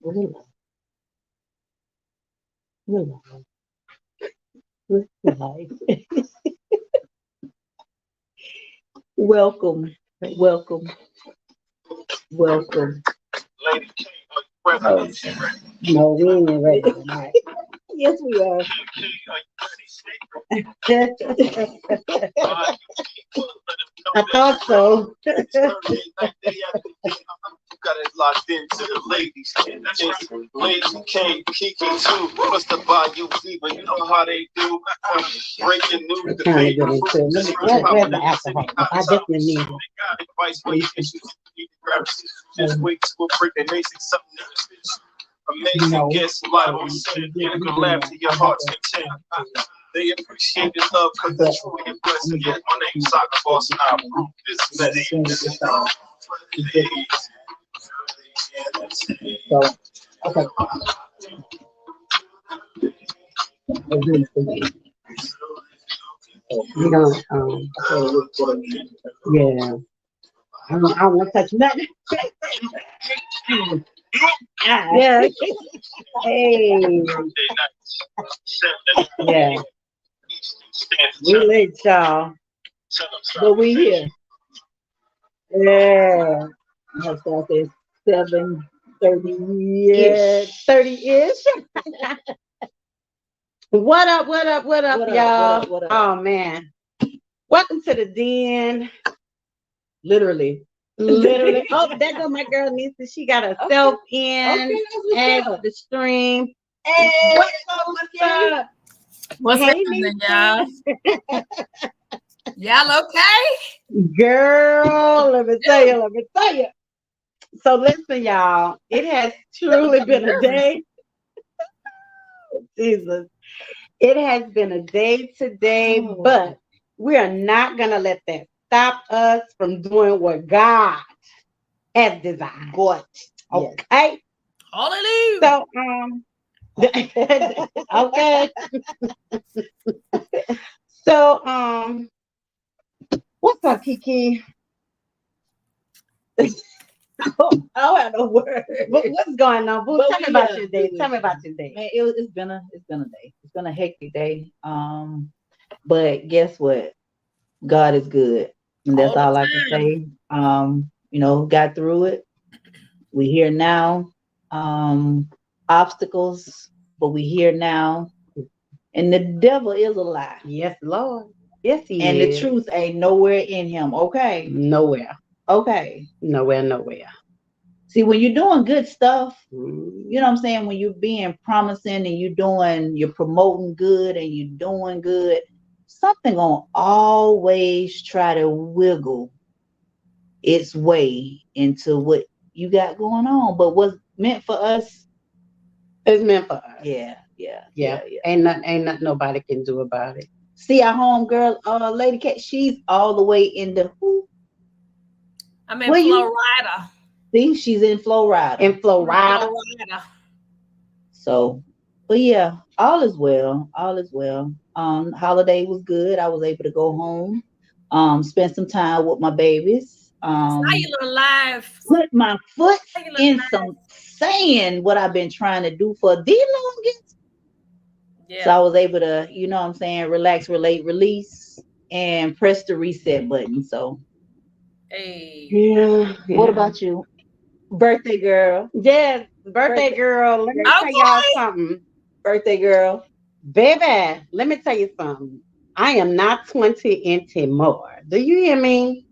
Relax, relax, relax. Welcome, welcome, welcome. Oh, no, we ain't ready tonight. Yes, we are. I thought so. Got it locked into the ladies. Ladies came, Kiki too. What's the Bayou Fever? You know how they do. Breaking news. I'm trying to get into it. Where's the alcohol? I definitely need it. Advice when you issues. Just wait till a break and they say something. Amazing guests live on set. You can laugh to your heart's content. They appreciate your love because it's truly a blessing. Yeah, my name's Soccer Boss and I approve this message. So, okay. We don't, yeah. I don't want to touch nothing. Yeah. Hey. Yeah. We late, y'all. But we here. Yeah. I started 7:30. Yeah, 30-ish. What up, what up, what up, y'all? What up? Oh man. Welcome to the den. Literally. Literally. Oh, there go my girl Nisa. She got herself in and the stream. Hey, what's up? What's happening, y'all? Y'all okay? Girl, let me tell you. So listen, y'all. It has truly been a day. Jesus. It has been a day today, but we are not going to let that stop us from doing what God has designed. What? Okay. Hallelujah. So, okay. So, what's up, Kiki? I don't have no word. What's going on, boo? Tell me about your day. Tell me about your day. Man, it's been a day. It's been a hectic day. But guess what? God is good, and that's all I can say. Got through it. We here now. Obstacles, but we here now. And the devil is a lie. Yes, Lord. Yes, he and is. the truth ain't nowhere in him. Okay. Nowhere. Okay. Nowhere. See, when you're doing good stuff, you know what I'm saying? When you're being promising and you're promoting good and you're doing good, something gonna always try to wiggle its way into what you got going on. But what's meant for us, it's meant for us. Yeah. Ain't nothing nobody can do about it. See our home girl, Lady Cat, she's all the way in the who? I'm in Florida. See, she's in Florida. So, but yeah, all is well. Holiday was good. I was able to go home, spend some time with my babies. Cellular life. Put my foot in some sand, what I've been trying to do for the longest. Yeah. So I was able to, you know what I'm saying, relax, relate, release, and press the reset button. So, hey. Yeah. What about you? Birthday girl. Yes, birthday girl. Let me tell y'all something. Birthday girl. Baby, let me tell you something. I am not 20 anymore. Do you hear me?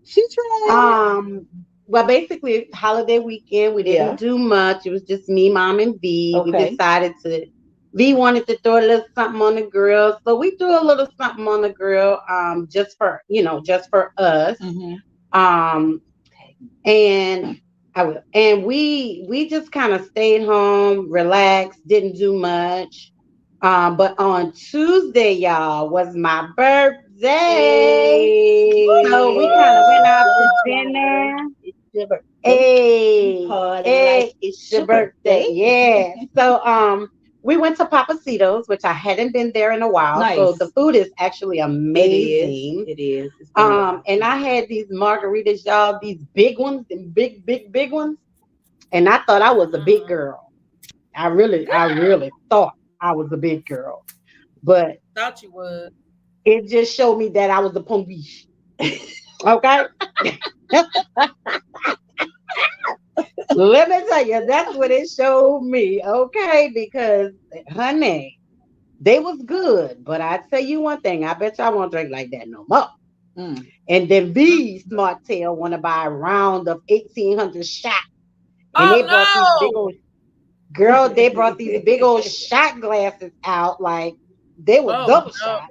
She tried. Well, basically, holiday weekend, we didn't do much. It was just me, mom, and V. Okay. We decided V wanted to throw a little something on the grill. So we threw a little something on the grill, just for us. Mm-hmm. And we just kind of stayed home, relaxed, didn't do much. But on Tuesday, y'all, was my birthday. Hey. So we kind of went out to dinner. It's your birthday. Yeah. So we went to Papacitos, which I hadn't been there in a while. Nice. So the food is actually amazing. It is. And I had these margaritas, y'all, these big ones, and big ones. And I thought I was a big girl. I really thought I was a big girl. But thought you would. It just showed me that I was a police. Okay? Let me tell you, that's what it showed me. Okay? Because, honey, they was good. But I tell you one thing, I bet y'all won't drink like that no more. And then V Smart Tail want to buy a round of 1,800 shots. And they brought these big old they brought these big old shot glasses out, like they were double shot.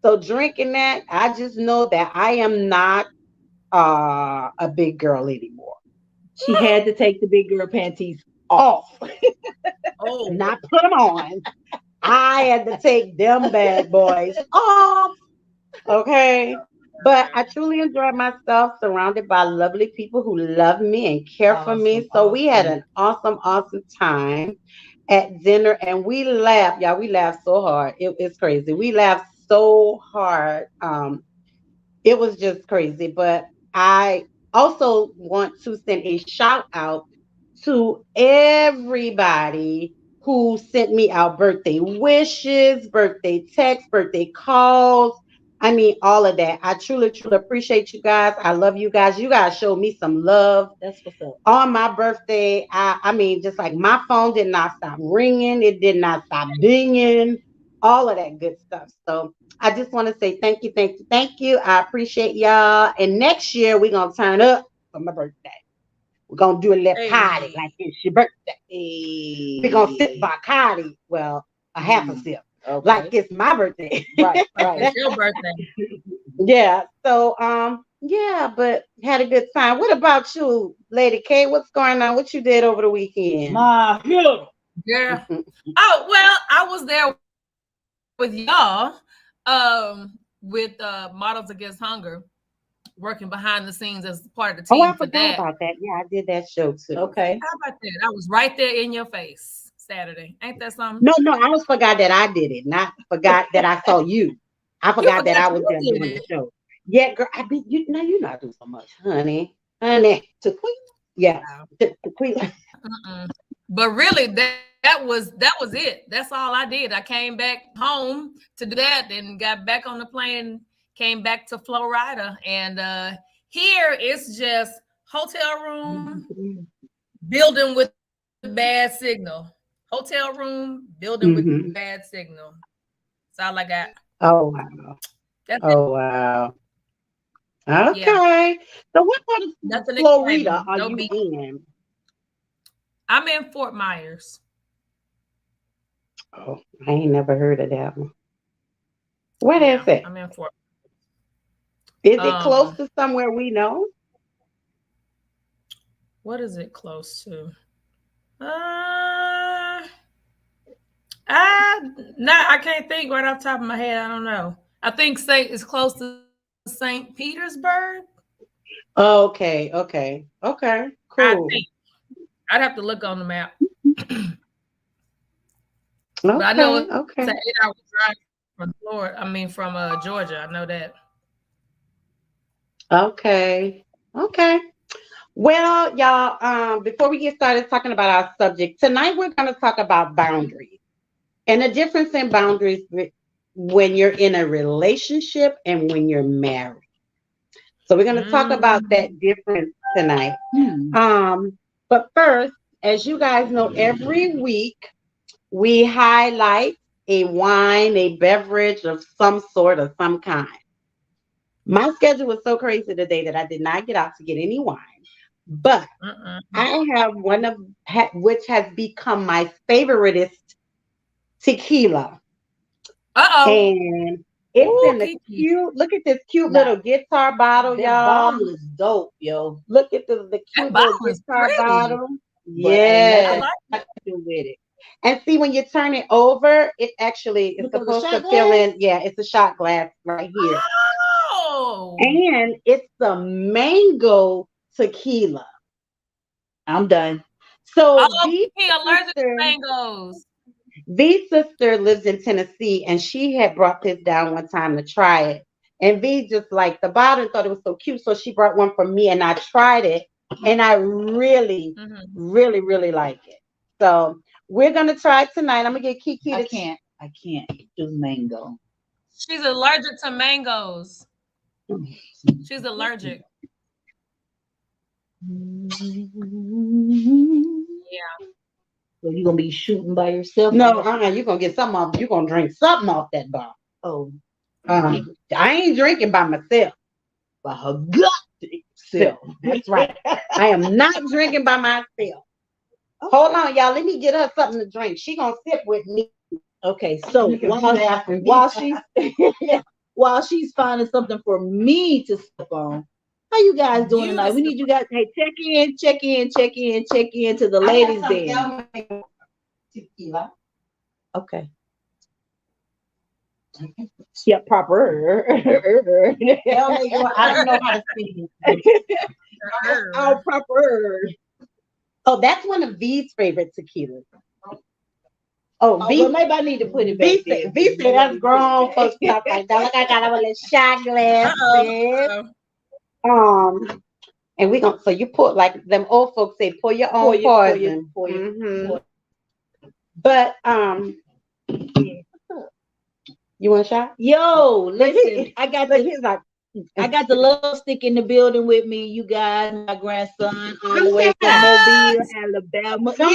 So drinking that, I just know that I am not a big girl anymore. She had to take the big girl panties off. Not put them on. I had to take them bad boys off. Okay. But I truly enjoyed myself, surrounded by lovely people who love me and care for me. So we had an awesome time at dinner, and we laughed. Y'all, we laughed so hard. It's crazy. We laughed so hard. It was just crazy. But I also want to send a shout out to everybody who sent me out birthday wishes, birthday texts, birthday calls. I mean, all of that. I truly appreciate you guys. I love you guys. You guys showed me some love. That's what's up. On my birthday, I mean, just like my phone did not stop ringing. It did not stop dinging. All of that good stuff. So I just want to say thank you. I appreciate y'all. And next year, we're going to turn up for my birthday. We're going to do a little party like it's your birthday. We're going to sip Bacardi. Well, a half a sip. Okay. Like it's my birthday. Right. It's your birthday. Yeah. So, yeah, but had a good time. What about you, Lady K? What's going on? What you did over the weekend? My hero. Yeah. Oh, well, I was there with y'all, with Models Against Hunger, working behind the scenes as part of the team. Oh, I forgot about that. Yeah, I did that show too. Okay. How about that? I was right there in your face Saturday. Ain't that something? No, I just forgot that I did it. Not forgot that I saw you. I forgot that I was there doing the show. Yeah, girl, you know you not doing so much, honey. Tequila. Yeah, tequila. But really, that was it. That's all I did. I came back home to do that, and got back on the plane. Came back to Florida, and here it's just hotel room, building with bad signal. Hotel room, building with bad signal. That's all I got. Oh wow. Wow. Okay. Yeah. So what part of Florida are you in? I'm in Fort Myers. Oh, I ain't never heard of that one. What is it? I'm in Fort. Is it close to somewhere we know? What is it close to? I can't think right off the top of my head. I don't know. I think it's close to St. Petersburg. Okay. Cool. I'd have to look on the map. Okay. But I know it's an 8-hour drive from Florida. I mean, from Georgia. I know that. Okay. Well, y'all, before we get started talking about our subject, tonight we're going to talk about boundaries and the difference in boundaries when you're in a relationship and when you're married. So we're going to talk about that difference tonight. But first, as you guys know, every week we highlight a wine, a beverage of some sort of some kind. My schedule was so crazy today that I did not get out to get any wine. But I have one of which has become my favoriteest tequila. And it's in the cute. Look at this cute little guitar bottle, y'all. Bottle is dope, yo. Look at the cute little guitar bottle. Yeah, I like to do with it. And see, when you turn it over, it actually is supposed to fill in. Yeah, it's a shot glass right here. Oh, and it's the mango tequila. I'm done. So he allergic to mangoes. V's sister lives in Tennessee, and she had brought this down one time to try it. And V just liked the bottle and thought it was so cute, so she brought one for me, and I tried it. and I really, really like it. So we're gonna try tonight. I'm gonna get Kiki. I can't do mango. She's allergic to mangoes. She's allergic. Yeah. So you're gonna be shooting by yourself? No, you're gonna get something off. You're gonna drink something off that bar. Oh, I ain't drinking by myself. By her gut self. That's right. I am not drinking by myself. Hold on, y'all. Let me get her something to drink. She gonna sip with me. Okay, so while she's finding something for me to sip on, how you guys doing tonight? We need you guys. Hey, check in to the ladies there. Tequila. Okay. Yeah, proper. I don't know how to speak. Oh, proper. Oh, that's one of V's favorite tequilas. Oh, V. Well, maybe I need to put it back there. V said that's grown folks stuff like that. Like I got a little shot glass. And we gonna. So you put like them old folks say, pour your own poison. But you want a shot? Yo, listen, I got the love stick in the building with me. You guys, my grandson, all the way from Mobile, Alabama. He jumped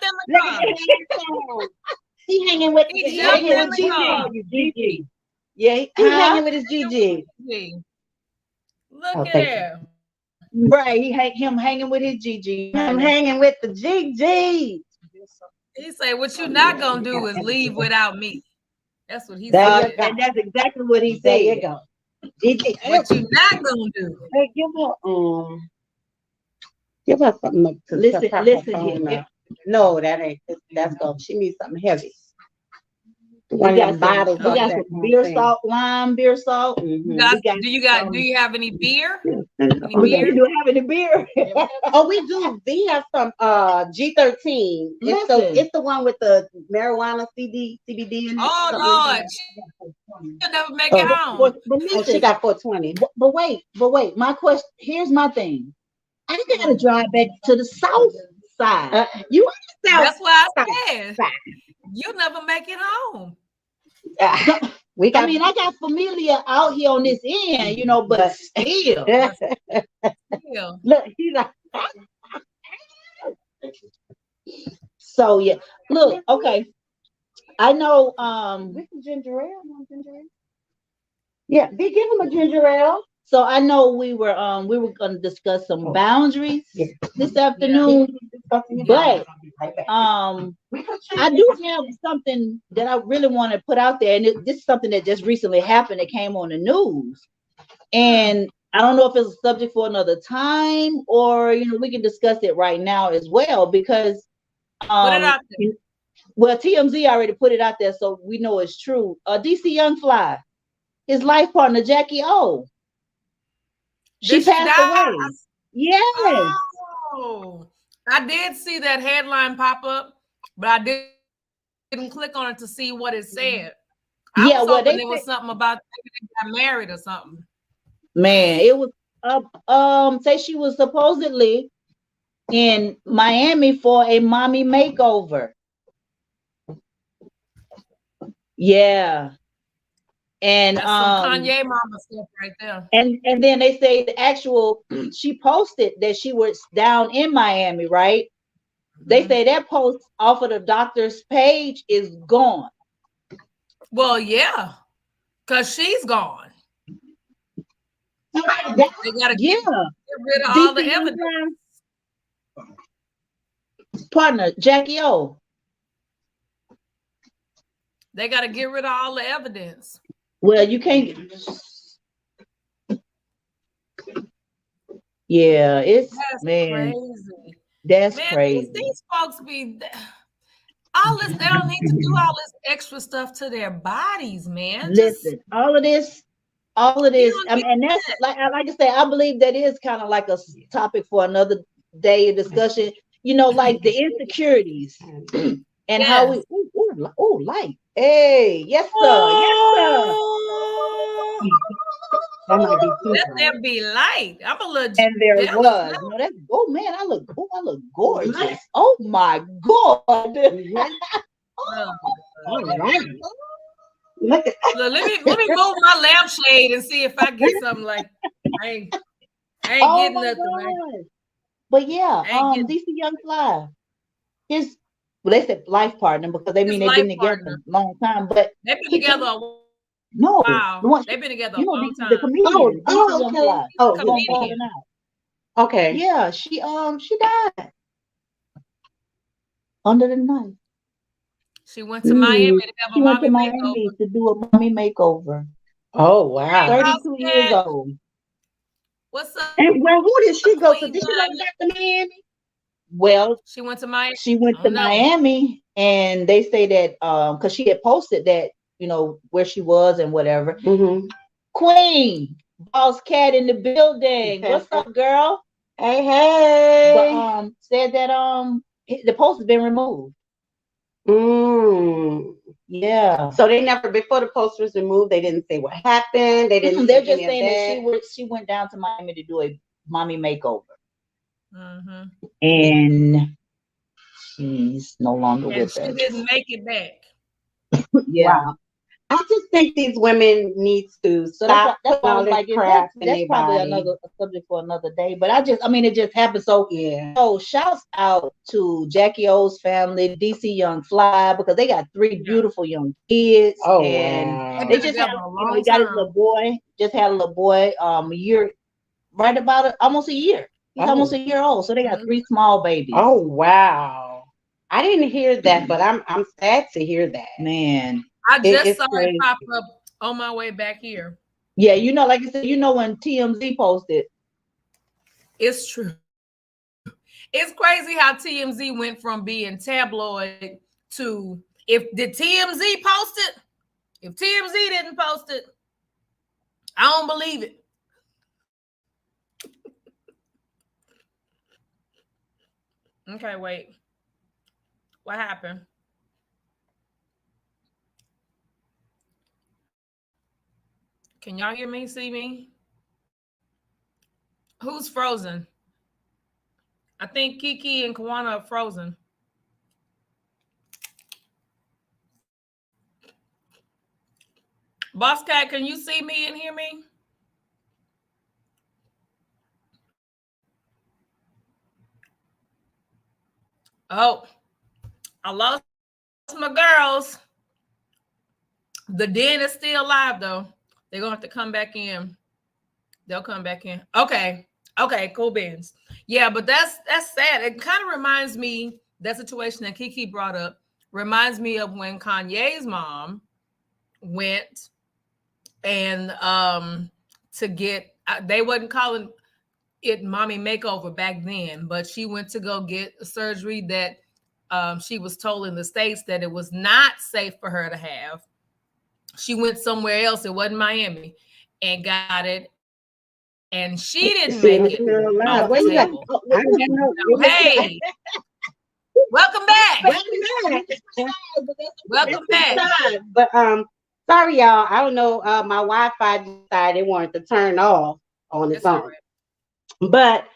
in the car. He hanging with Gigi. Yeah, he hanging with his Gigi. Look at him. Right, him hanging with his Gigi. I'm hanging with the Gigi. He say, "What you not gonna do is leave without me." That's what he said. And that's exactly what he said. There you go. Gigi, what you not gonna do? Hey, give her something to listen here. No, that ain't. That's go. She needs something heavy. We got some beer salt, lime beer salt. Do you have any beer? Do you have any beer? Oh, we do. We have some G13. It's the one with the marijuana CBD in it. Oh Lord, she'll never make it home. But listen, she got 420. But wait. My question. Here's my thing. I gotta drive back to the south side. You on the south? That's why I said you never make it home. I got familia out here on this end, but still. Look, he's like. So yeah, look, okay. I know. With the ginger ale, yeah, they give him a ginger ale. So I know we were going to discuss some boundaries this afternoon, but I do have something that I really want to put out there, and this is something that just recently happened. It came on the news, and I don't know if it's a subject for another time or we can discuss it right now as well because put it out there. Well, TMZ already put it out there, so we know it's true. DC Young Fly, his life partner Jackie O. She passed away. Yes. Oh, I did see that headline pop up, but I didn't click on it to see what it said. I was hoping it was something about they got married or something. Man, it was say she was supposedly in Miami for a mommy makeover. Yeah. And that's some Kanye mama stuff right there. And then they say the actual she posted that she was down in Miami, right? They say that post off of the doctor's page is gone. Well, yeah, because she's gone. They gotta get rid of all the evidence. Partner Jackie O. They gotta get rid of all the evidence. Well, you can't. Yeah, it's crazy. That's crazy. These folks be all this. They don't need to do all this extra stuff to their bodies, man. Listen, all of this. I mean, and that's like I say, I believe that is kind of like a topic for another day of discussion. Like the insecurities and how we. Light. Hey, yes, sir. Yes, sir. That might be too Let bright. there be light. I'm a little And there jealous was. now. No, that's man, I look gorgeous. Oh my God. Oh, All right. Look at look, let me move my lampshade and see if I get something like I ain't Oh getting my nothing like God. But yeah, I ain't getting DC Young Fly. His they said life partner because they his mean they've life been together partner. a long time. But They've been he together can a no the while. one They've been together a you know long the time. comedian DC Young okay. Fly. Oh, Young Comedian. Falling Out. okay. Yeah, she died under the knife. She went to Miami to have She a went to mommy Miami makeover. to do a mommy makeover. Oh wow. Hey, 32 years Boss Cat. old. What's up, And well, who did she go to? Queen Did she go Bud? back to Miami? Well, She went to Miami. she went I to don't know. Miami, and they say that because she had posted that where she was and whatever. Mm-hmm. Queen Boss Cat in the building. What's up, girl? Hey, hey. But, said that the post has been removed. Yeah. So they never, before the post was removed, they didn't say what happened. They didn't. They're just saying that she went down to Miami to do a mommy makeover, and she's no longer And with she us. didn't make it back. Yeah. Wow. I just think these women need to stop. That's why I was like, that's probably body. another subject for another day. But it just happened. So yeah. So shouts out to Jackie O's family, DC Young Fly, because they got 3 beautiful young kids. Oh, and wow. they just had he got his little boy. Just had a little boy. A year, right about almost a year. He's almost a year old. So they got 3 small babies. Oh wow. I didn't hear that, but I'm sad to hear that. Man. I just saw it pop up on my way back here. Yeah, like I said, when TMZ posted. It's true. It's crazy how TMZ went from being tabloid to did TMZ post it? If TMZ didn't post it, I don't believe it. Okay, wait. What happened? Can y'all hear me, see me? Who's frozen? I think Kiki and Kawana are frozen. Boss Cat, can you see me and hear me? Oh, I lost my girls. The den is still live though. They're gonna have to come back in. They'll come back in. Okay, cool beans. Yeah, but that's sad. It kind of reminds me, that situation that Kiki brought up reminds me of when Kanye's mom went and to get, they wasn't calling it mommy makeover back then, but she went to go get a surgery that she was told in the States that it was not safe for her to have. She went somewhere else, it wasn't Miami, and got it. And she didn't make it. Hey, welcome back. Welcome back. But sorry, y'all. I don't know. My Wi-Fi decided it wanted to turn off on its own. But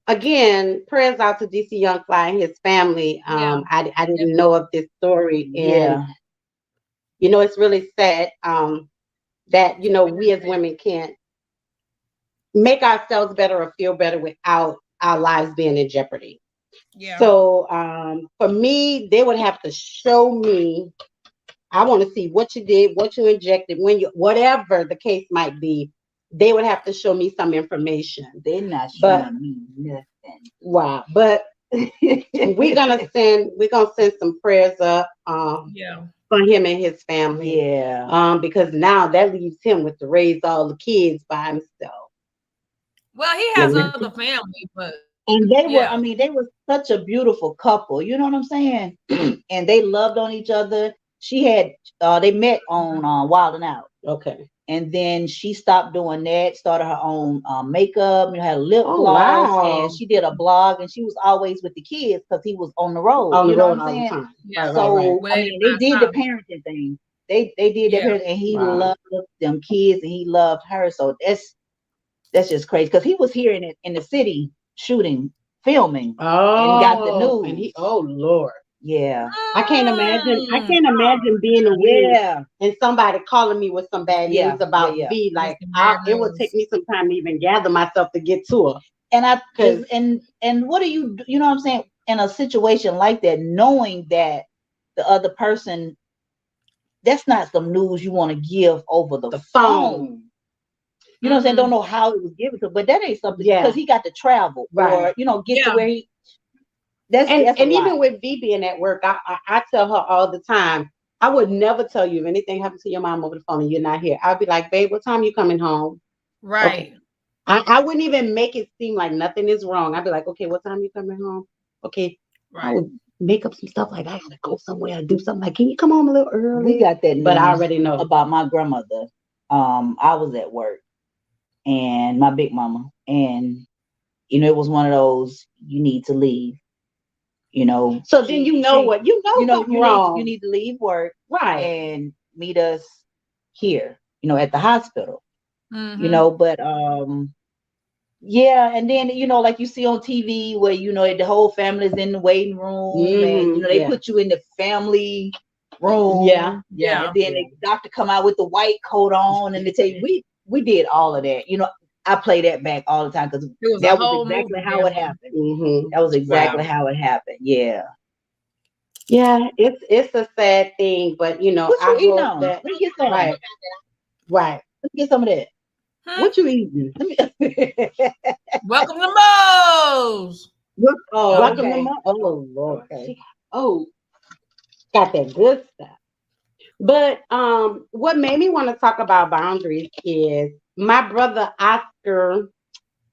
again, prayers out to DC Young Fly and his family. I didn't know of this story, and it's really sad that we as women can't make ourselves better or feel better without our lives being in jeopardy. Yeah. So for me, they would have to show me. I want to see what you did, what you injected, whatever the case might be. They would have to show me some information. They're not showing me nothing. Wow. But we're gonna send some prayers up for him and his family. Yeah. Because now that leaves him with to raise all the kids by himself. Well, he has another family, but and they were such a beautiful couple. You know what I'm saying? And they loved on each other. She had they met on Wild 'N Out. Okay. And then she stopped doing that, started her own makeup, had a lip gloss, and she did a blog, and she was always with the kids because he was on the road. You know what I'm saying? Yeah, so they did the parenting thing. they did their parents, and he loved them kids, and he loved her. So that's just crazy because he was here in the city shooting, filming, and got the news. And oh Lord. Yeah. I can't imagine being a and somebody calling me with some bad news about V. Like it would take me some time to even gather myself to get to her. And what do you know what I'm saying, in a situation like that, knowing that the other person, that's not some news you want to give over the phone. You know what I'm saying? Don't know how it was given to, but that ain't something because he got to travel or get to where he. That's even with V being at work, I tell her all the time, I would never tell you if anything happened to your mom over the phone and you're not here. I'd be like, babe, what time you coming home? Right. Okay. I wouldn't even make it seem like nothing is wrong. I'd be like, okay, what time you coming home? Okay. Right. I would make up some stuff like I gotta go somewhere or do something. Like, can you come home a little early? We got that, but I already know about my grandmother. I was at work and my big mama, and it was one of those, you need to leave. So then what wrong. You need to leave work, right, and meet us here, at the hospital. But and then like you see on TV where the whole family's in the waiting room, and they put you in the family room, and then the doctor come out with the white coat on, and they tell you we did all of that. I play that back all the time because that was exactly how it happened. That was exactly how it happened. Yeah. Yeah, it's a sad thing, but what I you hope that let me get some. Right. Let me get some of that. What you eating? Welcome to Mo's. Welcome to Mo's. Oh Lord. Okay. Oh, got that good stuff. But what made me want to talk about boundaries is my brother Oscar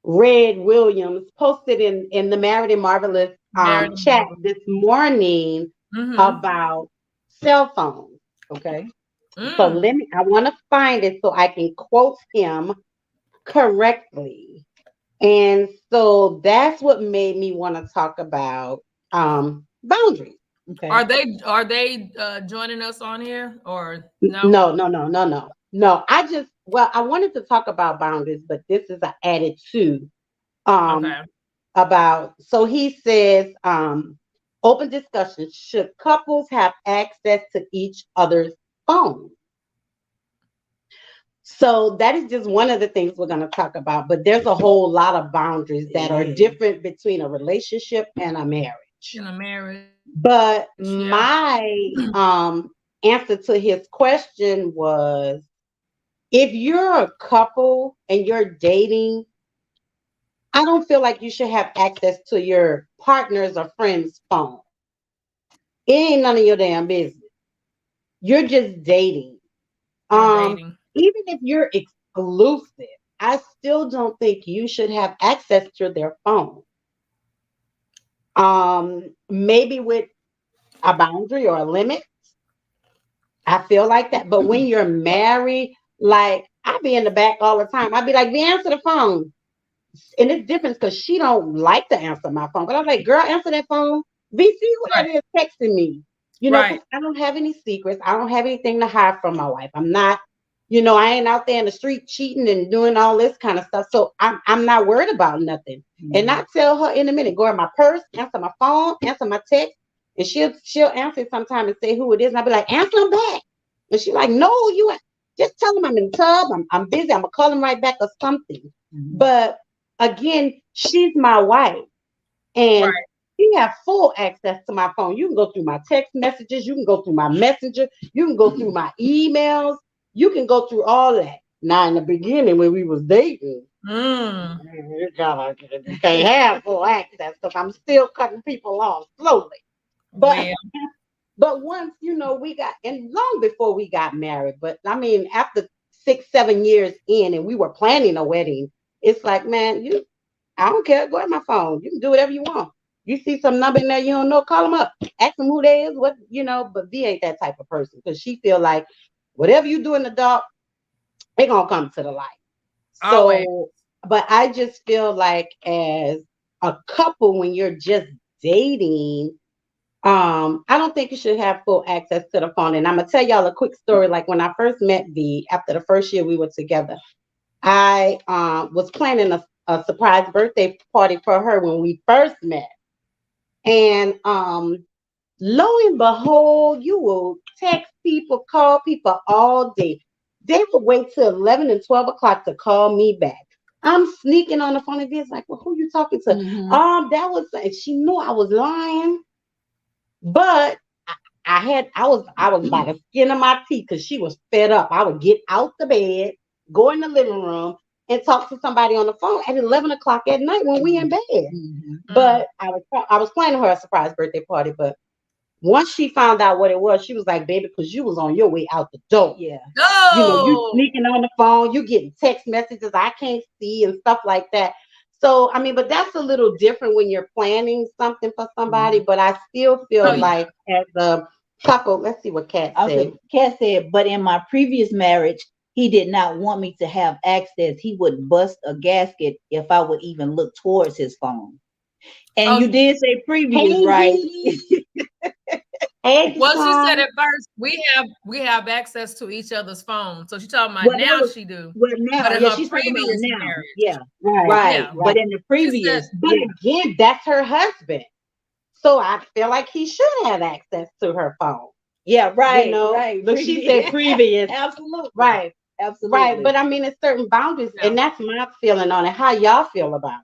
Red Williams posted in the Married and Marvelous chat this morning about cell phones. Okay. So I want to find it so I can quote him correctly. And so that's what made me want to talk about boundaries. Okay. Are they joining us on here or no? No. I wanted to talk about boundaries, but this is an added to about. So he says, open discussion: should couples have access to each other's phones? So that is just one of the things we're going to talk about. But there's a whole lot of boundaries that are different between a relationship and a marriage. But my answer to his question was, if you're a couple and you're dating, I don't feel like you should have access to your partner's or friend's phone. It ain't none of your damn business. You're just dating. Even if you're exclusive, I still don't think you should have access to their phone. Maybe with a boundary or a limit. I feel like that. But when you're married, like I be in the back all the time. I'd be like, answer the phone. And it's different because she don't like to answer my phone. But I'm like, girl, answer that phone. VC, who that is texting me? I don't have any secrets. I don't have anything to hide from my wife. I'm not, I ain't out there in the street cheating and doing all this kind of stuff. So I'm not worried about nothing. And I tell her in a minute, go in my purse, answer my phone, answer my text. And she'll answer it sometime and say who it is. And I'll be like, answer them back. And she's like, no, you just tell them I'm in the tub. I'm busy. I'm going to call them right back or something. But again, she's my wife. And she have full access to my phone. You can go through my text messages. You can go through my messenger. You can go through my emails. You can go through all that. Now, in the beginning, when we was dating, you can't have full access because I'm still cutting people off slowly. But once, we got, and long before we got married, but I mean, after 6-7 years in and we were planning a wedding, it's like, man, I don't care. Go at my phone. You can do whatever you want. You see some number in there you don't know, call them up. Ask them who they is, but V ain't that type of person because she feel like whatever you do in the dark, they going to come to the light. So, but I just feel like as a couple, when you're just dating, I don't think you should have full access to the phone. And I'm gonna tell y'all a quick story. Like when I first met V, after the first year we were together, I was planning a surprise birthday party for her when we first met. And lo and behold, you will text people, call people all day. They would wait till 11 and 12 o'clock to call me back. I'm sneaking on the phone and V's like, well, who you talking to? That was, and she knew I was lying. But I was by the skin of my teeth because she was fed up. I would get out the bed, go in the living room, and talk to somebody on the phone at 11 o'clock at night when we in bed. But I was planning her a surprise birthday party. But once she found out what it was, she was like, baby, because you was on your way out the door. Yeah. No. You know, you sneaking on the phone, you getting text messages I can't see and stuff like that. So, I mean, but that's a little different when you're planning something for somebody. But I still feel like as a couple, let's see what Kat said. Kat said, but in my previous marriage, he did not want me to have access. He would bust a gasket if I would even look towards his phone. And you did say previous, right? Well, she said at first we have access to each other's phones. So she's talking about now she do. Well, now, but in her previous marriage. Yeah, right. But in the previous, but again, that's her husband. So I feel like he should have access to her phone. Yeah, right. You know, right. But she said previous. Absolutely. Right. Absolutely. Right. But I mean, it's certain boundaries, and that's my feeling on it. How y'all feel about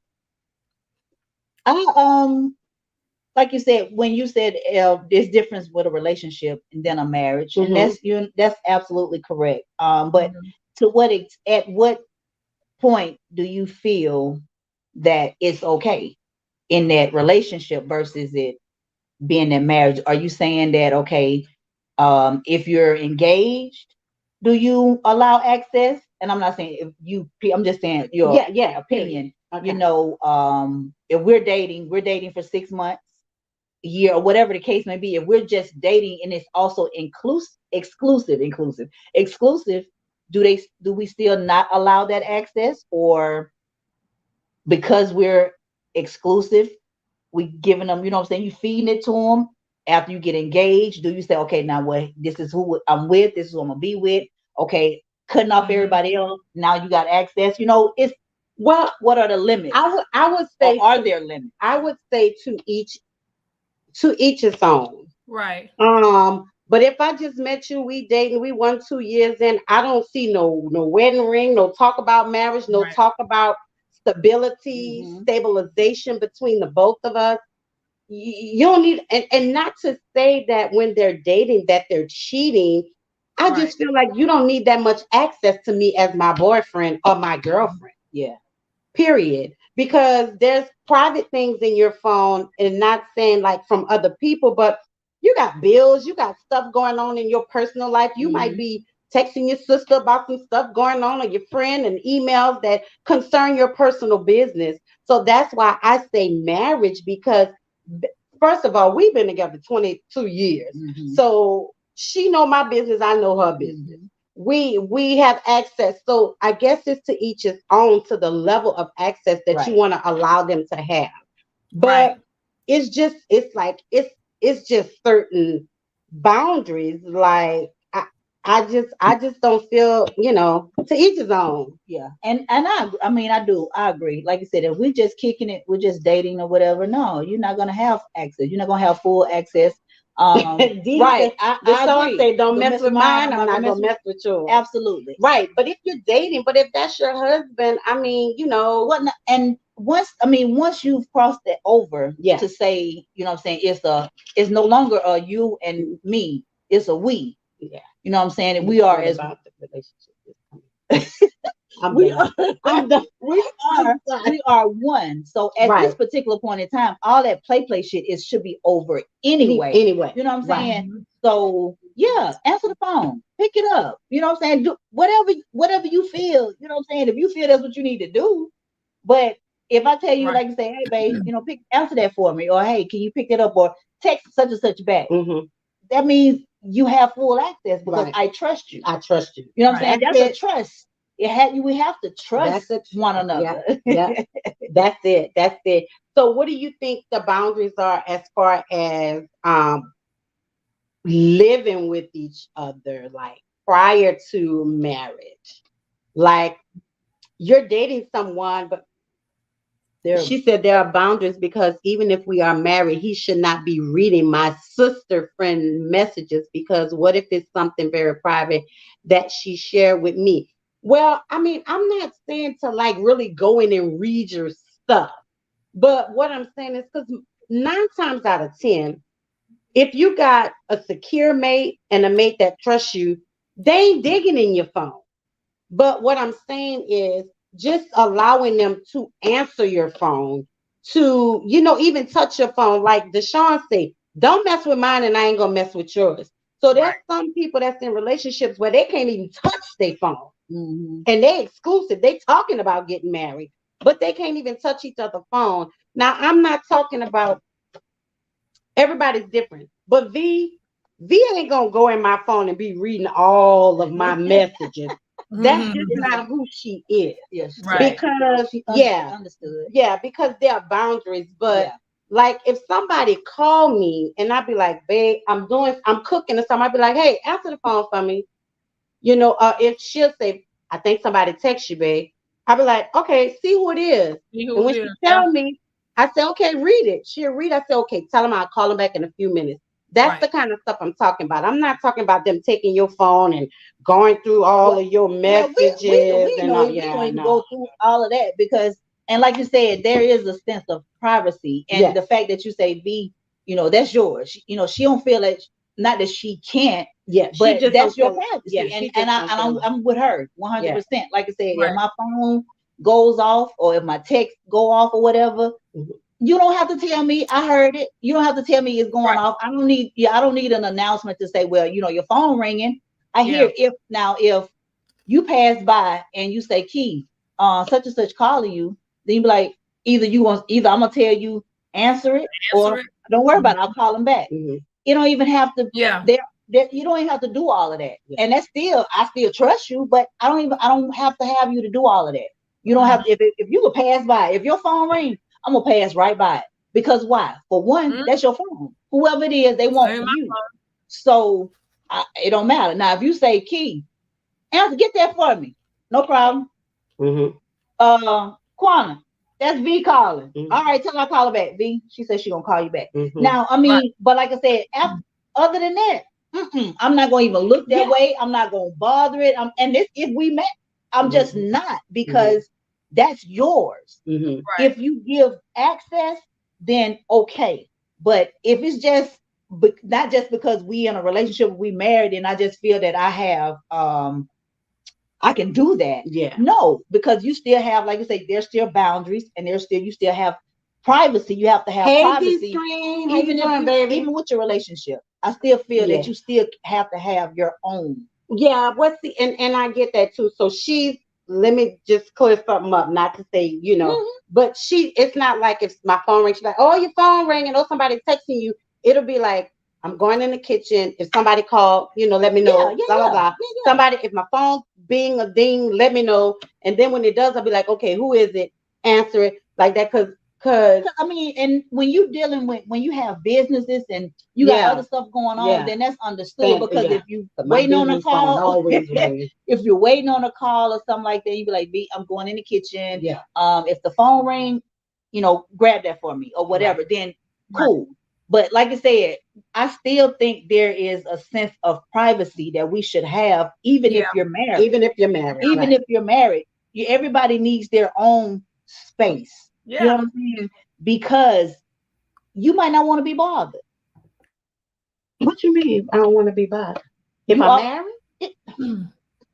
it? Like you said, when you said there's difference with a relationship and then a marriage, and that's absolutely correct. But at what point do you feel that it's okay in that relationship versus it being in marriage? Are you saying that okay, if you're engaged, do you allow access? And I'm not saying if you, I'm just saying your opinion. Okay. You know, if we're dating for 6 months, a year, or whatever the case may be. If we're just dating and it's also exclusive, do we still not allow that access, or because we're exclusive, we giving them, you know what I'm saying, you feeding it to them after you get engaged? Do you say, okay, now what, this is who I'm with, this is who I'm gonna be with, okay, cutting off everybody else, now you got access? You know, it's what are the limits? I would say, or are there limits? I would say to each his own. Right. But if I just met you, we dating, we 1-2 years in, I don't see no wedding ring, no talk about marriage, no talk about stability, stabilization between the both of us. You don't need, and not to say that when they're dating that they're cheating. I just feel like you don't need that much access to me as my boyfriend or my girlfriend. Yeah. Period. Because there's private things in your phone, and not saying like from other people, but you got bills, you got stuff going on in your personal life. You might be texting your sister about some stuff going on, or your friend, and emails that concern your personal business. So that's why I say marriage, because first of all, we've been together 22 years. So she know my business, I know her business. We have access. So I guess it's to each his own, to the level of access that you want to allow them to have. But it's just certain boundaries. Like I just don't feel, you know, to each his own. Yeah. And I agree. Like you said, if we're just kicking it, we're just dating or whatever, no, you're not gonna have access. You're not gonna have full access. Right. I agree. Say, don't mess with mine, I'm not gonna mess with yours. Absolutely. Right. But if you're dating, but if that's your husband, I mean, you know what, and once you've crossed that over to say, you know what I'm saying, it's no longer a you and me, it's a we. Yeah. You know what I'm saying? And we are as about the relationship. We are one. So at this particular point in time, all that play shit should be over anyway. You know what I'm saying? So yeah, answer the phone, pick it up. You know what I'm saying? Do whatever you feel. You know what I'm saying? If you feel that's what you need to do. But if I tell you, like you say, hey babe, you know, answer that for me, or hey, can you pick it up, or text such and such back? That means you have full access because I trust you. I trust you. You know what I'm saying? That's a trust we have to trust one another. Yeah. That's it. So what do you think the boundaries are as far as living with each other, like prior to marriage? Like you're dating someone, but she said there are boundaries because even if we are married, he should not be reading my sister friend messages, because what if it's something very private that she shared with me? Well, I mean, I'm not saying to like really go in and read your stuff, but what I'm saying is because 9 times out of 10, if you got a secure mate and a mate that trusts you, they ain't digging in your phone. But what I'm saying is just allowing them to answer your phone, to, even touch your phone. Like Deshaun said, don't mess with mine and I ain't gonna mess with yours. So there's some people that's in relationships where they can't even touch their phone. And they exclusive. They talking about getting married, but they can't even touch each other's phone. Now, I'm not talking about, everybody's different, but V ain't gonna go in my phone and be reading all of my messages. That's just not who she is. Yes, because understood. Yeah, because there are boundaries. But like if somebody call me and I'd be like, babe, I'm cooking or something, I'd be like, hey, answer the phone for me. If she'll say, I think somebody text you, babe, I'd be like, okay, see who it is. And when she tell me, I say, okay, read it. She'll read. I say, okay, tell them I'll call them back in a few minutes. That's the kind of stuff I'm talking about. I'm not talking about them taking your phone and going through all of your messages. We don't even go through all of that because, and like you said, there is a sense of privacy. And the fact that you say, V, that's yours. She don't feel it. Not that she can't. But that's your privacy. And I'm with her 100%. Like I said, if my phone goes off or if my text go off or whatever, you don't have to tell me I heard it. You don't have to tell me it's going off. I don't need an announcement to say, well, your phone ringing. I hear if you pass by and you say, Keith, such and such calling you, then you be like, either I'm gonna tell you answer it or don't worry about it. I'll call them back. You don't even have to. You don't even have to do all of that. And that's I still trust you, but I don't have to have you to do all of that. You don't have to, if you could pass by, if your phone rings, I'm gonna pass right by it. Because why? For one, that's your phone. Whoever it is, they want for you. So it don't matter. Now, if you say, Key, answer, get that for me. No problem. Quana, that's V calling. All right, tell her I call her back. V, she said she gonna call you back. Now, I mean, but like I said, other than that, I'm not gonna even look that way. I'm not gonna bother it. And if we met, I'm just not, because that's yours. If you give access, then okay. But if it's just not just because we in a relationship, we married, and I just feel that I have I can do that. No, because you still have, like I say, there's still boundaries, and you still have privacy. You have to have privacy, even with your relationship. I still feel that you still have to have your own. And I get that too. So let me just clear something up, not to say, but it's not like if my phone rings, she's like, oh, your phone ringing, or somebody texting you. It'll be like, I'm going in the kitchen. If somebody called, let me know. Blah, blah, blah. Somebody, if my phone being a ding, let me know. And then when it does, I'll be like, okay, who is it? Answer it like that. Cause I mean, and when you have businesses and you got other stuff going on, then that's understood. Because if you waiting on a call, if you're waiting on a call or something like that, you be like, B, I'm going in the kitchen. If the phone ring, grab that for me or whatever, then cool. But like I said, I still think there is a sense of privacy that we should have, even if you're married. Even if you're married, everybody needs their own space. You know what I'm saying? Because you might not want to be bothered. What you mean? I don't want to be bothered. If I'm married?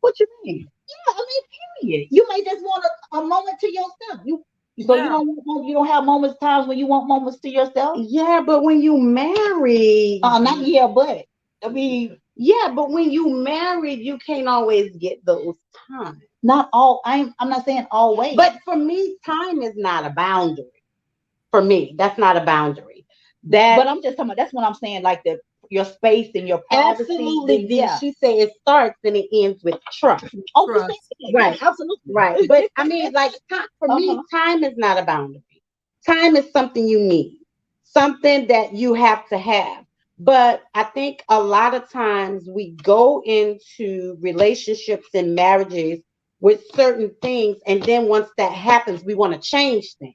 What you mean? Yeah, I mean, period. You may just want a moment to yourself. You don't have times when you want moments to yourself. Yeah, but when you married, but I mean, but when you married, you can't always get those times. Not all. I'm not saying always. But for me, time is not a boundary. For me, that's not a boundary. But I'm just talking about. That's what I'm saying. Like your space and your privacy. Absolutely. Yeah. She said it starts and it ends with trust. Oh, Trust. right. Yeah, absolutely. Right. But I mean, like for me, time is not a boundary. Time is something you need, something that you have to have. But I think a lot of times we go into relationships and marriages with certain things, and then once that happens, we want to change things.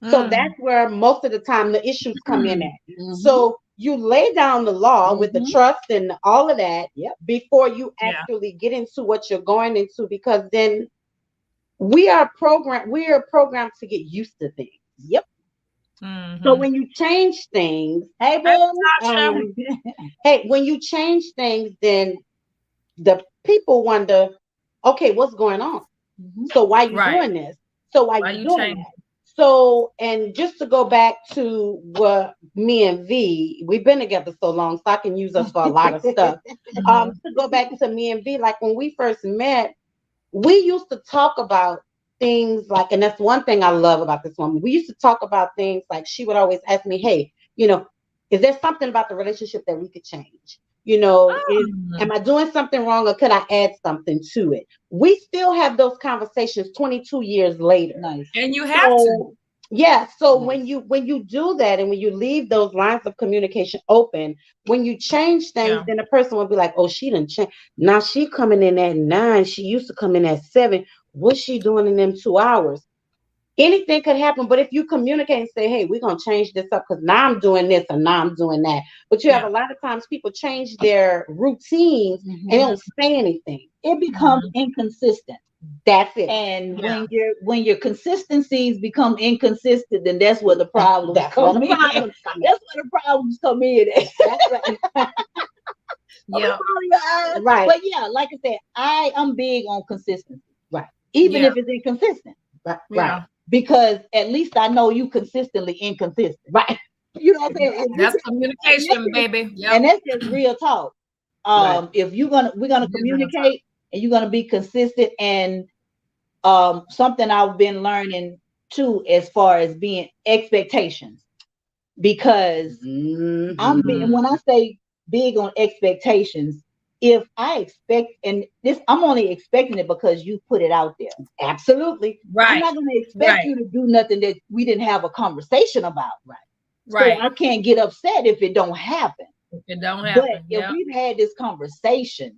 So that's where most of the time the issues come in at. So you lay down the law with the trust and all of that before you actually get into what you're going into, because then we are programmed to get used to things. Yep. So when you change things, hey, when you change things, then the people wonder, okay, what's going on? So why are you doing this? So why are you doing that? So, and just to go back to what me and V, we've been together so long, so I can use us for a lot of stuff. To go back to me and V, like when we first met, we used to talk about things like, and that's one thing I love about this woman. We used to talk about things like, she would always ask me, hey, is there something about the relationship that we could change? Am I doing something wrong, or could I add something to it? We still have those conversations 22 years later. Nice. And you have to. Yeah. So when you do that, and when you leave those lines of communication open, when you change things, then the person will be like, oh, she didn't change. Now she coming in at 9. She used to come in at 7. What's she doing in them 2 hours? Anything could happen. But if you communicate and say, hey, we're going to change this up because now I'm doing this and now I'm doing that. But you have a lot of times people change their routines and they don't say anything. It becomes inconsistent. That's it. And when your consistencies become inconsistent, then that's where the problems come in. That's where the problems come in. That's right. Right. But yeah, like I said, I'm big on consistency. Right. Even if it's inconsistent. Right. Because at least I know you consistently inconsistent. Right. You know what I'm saying? That's communication, baby. Yep. And that's just real talk. If we're gonna communicate and you're gonna be consistent, and something I've been learning too, as far as being expectations, because when I say big on expectations, if I expect, and this, I'm only expecting it because you put it out there. Absolutely. Right. I'm not going to expect you to do nothing that we didn't have a conversation about. Right. So I can't get upset if it don't happen. If it don't happen. But if we've had this conversation,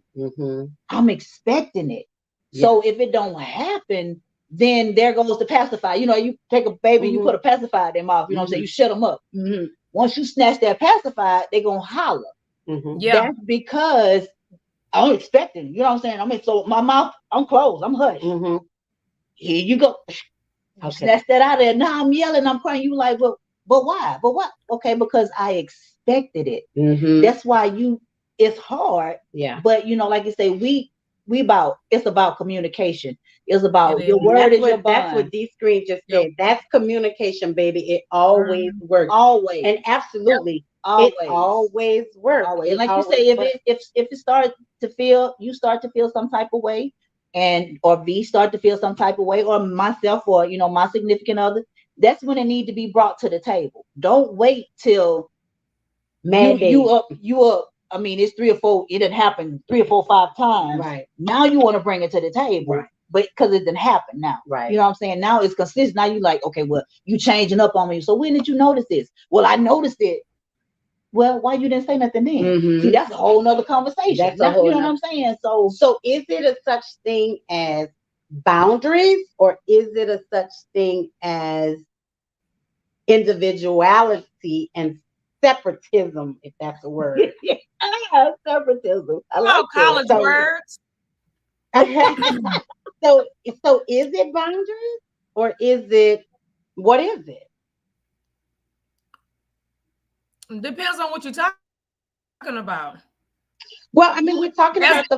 I'm expecting it. So if it don't happen, then there goes the pacifier. You take a baby, you put a pacifier in their mouth. You know what I'm saying? You shut them up. Once you snatch that pacifier, they're going to holler. That's because I'm expecting, you know what I'm saying? I mean, so my mouth, I'm closed, I'm hushed. Here you go. Snatch that out of there. Now I'm yelling, I'm crying. You like, but why? But what? Okay, because I expected it. That's why it's hard. Yeah. But like you say, it's about communication. It's about your word is your bond. That's what D Screen just said. That's communication, baby. It always works. Always. And absolutely. Always. It always works. Always. And like you say, if it starts to feel, you start to feel some type of way, or V start to feel some type of way, or myself, or my significant other, that's when it need to be brought to the table. Don't wait till you up. I mean, it's 3 or 4. It didn't happen 3 or 4, 5 times. Right. Now you want to bring it to the table. Right. But because it didn't happen now. Right. You know what I'm saying? Now it's consistent. Now you like, okay, well, you changing up on me. So when did you notice this? Well, I noticed it. Well, why you didn't say nothing then? See, that's a whole nother conversation. You know what I'm saying? So is it a such thing as boundaries, or is it a such thing as individuality and separatism, if that's a word? Separatism. I like college words. So is it boundaries, or what is it? Depends on what you're talking about. Well, I mean, we're talking about the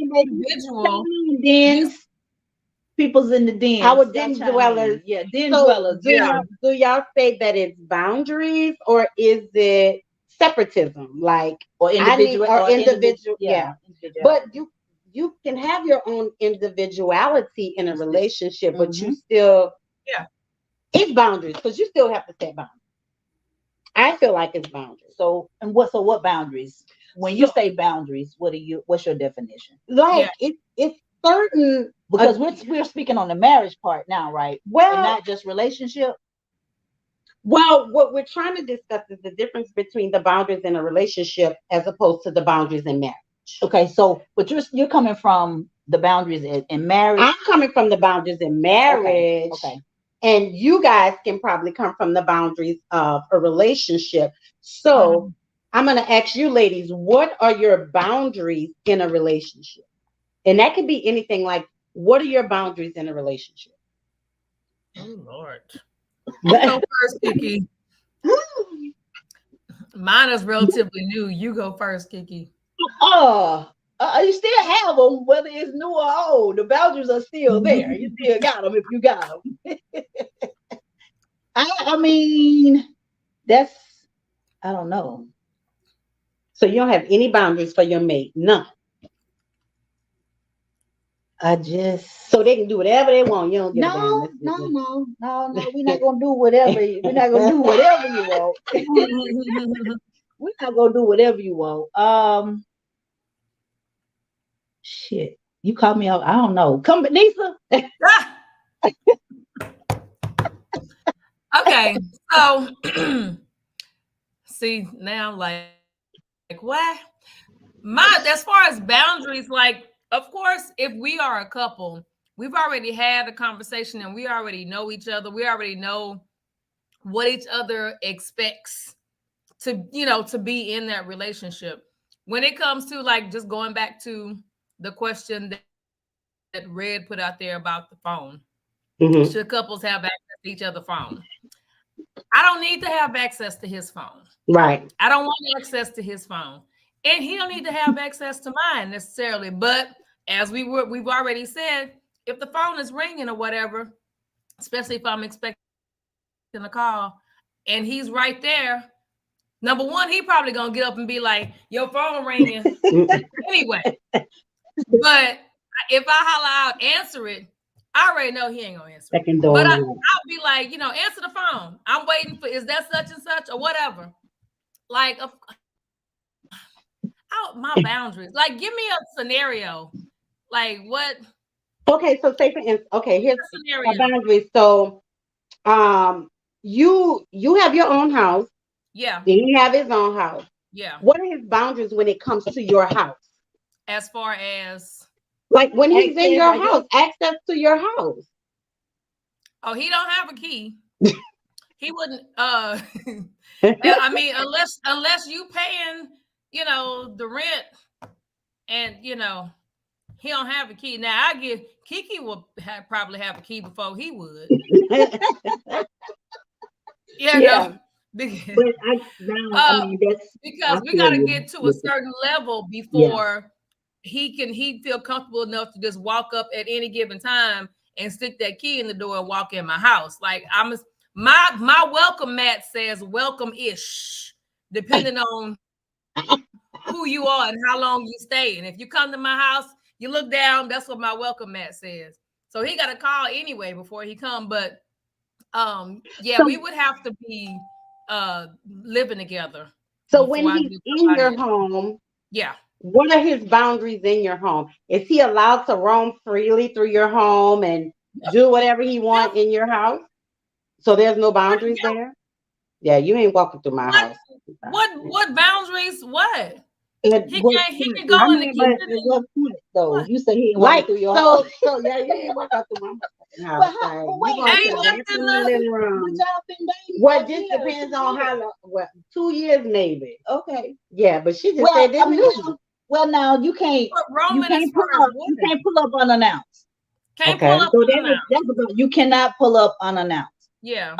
individual dens. People's in the dens. Our den dwellers. Yeah, den dwellers. Do y'all say that it's boundaries, or is it separatism? Like, or individual? Yeah. But you can have your own individuality in a relationship, but you still, it's boundaries, because you still have to set boundaries. I feel like it's boundaries. So what boundaries? When you say boundaries, what's your definition? Like it's certain, because we're speaking on the marriage part now, right? Well, and not just relationship. Well, what we're trying to discuss is the difference between the boundaries in a relationship as opposed to the boundaries in marriage. Okay, so but you're coming from the boundaries in marriage. I'm coming from the boundaries in marriage. Okay. And you guys can probably come from the boundaries of a relationship. So I'm going to ask you ladies, what are your boundaries in a relationship? And that could be anything like, what are your boundaries in a relationship? Oh, Lord. You go first, Kiki. Mine is relatively new. You go first, Kiki. You still have them, whether it's new or old. The boundaries are still there. You still got them if you got them. I mean, I don't know. So you don't have any boundaries for your mate? None. So they can do whatever they want. You don't get no. We're not gonna do whatever. We're not gonna do whatever you want. We're not gonna do whatever you want. Shit, you called me out. I don't know. Come, Lisa. Okay, so see now, like what? As far as boundaries, like, of course, if we are a couple, we've already had a conversation and we already know each other. We already know what each other expects to be in that relationship. When it comes to like just going back to the question that Red put out there about the phone, should couples have access to each other's phone? I don't need to have access to his phone. Right. I don't want access to his phone. And he don't need to have access to mine necessarily. But as we've already said, if the phone is ringing or whatever, especially if I'm expecting a call and he's right there, number one, he probably gonna get up and be like, your phone ringing anyway. But if I holler out, answer it, I already know he ain't gonna answer it. But I'll be like, answer the phone. I'm waiting for, is that such and such or whatever? Like, out my boundaries. Like, give me a scenario. Like what? Okay, so say for instance, here's a boundary. So, you have your own house. Yeah. He have his own house. Yeah. What are his boundaries when it comes to your house? As far as like when he's in your house, access to your house. Oh, he don't have a key. He wouldn't. I mean, unless you paying, the rent, and he don't have a key. Now I get Kiki will probably have a key before he would. Yeah. Because because we got to get to a certain level before he feel comfortable enough to just walk up at any given time and stick that key in the door and walk in my house. Like my welcome mat says welcome-ish, depending on who you are and how long you stay. And if you come to my house, you look down, that's what my welcome mat says. So he got a call anyway before he come. But we would have to be living together. So when he's in your home, what are his boundaries in your home? Is he allowed to roam freely through your home and do whatever he wants in your house? So there's no boundaries there? Yeah, you ain't walking through my house. What boundaries? What? He can go in the kitchen. What point, though? You say he ain't walking through your house. So yeah, you ain't walking through my house. What just depends on how long. Well, 2 years maybe. Okay. Yeah, but she just said this. Well, now you can't pull up unannounced. Can't pull up unannounced. You cannot pull up unannounced. Yeah.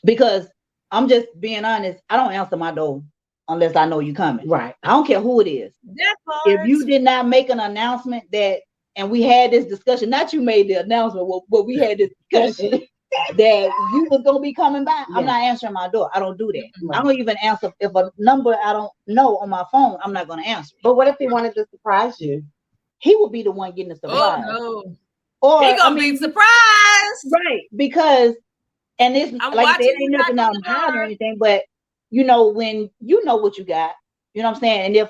Because I'm just being honest, I don't answer my door unless I know you coming. Right. I don't care who it is. If you did not make an announcement and we had this discussion, not you made the announcement, but we had this discussion that you was gonna be coming by. I'm not answering my door. I don't do that. Right. I don't even answer if a number I don't know on my phone. I'm not gonna answer. But what if he wanted to surprise you? He would be the one getting the surprise. Oh no! Or he gonna be surprised, right? Because And it's like I said, it ain't nothing I'm hiding or anything, but you know, when you know what you got, you know what I'm saying? And if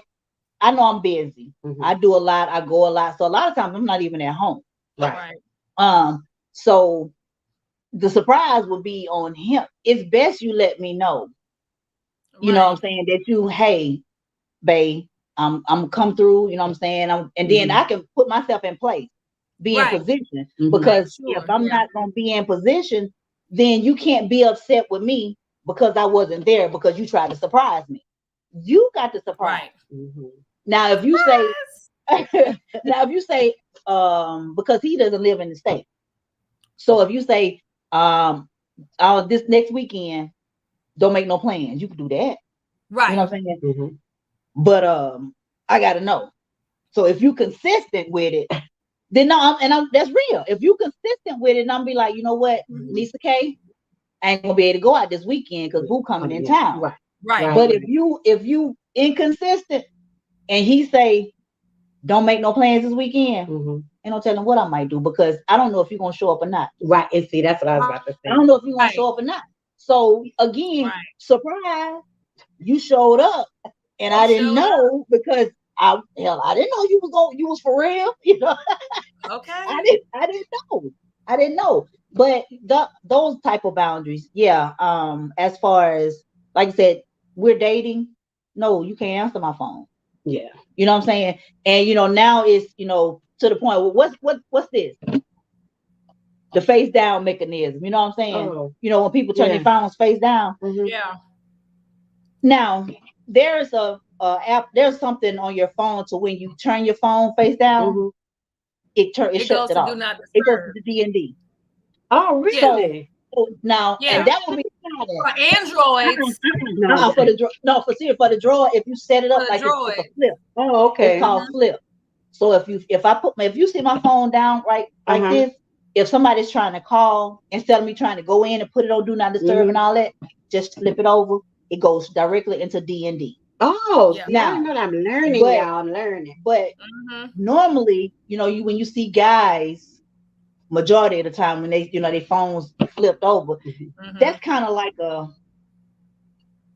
I know I'm busy, I do a lot, I go a lot. So a lot of times I'm not even at home. Right. So the surprise would be on him. It's best you let me know. You know what I'm saying? That you, hey, babe, I'm come through, you know what I'm saying? And then I can put myself in place, be in position. Because if I'm not gonna be in position, then you can't be upset with me because I wasn't there because you tried to surprise me. You got to surprise. Now if you say because he doesn't live in the state. So if you say this next weekend, don't make no plans, you can do that. Right. You know what I'm saying? But I gotta know. So if you consistent with it, then that's real. If you consistent with it, and I'm be like, you know what, Lisa K, I ain't gonna be able to go out this weekend because Boo coming in town. Right. But if you inconsistent and he say, don't make no plans this weekend, ain't no telling what I might do because I don't know if you're gonna show up or not. Right. And see, that's what I was about to say. I don't know if you're gonna show up or not. So again, surprise, you showed up and I didn't know because I didn't know you was for real, you know. Okay. I didn't know. But those type of boundaries, as far as like I said, we're dating. No, you can't answer my phone. Yeah. You know what I'm saying? And you know, now it's, you know, to the point, well, what's this? The face down mechanism. You know what I'm saying? Oh. You know, when people turn their phones face down. Yeah. Now, there's a app, there's something on your phone to when you turn your phone face down, it shuts it off. Do not disturb. It goes to the D&D. Oh, really? So now, and that will be for Androids. for the drawer, if you set it up like it's a flip. Oh, okay. It's called flip. So if you see my phone down like this, if somebody's trying to call, instead of me trying to go in and put it on do not disturb and all that, just flip it over. It goes directly into D&D. Oh, now I know that I'm learning, y'all. I'm learning. But normally, you know, when you see guys, majority of the time when they, you know, their phones flipped over, that's kind of like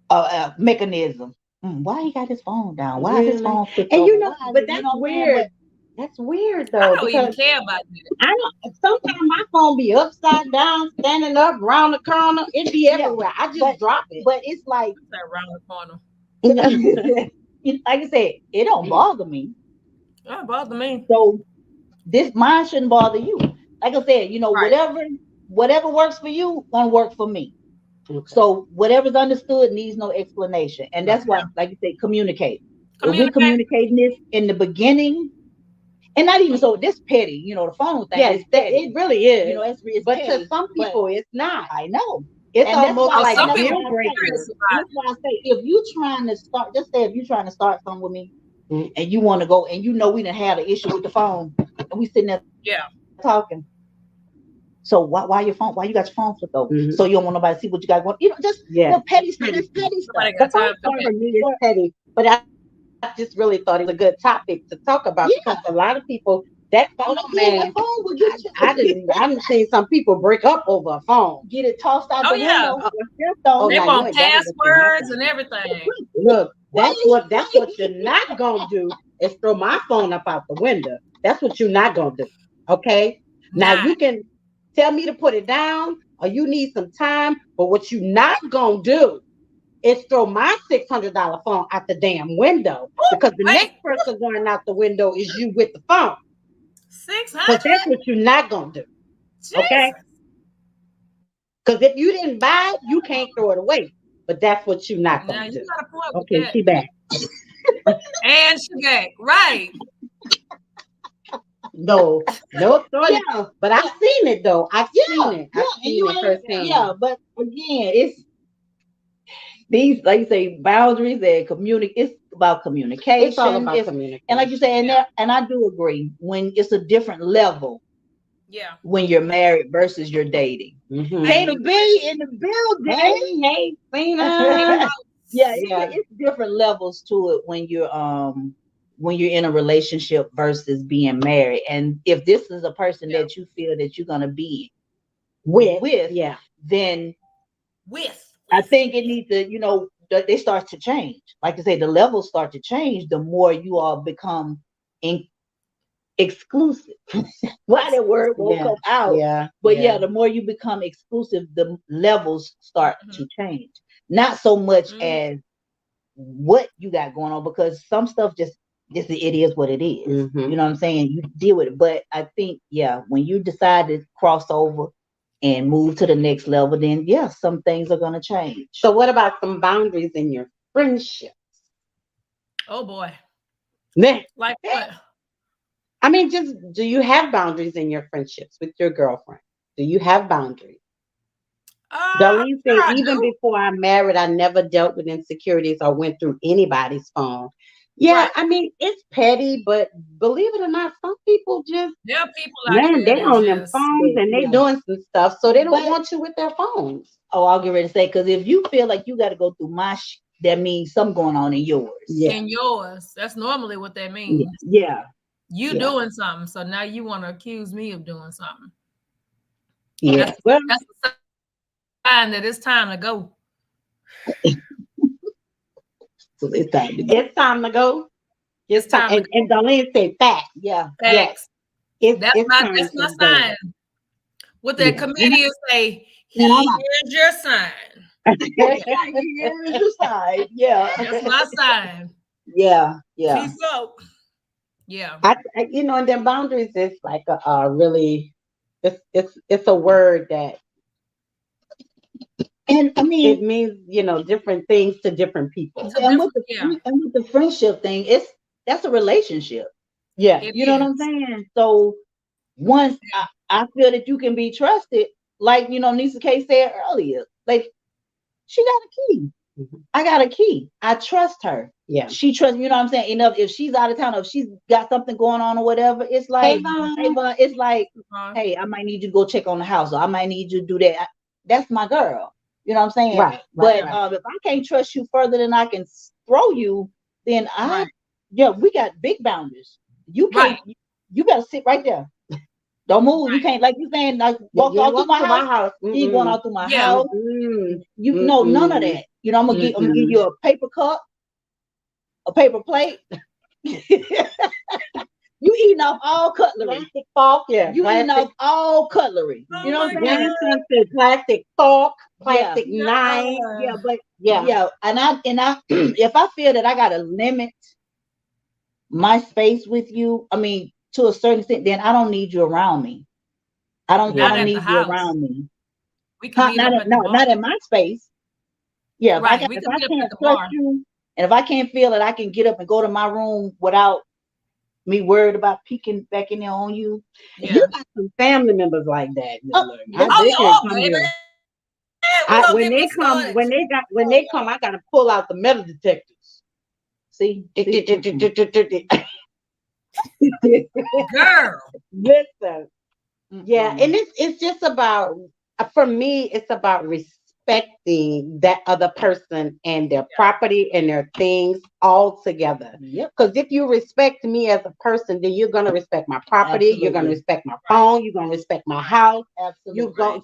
a mechanism. Why he got his phone down? Why is his phone flipped over? You know, but that's weird. That's weird though. I don't even care about that. I don't. Sometimes my phone be upside down, standing up, round the corner. It be everywhere. I just drop it. But it's like around the corner. Like I said, it don't bother me. It don't bother me. So mine shouldn't bother you. Like I said, you know, whatever works for you, gonna work for me. Okay. So whatever's understood needs no explanation, and that's why, like you say, communicate. If we're communicating this in the beginning. And not even so, this petty, you know, the phone thing. Yes, it really is. You know, it's but petty, to some people, it's not. I know. It's almost like a deal breaker. That's why I say, if you're trying to start, just say if you're trying to start something with me, and you want to go, and you know we done had an issue with the phone, and we sitting there talking. So why your phone? Why you got your phone flipped over? So you don't want nobody to see what you got going. You know, just petty stuff. That's petty stuff. The first part for me is petty, but I just really thought it was a good topic to talk about because a lot of people that phone man. I didn't seen some people break up over a phone. Get it tossed out the window. They want passwords and everything. Look, that's what you're not gonna do is throw my phone up out the window. That's what you're not gonna do. Okay. Now you can tell me to put it down or you need some time, but what you're not gonna do is throw my $600 phone out the damn window because the next person going out the window is you with the phone. 600. But that's what you're not gonna do. Okay. Because if you didn't buy it, you can't throw it away. But that's what you're not gonna do. Got a point okay, with she back. And she back. Right. No, sorry. But I've seen it though. I've seen it. I've seen it firsthand. Yeah, but again, it's these, like you say, boundaries and it's about communication. It's all about communication. And like you say, and I do agree when it's a different level. Yeah. When you're married versus you're dating. Hey, to be in the building. Hey, it's different levels to it when you're in a relationship versus being married. And if this is a person that you feel that you're gonna be with, then with I think it needs to, you know, they start to change. Like I say, the levels start to change the more you all become exclusive. Why that word won't come out? Yeah, but the more you become exclusive, the levels start to change. Not so much as what you got going on, because some stuff just it is what it is. You know what I'm saying? You deal with it. But I think, when you decide to cross over and move to the next level, then some things are gonna change. So what about some boundaries in your friendships? Oh boy. Like what? I mean, just do you have boundaries in your friendships with your girlfriend? Do you have boundaries? Darlene said, even before I'm married, I never dealt with insecurities or went through anybody's phone. Yeah, right. I mean, it's petty, but believe it or not, some people just there are people out they on them phones and they doing some stuff, so they don't want you with their phones. Oh, I'll get ready to say, because if you feel like you got to go through my that means something going on in yours. In yours, that's normally what that means. You doing something, so now you want to accuse me of doing something. Yeah, that's a sign that it's time to go. So it's time to go. It's time to go. It's time. And Darlene said facts. Yeah, facts. That's my sign. What the comedian say? Here's your sign. Here's your sign. Yeah, that's my sign. Yeah. Peace out. Yeah. And their boundaries is like a really, it's a word that, and I mean, it means, different things to different people. And with the friendship thing, that's a relationship. Yeah. You know what I'm saying? So once I feel that you can be trusted, like, Nisa K said earlier, like, she got a key. I got a key. I trust her. Yeah. She trusts, you know what I'm saying? Enough, if she's out of town, if she's got something going on or whatever, it's like, it's like, hey, I might need you to go check on the house, or I might need you to do that. That's my girl. You know what I'm saying? Right. But if I can't trust you further than I can throw you, then we got big boundaries. You can't, you gotta sit right there. Don't move. You can't, like you saying, like walk out through my house. You ain't going out through my house. You know, none of that. I'm gonna give you a paper cup, a paper plate. You eating off all cutlery. Plastic fork, you eating off all cutlery. You know what I'm saying? Plastic fork, plastic knife. And I if I feel that I gotta limit my space with you, I mean, to a certain extent, then I don't need you around me. I don't need you around me. We can not in my space. Yeah, right. If I can't trust you, and if I can't feel that I can get up and go to my room without me worried about peeking back in there on you. You got some family members like that. When they come, I gotta pull out the metal detectors. See? Girl, listen. Yeah, and it's just about, for me, it's about respecting that other person and their property and their things all together. Because if you respect me as a person, then you're gonna respect my property. Absolutely. You're gonna respect my phone. You're gonna respect my house. Absolutely.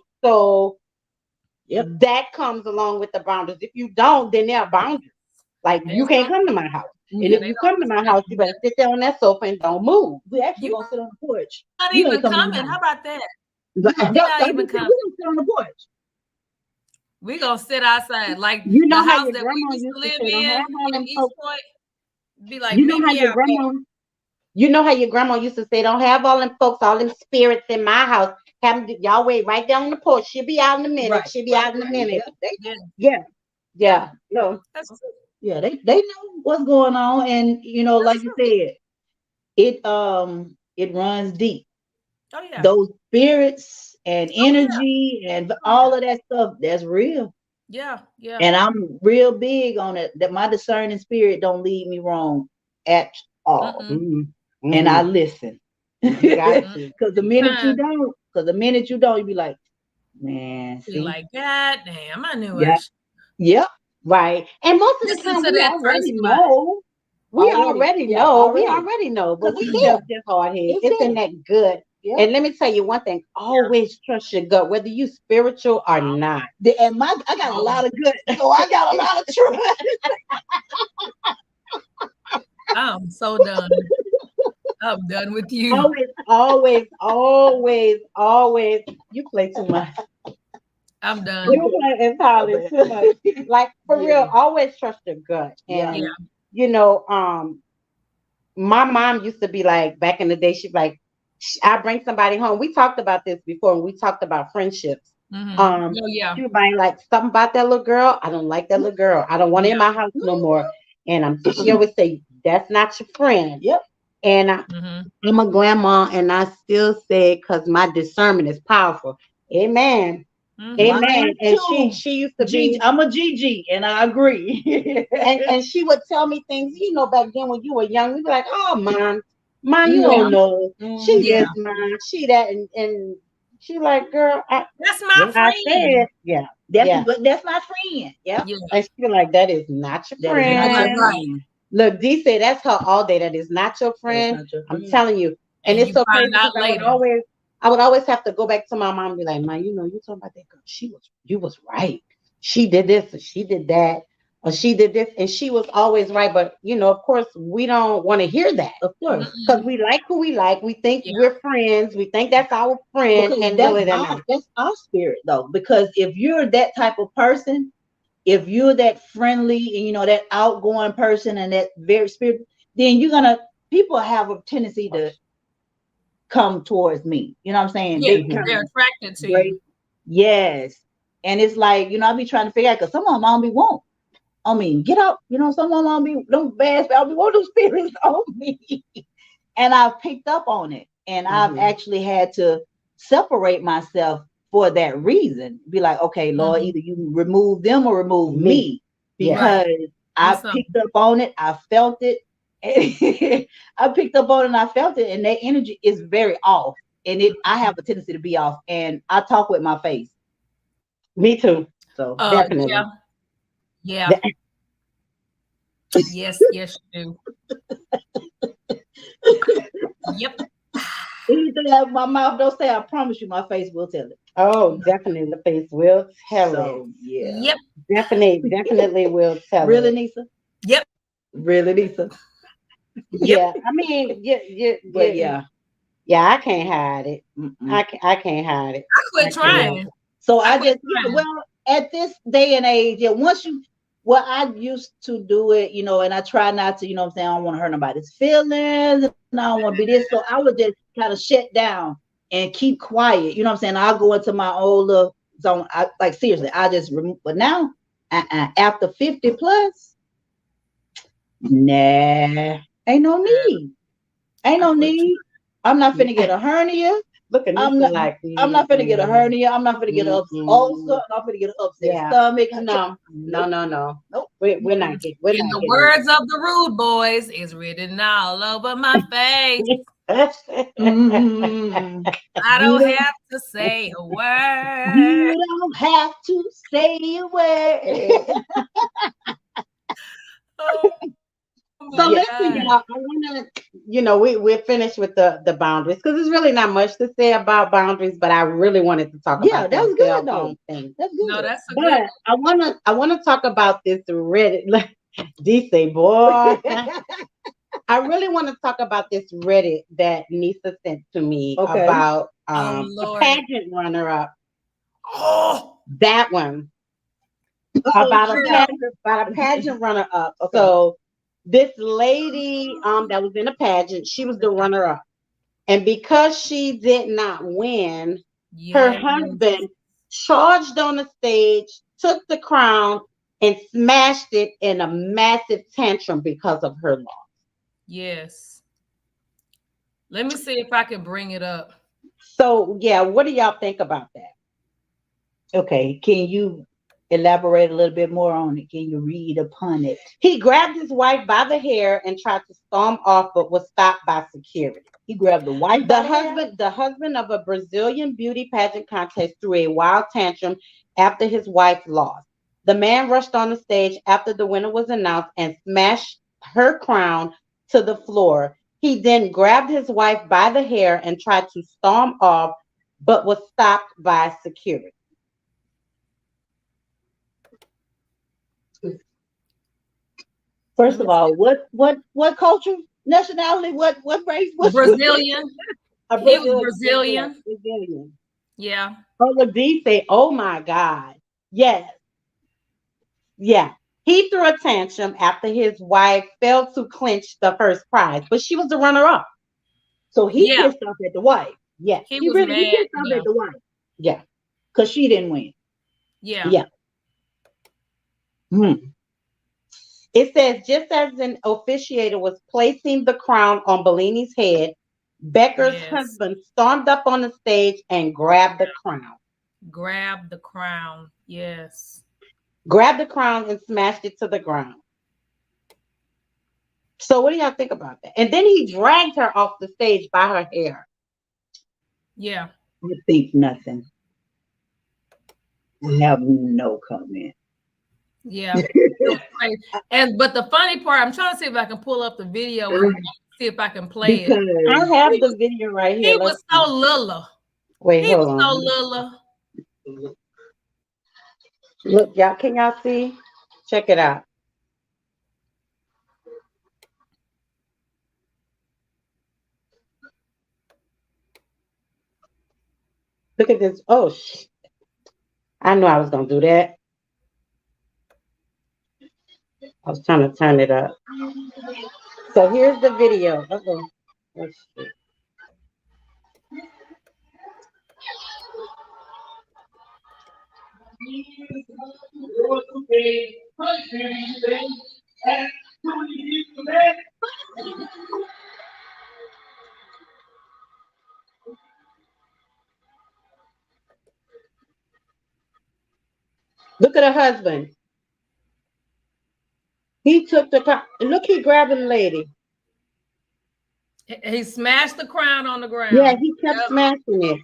That comes along with the boundaries. If you don't, then there are boundaries. Like, you can't come to my house. And if you come to my house, you better sit there on that sofa and don't move. We actually gonna sit on the porch. Not even coming. How about that? Not even coming. We're gonna sit on the porch. We're gonna sit outside, like the house that we used to live in East Point. Be like, you know how your grandma used to say, don't have all them folks, all them spirits in my house. Have them, y'all wait right down on the porch. She'll be out in a minute. Right, She'll be out in a minute. Yeah. No. That's true. Yeah, they know what's going on, and like you said, it runs deep. Oh yeah. Those spirits and energy and all of that stuff, that's real. Yeah. And I'm real big on it, that my discerning spirit don't lead me wrong at all. And I listen. Because the minute you don't, you be like, man, see, like, God damn, I knew it. Yep. Right. And most of the time we already know. We already know. But we still just hard headed. It's in that good Yeah. And let me tell you one thing: always trust your gut, whether you spiritual or not. And I got a lot of good, so I got a lot of trust. I'm so done. I'm done with you. Always. You play too much. I'm done. You play entirely too much. Like for real, always trust your gut. And you know, my mom used to be like, back in the day, she'd be like, I bring somebody home. We talked about this before, and we talked about friendships. She would be like, something about that little girl. I don't like that little girl. I don't want her in my house no more. And she always say, that's not your friend. Yep. And I'm a grandma, and I still say, because my discernment is powerful. Amen. Amen. And she used to be. I'm a Gigi, and I agree. and she would tell me things. You know, back then when you were young, we'd be like, "Oh, mom, you don't know. She this, mom, she that," and she like, "Girl, that's my friend." Said, that's my friend. Yeah. And she like, "That is not your friend." Right. Look, D say that's her all day. That is not your friend. Not your friend. I'm telling you. And it's so crazy because I would always have to go back to my mom and be like, "Ma, you know, you talking about that girl. You was right. She did this, or she did that, or she did this," and she was always right. But you know, of course, we don't want to hear that, of course, because we like who we like. We think we're friends. We think that's our friend, because and really that's our spirit, though. Because if you're that type of person, if you're that friendly and you know that outgoing person and that very spirit, then people have a tendency to come towards me. You know what I'm saying? Yeah, they're attracted to you. Yes. And it's like, you know, I be trying to figure out, because some of them I don't be want. I mean, get out, you know, some of them I don't be, don't bad, I don't be want those spirits on me. And I've picked up on it. And I've actually had to separate myself for that reason. Be like, okay, Lord, either you remove them or remove me. Because I picked up on it, I felt it. I picked up on it and I felt it, and that energy is very off. And I have a tendency to be off, and I talk with my face. Me too. So definitely. Yeah. Yes, you do. Yep. Anything that my mouth don't say, I promise you my face will tell it. Oh, definitely the face will tell it. Yeah. Yep. Definitely will tell really, it. Really, Nisa? Yep. Really, Nisa? Yeah. I mean, yeah, I can't hide it. I can't hide it. I quit trying. So I just, well, at this day and age, I used to do it, you know, and I try not to, you know what I'm saying, I don't want to hurt nobody's feelings, and I don't want to be this. So I would just kind of shut down and keep quiet. You know what I'm saying? I'll go into my old little zone. Like, seriously, I just remove. But now, after 50 plus, nah, ain't no need. Ain't no need. I'm not finna get a hernia. Look at me I'm not finna get a hernia. I'm not finna get an ulcer. I'm not finna get an upset stomach. No. Nope. We're not getting. In the words of the Rude Boys, it's written all over my face. I don't have to say a word. You don't have to say a word. So listen, y'all, I want to, you know, we're finished with the boundaries, because there's really not much to say about boundaries, but I really wanted to talk about that was good though. Thing. That's good. No, that's a but good. I want to talk about this Reddit. DC boy. I really want to talk about this Reddit that Nisa sent to me about a pageant runner-up. Oh, that one. About a pageant runner-up. Okay. So this lady that was in a pageant, she was the runner-up. And because she did not win, her husband charged on the stage, took the crown, and smashed it in a massive tantrum because of her loss. Yes. Let me see if I can bring it up. So, yeah, what do y'all think about that? Okay, can you elaborate a little bit more on it? Can you read upon it? He grabbed his wife by the hair and tried to storm off, but was stopped by security. He grabbed the wife. The husband of a Brazilian beauty pageant contest threw a wild tantrum after his wife lost. The man rushed on the stage after the winner was announced and smashed her crown to the floor. He then grabbed his wife by the hair and tried to storm off, but was stopped by security. First of all, what culture, nationality, what race? What Brazilian. He was Brazilian. Brazilian. Yeah. Oh, D say, "Oh my God, yes, yeah." He threw a tantrum after his wife failed to clinch the first prize, but she was the runner-up. So he pissed off at the wife. Yeah, he was mad. He pissed off at the wife. Yeah, because she didn't win. Yeah. Yeah. It says, just as an officiator was placing the crown on Bellini's head, Becker's husband stormed up on the stage and grabbed the crown. Grabbed the crown, yes. Grabbed the crown and smashed it to the ground. So what do y'all think about that? And then he dragged her off the stage by her hair. Yeah. I think nothing. I have no comment. Yeah. But the funny part, I'm trying to see if I can pull up the video and see if I can play it. I have the video right here. He was so little. Wait, hold on. So little. Look, y'all, can y'all see? Check it out. Look at this. Oh, shit. I knew I was going to do that. I was trying to turn it up. So here's the video. Uh-oh. Oh, shit. Look at her husband. He took the crown. Look, he grabbed the lady. He smashed the crown on the ground. Yeah, he kept smashing it.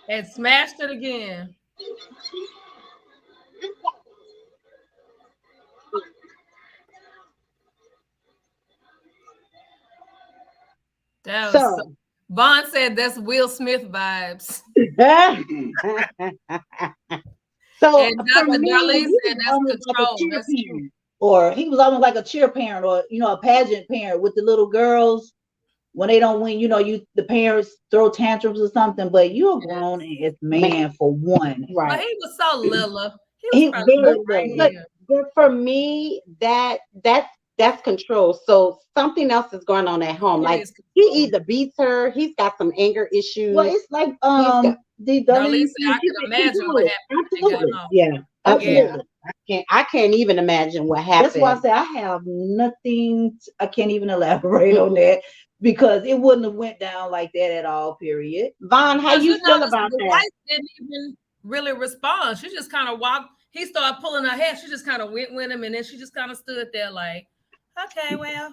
And smashed it again. That was so Vaughn said that's Will Smith vibes. So and Dr. Darlene said that's control. That's or he was almost like a cheer parent, or a pageant parent with the little girls when they don't win. The parents throw tantrums or something, but you're grown and it's man for one. Right. But he was so little. But for me, that's control. So something else is going on at home. Like he either beats her, he's got some anger issues. Well, it's like I can imagine what happened. Absolutely. Yeah. Absolutely. Yeah. I can't even imagine what happened. That's why I say I have nothing. I can't even elaborate on that because it wouldn't have went down like that at all. Period. Vaughn, how you feel about that? The wife didn't even really respond. She just kind of walked. He started pulling her hair. She just kind of went with him, and then she just kind of stood there like, "Okay, well,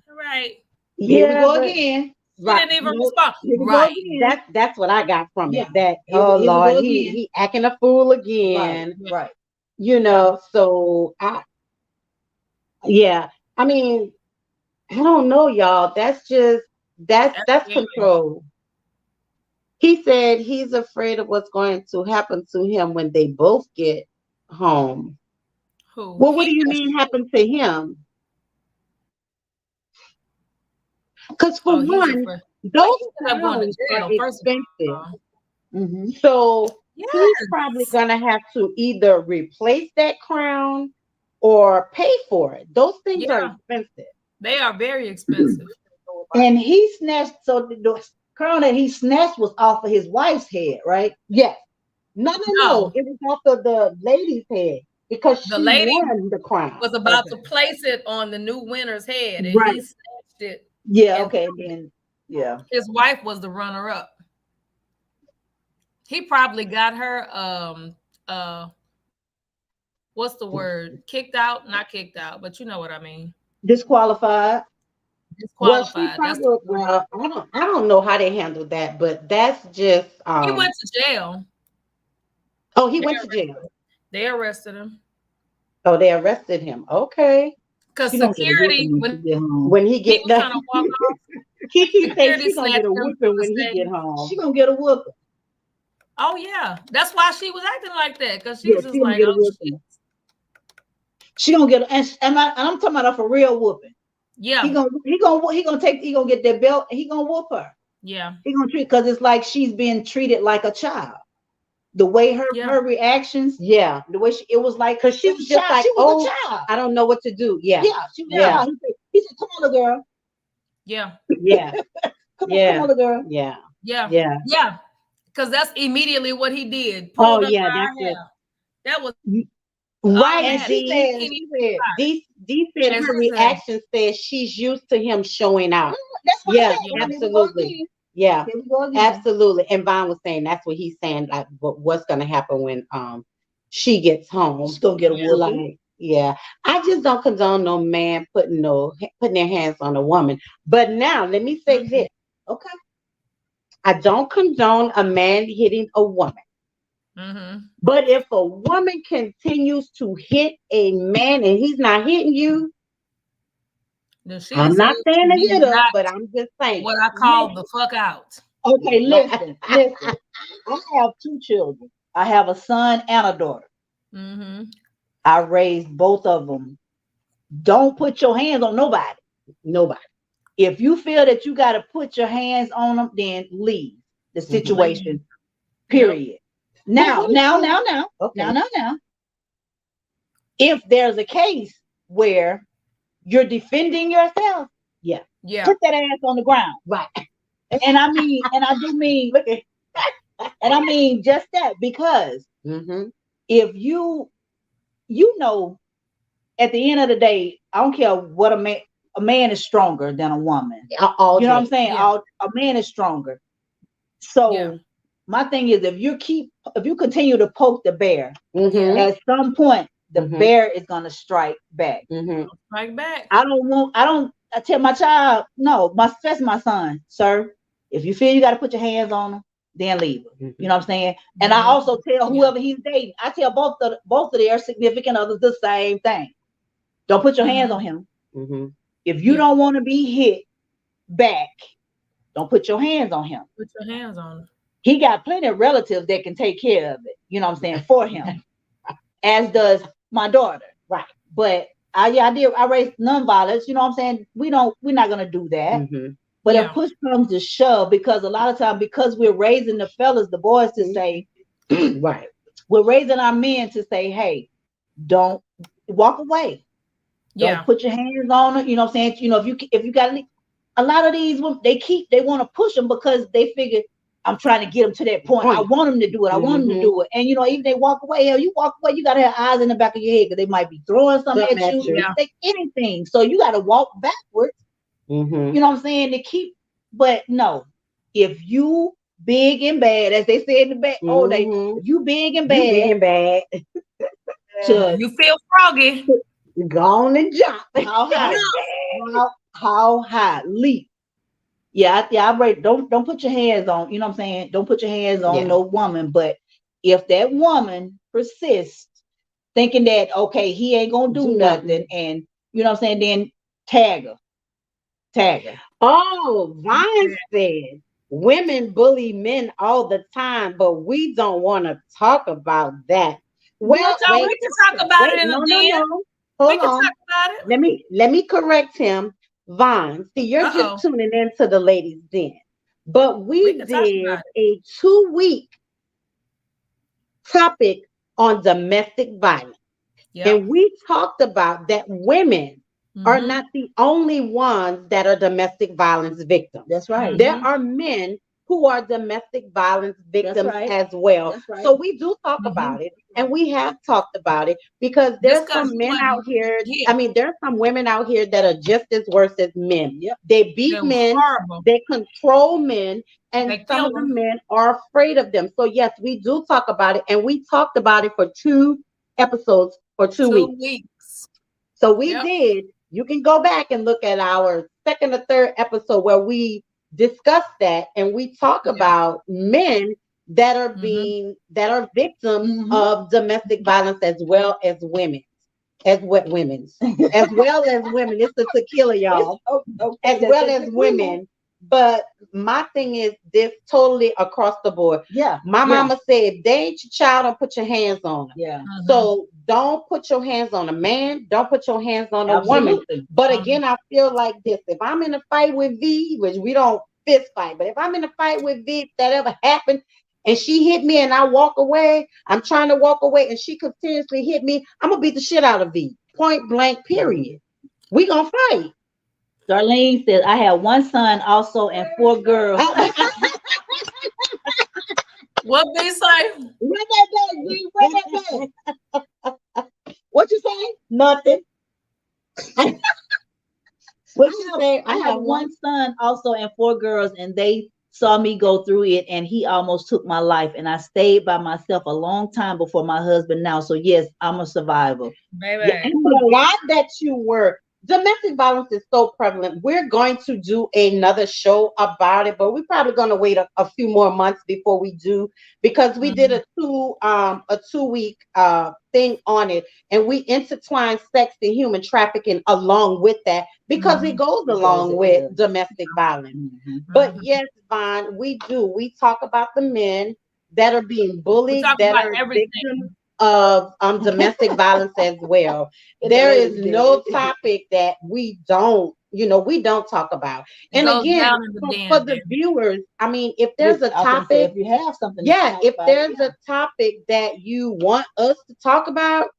all right." Here we go again. She didn't even respond. Right. That's what I got from it. That Lord, he acting a fool again. Right. So I mean, I don't know, y'all. That's control. He said he's afraid of what's going to happen to him when they both get home. Who? Well, what do you mean happen to him? Because for one, those crowns are expensive. Mm-hmm. So he's probably gonna have to either replace that crown or pay for it. Those things are expensive. They are very expensive. And he snatched, so the crown that he snatched was off of his wife's head, right? Yes. No. It was off of the lady's head because the lady won the crown. Was about to place it on the new winner's head, and he snatched it. Yeah. Okay. Then his wife was the runner-up. He probably got her what's the word? Kicked out? Not kicked out, but you know what I mean. Disqualified. Disqualified. Well, I don't know how they handled that, but that's just he went to jail. Oh, he went to jail. They arrested him. Oh, they arrested him. Okay. Because security, when he get trying to walk off, Kiki said she's gonna get a whooping when he get home. She gonna get a whooping. Oh yeah, that's why she was acting like that, because she was just like, oh shit. She gonna get, and I'm talking about her for real whooping. Yeah, he gonna get that belt and he gonna whoop her. Yeah, he gonna treat, because it's like she's being treated like a child. The way her reactions, the way it was like, because she was just like, oh, a child. I don't know what to do. Yeah, He said, "Come on, little girl." Yeah, come on, little girl. Yeah. Because that's immediately what he did. Oh yeah, that's it. That was right. And Dee said her reaction says she's used to him showing out. That's absolutely. Yeah, absolutely. And Vaughn was saying that's what he's saying, like what's gonna happen when she gets home. She's gonna get a whooping. Yeah, I just don't condone no man putting their hands on a woman. But now let me say this. Okay. I don't condone a man hitting a woman. Mm-hmm. But if a woman continues to hit a man and he's not hitting you, I'm not saying to hit her, but I'm just saying what I call the fuck out. Okay, listen. I have 2 children. I have a son and a daughter. Mm-hmm. I raised both of them. Don't put your hands on nobody. If you feel that you got to put your hands on them, then leave the situation. Mm-hmm. Period. Now. Okay. Now. If there's a case where you're defending yourself, put that ass on the ground. Right. And I do mean, and I mean just that, because if you know, at the end of the day, I don't care what a man is stronger than a woman. You know what I'm saying? Yeah. A man is stronger. So my thing is, if you continue to poke the bear, at some point the bear is gonna strike back. Strike back. I tell my child, no, especially my son, sir, if you feel you got to put your hands on him, then leave him. You know what I'm saying? And I also tell whoever he's dating, I tell both of their significant others the same thing. Don't put your hands on him. If you don't want to be hit back, don't put your hands on him. Put your hands on him. He got plenty of relatives that can take care of it. You know what I'm saying? For him, as does my daughter. Right. But I raised nonviolence. You know what I'm saying? We're not gonna do that. But if push comes to shove, because a lot of times, because we're raising the fellas, the boys, to say, right, we're raising our men to say, hey, don't walk away. Don't put your hands on it. You know what I'm saying? You know, if you got a lot of these, they want to push them because they figure, I'm trying to get them to that point. I want them to do it. I want them to do it. And you know, even they walk away, you walk away, you gotta have eyes in the back of your head, because they might be throwing something at you, anything. So you gotta walk backwards. You know what I'm saying? To keep, but no, if you big and bad, as they say in the back, if you big and bad, you feel froggy, go on and jump. How high? Leap. I break. Don't put your hands on. You know what I'm saying? Don't put your hands on no woman. But if that woman persists, thinking that he ain't gonna do nothing, and you know what I'm saying, then tag her. Oh, Vaughn said women bully men all the time, but we don't want to talk about that. Well, we can talk about it in a minute. Hold on. Talk about it. Let me correct him. Vaughn, see, you're just tuning into the ladies' den, but we did a 2-week topic on domestic violence, and we talked about that women are not the only ones that are domestic violence victims. That's right. There are men who are domestic violence victims as well. Right. So we do talk about it, and we have talked about it, because there's some men out here. I mean, there's some women out here that are just as worse as men. They beat men, they control men, and some of the men are afraid of them. So yes, we do talk about it, and we talked about it for 2 episodes for 2 weeks. So we did. You can go back and look at our 2nd or 3rd episode where we discuss that, and we talk about men that are victims of domestic violence as well as women. as wet women's, as well as women. It's the tequila, y'all. As well as women. But my thing is this totally across the board. Yeah. My mama said, if they ain't your child, don't put your hands on them. Yeah. So don't put your hands on a man. Don't put your hands on a woman. But again, I feel like this. If I'm in a fight with V, which we don't fist fight, but if I'm in a fight with V, if that ever happened, and she hit me and I walk away, I'm trying to walk away and she continuously hit me, I'm going to beat the shit out of V. Point blank, period. We going to fight. Darlene says, I have one son also and 4 girls. What they say? Run that back, G. Run that back. What you say? Nothing. What you say? I have one son also and 4 girls, and they saw me go through it, and he almost took my life. And I stayed by myself a long time before my husband now. So yes, I'm a survivor. Baby. Yeah, I'm glad that you were. Domestic violence is so prevalent. We're going to do another show about it, but we're probably going to wait a few more months before we do, because we did a 2-week thing on it, and we intertwined sex and human trafficking along with that, because it goes along with domestic violence. But yes, Vaughn, we talk about the men that are being bullied, that are victims of domestic violence as well. There is no topic that we don't talk about. And again, for the viewers, I mean, if there's a topic, if you have something, if there's a topic that you want us to talk about,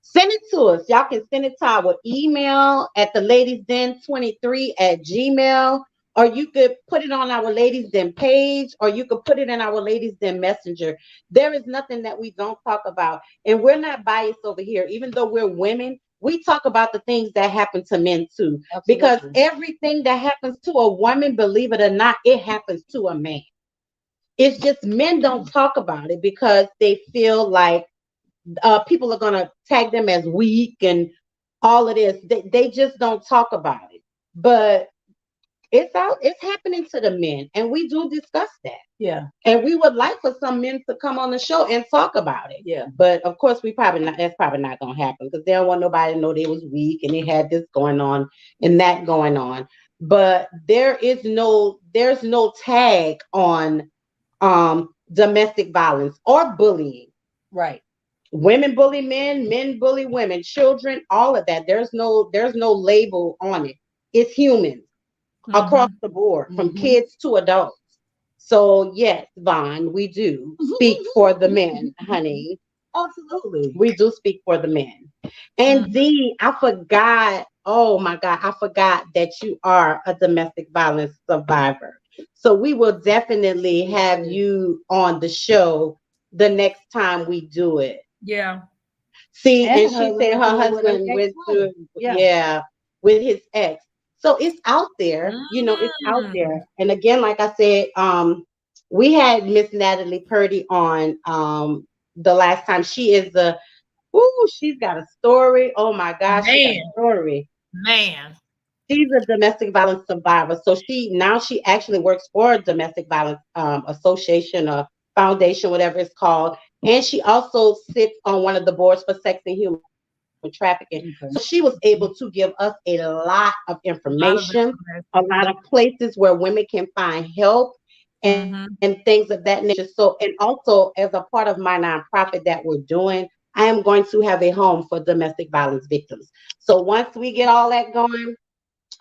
send it to us. Y'all can send it to our email at theladiesden23@gmail.com. Or you could put it on our Ladies Den page, or you could put it in our Ladies Den Messenger. There is nothing that we don't talk about. And we're not biased over here. Even though we're women, we talk about the things that happen to men too. Absolutely. Because everything that happens to a woman, believe it or not, it happens to a man. It's just men don't talk about it because they feel like people are going to tag them as weak and all of this. They just don't talk about it. But it's happening to the men, and we do discuss that. Yeah. And we would like for some men to come on the show and talk about it. Yeah. But of course, that's probably not gonna happen, because they don't want nobody to know they was weak and they had this going on and that going on. But there's no tag on domestic violence or bullying. Right. Women bully men, men bully women, children, all of that. There's no label on it. It's humans. Across the board, from kids to adults. So yes, Vaughn, we do speak for the men, honey. Absolutely. We do speak for the men. And Dee, I forgot. Oh my God, I forgot that you are a domestic violence survivor. So we will definitely have you on the show the next time we do it. Yeah. See, and she said her husband went through, with his ex. So it's out there, it's out there. And again, like I said, we had Miss Natalie Purdy on the last time. She's got a story. Oh my gosh, she got a story. Man. She's a domestic violence survivor. So she actually works for a domestic violence association or foundation, whatever it's called. And she also sits on one of the boards for sex and human trafficking. So she was able to give us a lot of information, a lot of places where women can find help and things of that nature. So, and also as a part of my nonprofit that we're doing, I am going to have a home for domestic violence victims. So once we get all that going,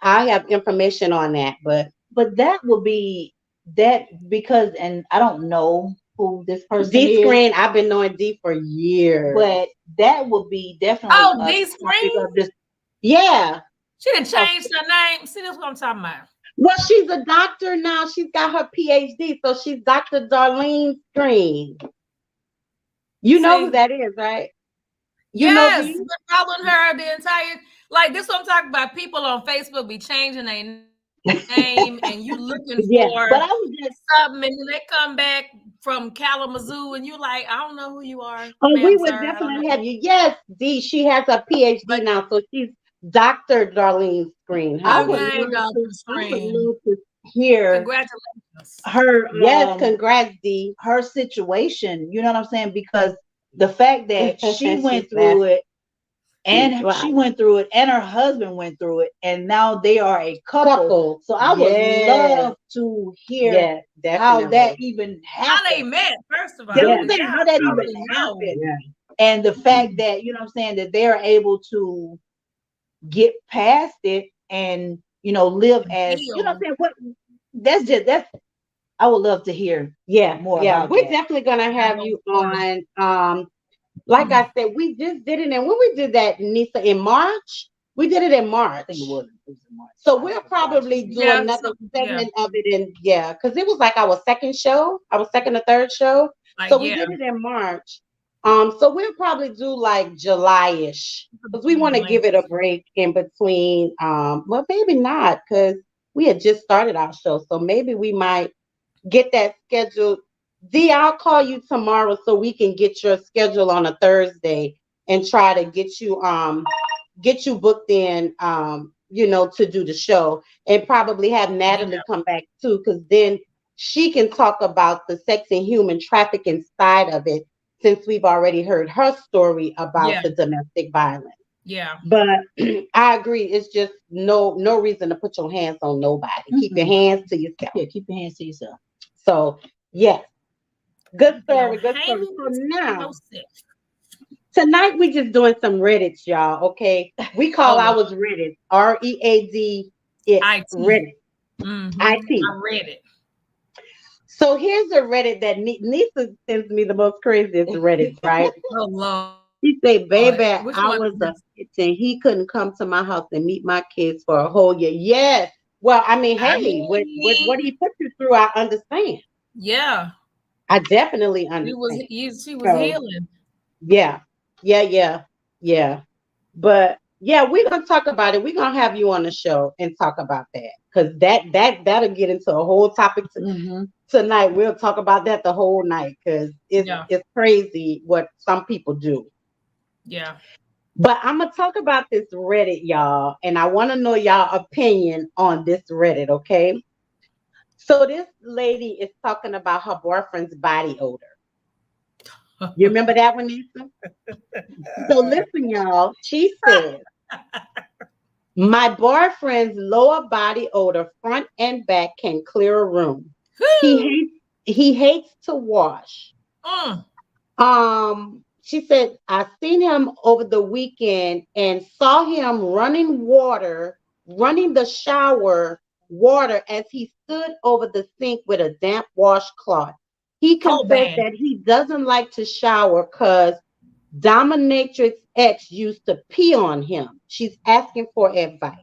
I have information on that. But that will be that, because, and I don't know who this person D is. Screen, I've been knowing D for years. But that would be definitely. Oh, D Screen? Yeah. She done changed her name. See, that's what I'm talking about. Well, she's a doctor now. She's got her PhD. So she's Dr. Darlene Screen. You know who that is, right? Yes, been following her the entire, like, this is what I'm talking about. People on Facebook be changing their name and you looking for but I was just something, and then they come back from Kalamazoo and you like, I don't know who you are. Oh, we would definitely have you. Yes, Dee, she has a PhD now, so she's Dr. Darlene Screen. I would love to hear congratulations. Her congrats, Dee. Her situation, you know what I'm saying? Because the fact that she went through it And she went through it, and her husband went through it, and now they are a couple. So I would love to hear how that even happened. How they met, first of all. How that even happened. Yeah. And the fact that, you know what I'm saying, that they're able to get past it and, you know, live as, you know what I'm saying? I would love to hear more about we're that. definitely gonna have you on. Like I said, we just did it, and when we did that, Nisa, in March, we did it in March. I think it was in March. So we'll probably do another segment of it, and because it was like our second or third show. So we did it in March. So we'll probably do like July-ish, because we want to give it a break in between. Well, maybe not, because we had just started our show, so maybe we might get that scheduled. D, I'll call you tomorrow so we can get your schedule on a Thursday and try to get you booked in, you know, to do the show, and probably have Natalie come back too, because then she can talk about the sex and human trafficking side of it, since we've already heard her story about the domestic violence. Yeah. But I agree. It's just no reason to put your hands on nobody. Keep your hands to yourself. Yeah, keep your hands to yourself. So, yes. Good story. Good story. So now, tonight we just doing some Reddits, y'all. Okay. We call ours Reddit. READ. Reddit. Mm-hmm. IT. I read it. So here's a Reddit that Nisa sends me the most craziest Reddit, right? Oh, Lord. She said, baby, I was a and he couldn't come to my house and meet my kids for a whole year. Yes. Well, I mean, hey, what he put you through, I understand. Yeah. I definitely understand. She was healing. Yeah. But we're gonna talk about it. We're gonna have you on the show and talk about that, because that'll get into a whole topic tonight. We'll talk about that the whole night, because it's crazy what some people do. Yeah. But I'm gonna talk about this Reddit, y'all, and I want to know y'all opinion on this Reddit, okay? So this lady is talking about her boyfriend's body odor. You remember that one, Lisa? So listen, y'all. She says, my boyfriend's lower body odor, front and back, can clear a room. He hates to wash. She said, I seen him over the weekend and saw him running the shower water as he stood over the sink with a damp washcloth. He confessed that he doesn't like to shower because dominatrix ex used to pee on him. She's asking for advice.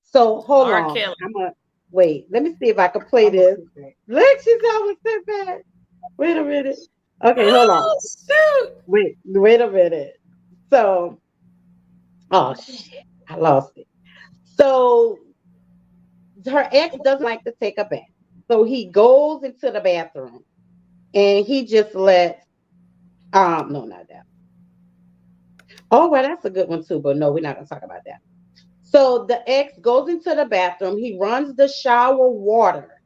So hold on. Wait, let me see if I can play this. Look, she's almost said that. Wait a minute. Okay, hold on. Shoot. Wait a minute. So, oh shit, I lost it. So her ex doesn't like to take a bath. So he goes into the bathroom and he just lets, no, not that. Oh, well, that's a good one too, but no, we're not gonna talk about that. So the ex goes into the bathroom, he runs the shower water,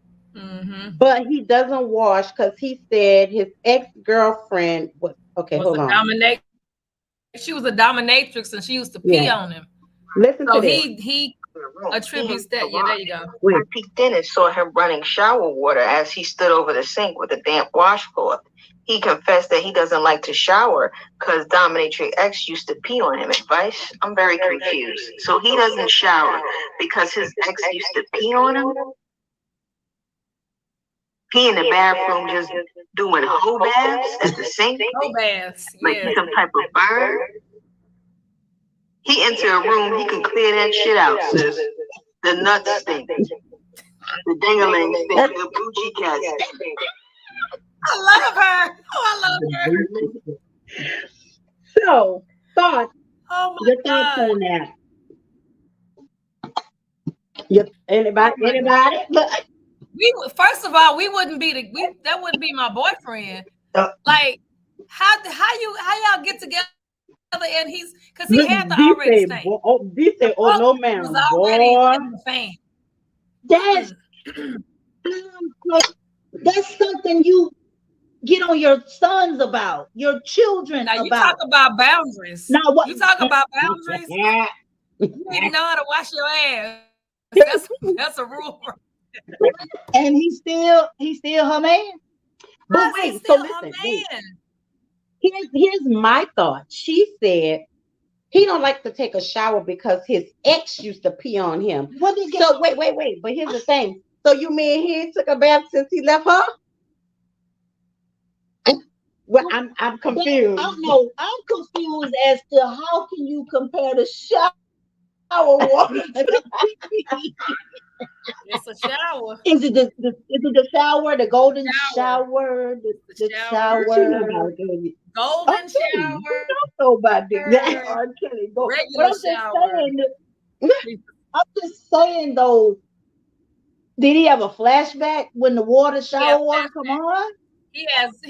but he doesn't wash because he said his ex-girlfriend was hold on. She was a dominatrix and she used to pee on him. Listen to he attributes that. Yeah, there you go. I peeked in and saw him running shower water as he stood over the sink with a damp washcloth. He confessed that he doesn't like to shower because dominatrix ex used to pee on him. Advice? I'm very confused. So he doesn't shower because his ex used to pee on him? He in the bathroom just doing hoe baths at the sink? Hoe baths, like some type of bird? He enter a room, he can clear that shit out, sis. The nuts stink. The ding-a-ling stink. The Gucci cat stink. I love her. Oh, I love her. So, thoughts. Oh my your thoughts on that? Anybody? First of all, we wouldn't be that wouldn't be my boyfriend. Like, how y'all get together? And because he had to already stay. No, ma'am. Was already in the fan. That's something get on your sons about, your children Now you about. talk about boundaries. Now what You talk about boundaries. You need to know how to wash your ass. That's a rule. and he's still her man. But wait, so listen, here's my thought. She said he don't like to take a shower because his ex used to pee on him. So wait. But here's the thing. So you mean he ain't took a bath since he left her? Well, I'm confused. I'm confused as to how can you compare the shower water? It's a shower. Is it the shower, the golden shower, the shower? Golden shower. I don't know about that. Regular shower. I'm just saying though. Did he have a flashback when the shower water come on? He has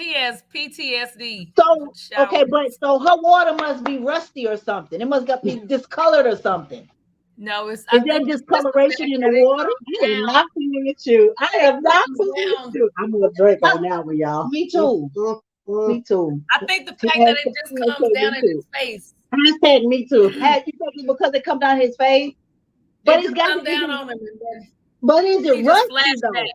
PTSD. So okay, but so her water must be rusty or something. It must be discolored or something. No, is there discoloration in the water? I am not playing with you. I am not playing with you. I'm gonna drink on now with y'all. Me too. Me too. I think the fact that it just comes down in his face. Hashtag me too. You said because it comes down his face, but it's got to down on him. But is it rusty though?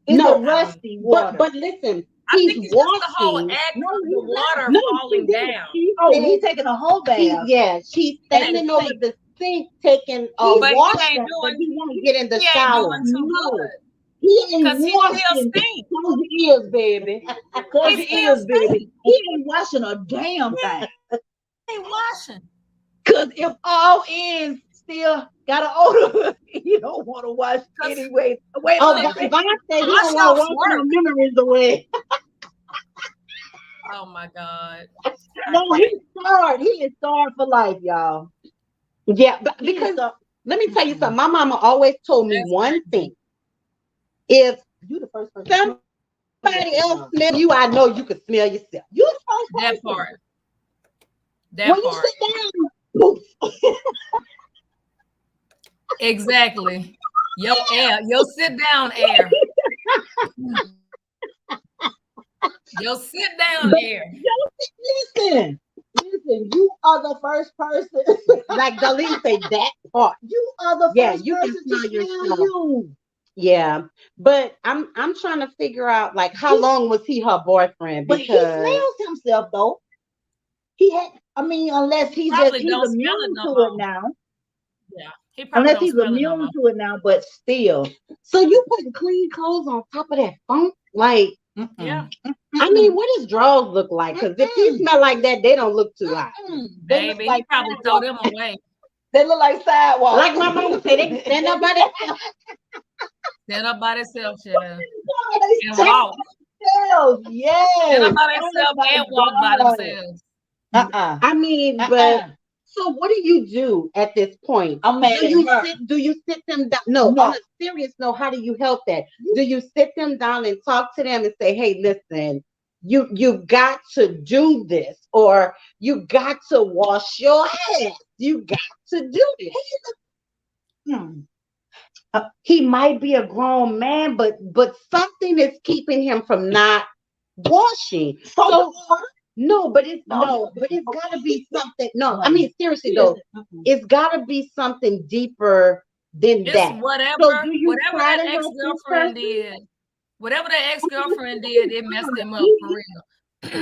Is it rusty water? But listen. I think it's just the whole act of the water falling down. He's taking a whole bath. She's standing over the sink taking a wash, but he won't get in the shower. He ain't washing. Close your ears, baby. Close your ears, baby. He ain't washing a damn thing. He ain't washing. Because if all ends still got an odor, you don't want to wash anyway. Wait, Bob said he don't want to wash no memories away. Oh my God. No, he's scarred. He is scarred for life, y'all. Yeah, but because let me tell you something. My mama always told me one thing. If you the first person, somebody else smell you, I know you could smell yourself. You the first person. That part. When you sit down, exactly. Your sit down air. Your sit down air. Listen, you are the first person. Like Darlene said, that part. You are the first you person can smell to yourself. you. Yeah, but I'm trying to figure out like how long was he her boyfriend? But he smells himself though. He had. I mean, unless he's immune to it now. Yeah, unless he's immune to it now, but still. So you putting clean clothes on top of that funk, like. Yeah. I mean, what does drawers look like? Because if he smell like that, they don't look too hot. Baby, he probably throw them away. They look like sidewalks. Like my mama said, they stand up by themselves. Stand up by themselves, yeah. And walk. Yes. Stand up by themselves and walk by themselves. I mean, but so what do you do at this point? Do you sit them down? No, on a serious note, how do you help that? Do you sit them down and talk to them and say, hey, listen, you got to do this, or you got to wash your hands. You got to do this. He might be a grown man, but something is keeping him from not washing. So no, but it's gotta be something. No, I mean seriously though, it's gotta be something deeper than that. Whatever that ex-girlfriend did, it messed him up for real.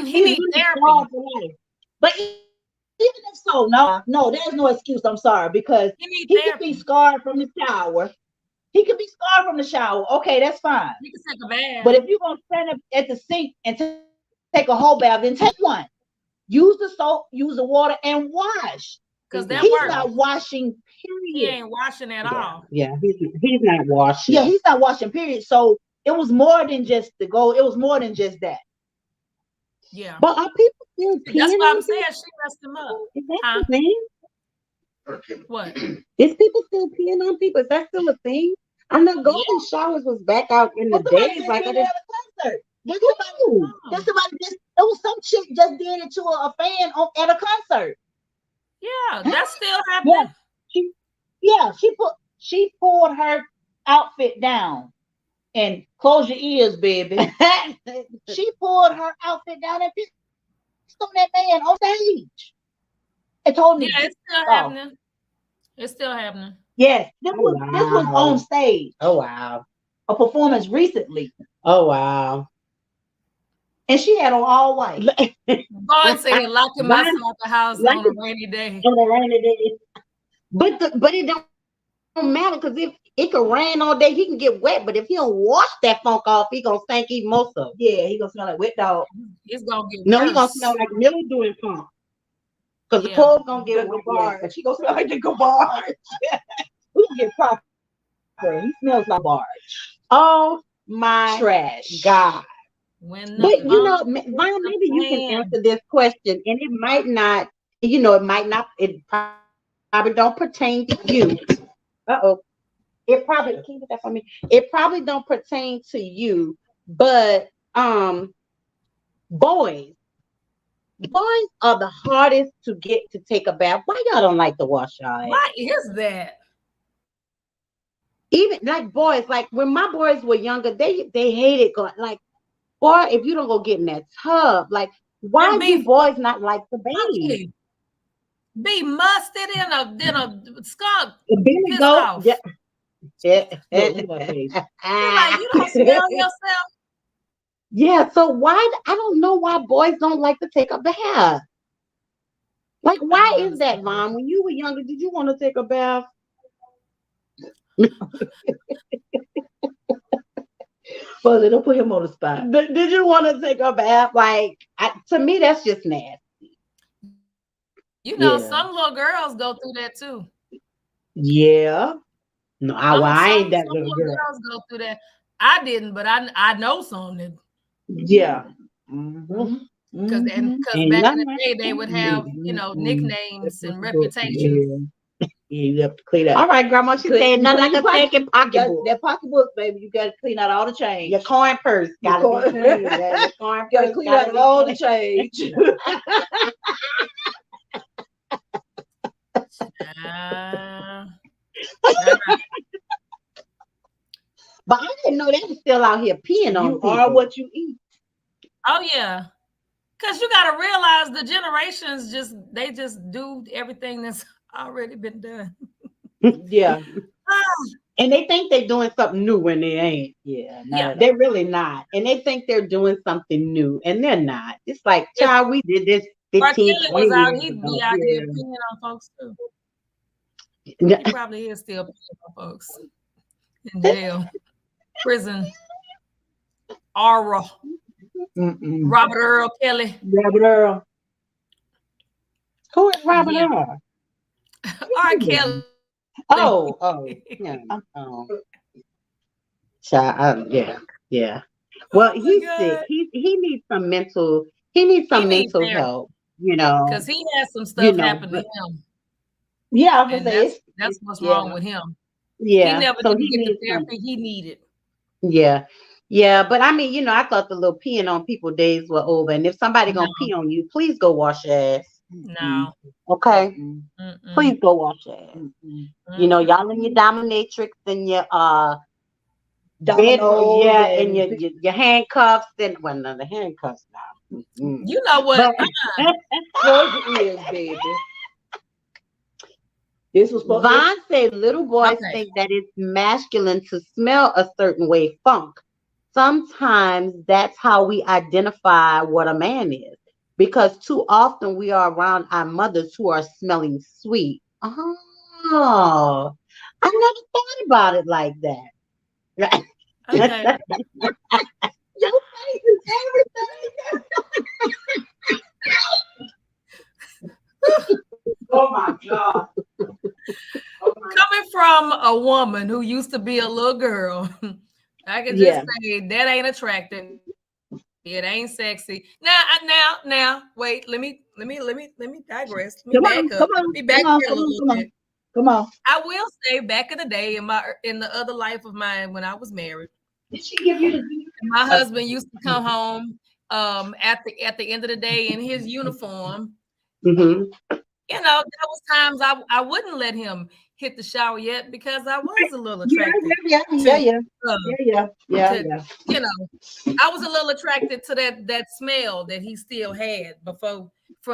He needs therapy. But even if so, no, there's no excuse. I'm sorry, because he could be scarred from the shower. He could be scarred from the shower. Okay, that's fine. He can take a bath. But if you're gonna stand up at the sink and take a whole bath, then take one. Use the soap, use the water, and wash. Because he's not washing, period. He ain't washing at all. Yeah, he's not washing. Yeah, he's not washing, period. So it was more than just the goal. It was more than just that. Yeah. But are people still peeing? That's why I'm saying she messed him up. Is that the thing? What? Is people still peeing on people? Is that still a thing? I know golden showers was back out in the days. Like at a concert. There was some chick just did it to a fan at a concert. Yeah, that's still happening. Yeah, she pulled her outfit down. And close your ears, baby. She pulled her outfit down and pissed on that man on stage. And told him, yeah, it's still happening. It's still happening. Yes, this was on stage. Oh wow. A performance recently. Oh wow. And she had on all white. Vaughn said, locking myself out the house on a rainy day. On a rainy day. But it don't matter, because if it can rain all day, he can get wet. But if he don't wash that funk off, he gonna stink even more so. Yeah, he gonna smell like wet dog. It's gonna get No, worse. he gonna smell like mildew and funk. Because the clothes gonna get garbage. He gonna smell like the garbage. We gonna get proper. He smells like barge. Oh my trash. God. But you know, Vaughn, maybe you can plan. answer this question, and it might not, it probably don't pertain to you. It probably, can you get that for me? It probably don't pertain to you, but boys are the hardest to get to take a bath. Why y'all don't like to wash y'all ass? Why is that? Even like boys, like when my boys were younger, they hated going, like, boy, if you don't go get in that tub, like, why do boys not like the bathe? Be musted in a skunk. Billy Goat. Yeah. You're like, you don't smell yourself. Yeah, so why, I don't know why boys don't like to take a bath. Like, why is that, Mom? When you were younger, did you want to take a bath? Well, don't put him on the spot. Did you want to take a bath? Like, to me, that's just nasty. You know, some little girls go through that too. Yeah. No, I ain't that little girl. Girls go through that. I didn't, but I know some that. Yeah. Because back in the day, they would have, nicknames and reputations. Yeah, you have to clean out. All right, Grandma, she said nothing like a second pocketbook. That pocketbook, baby, you got to clean out all the change. Your coin purse got to be clean. Your coin got to clean out all the change. But I didn't know they were still out here peeing on people. You are what you eat. Oh yeah, because you got to realize the generations just do everything that's already been done. Yeah. And they think they're doing something new when they ain't. Yeah, they're really not. And they think they're doing something new, and they're not. It's like, child, we did this 15, 20 years ago. He'd be out here peeing on folks too. He probably is still peeing on folks in jail, prison. Aura. Robert Earl Kelly. Robert Earl. Who is Robert Earl? R. Kelly. Oh, yeah. Child, yeah. Well, he's sick. He needs some mental. He needs some mental help. Because he has some stuff happen to him. Yeah, I was gonna say that's what's wrong with him. Yeah, he never did get the therapy he needed. Yeah, but I mean, I thought the little peeing on people days were over. And if somebody gonna pee on you, please go wash your ass. No. Okay. Please go wash your ass. Y'all in your dominatrix and your domino, and your handcuffs. Then the handcuffs now. You know what? Close your ears, baby. This was Vaughn said little boys think that it's masculine to smell a certain way funk. Sometimes that's how we identify what a man is, because too often we are around our mothers who are smelling sweet. Oh, I never thought about it like that. Okay. Your face is everything. Oh my God. Coming from a woman who used to be a little girl, I can just say that ain't attractive. It ain't sexy. Now, wait. Let me digress. Let me back up. Let me back up a little bit. Come on. I will say, back in the day, in the other life of mine, when I was married, did she give you my husband used to come home at the end of the day in his uniform. Mm-hmm. There was times I wouldn't let him. hit the shower yet because I was a little attracted. Yeah. You know, I was a little attracted to that smell that he still had before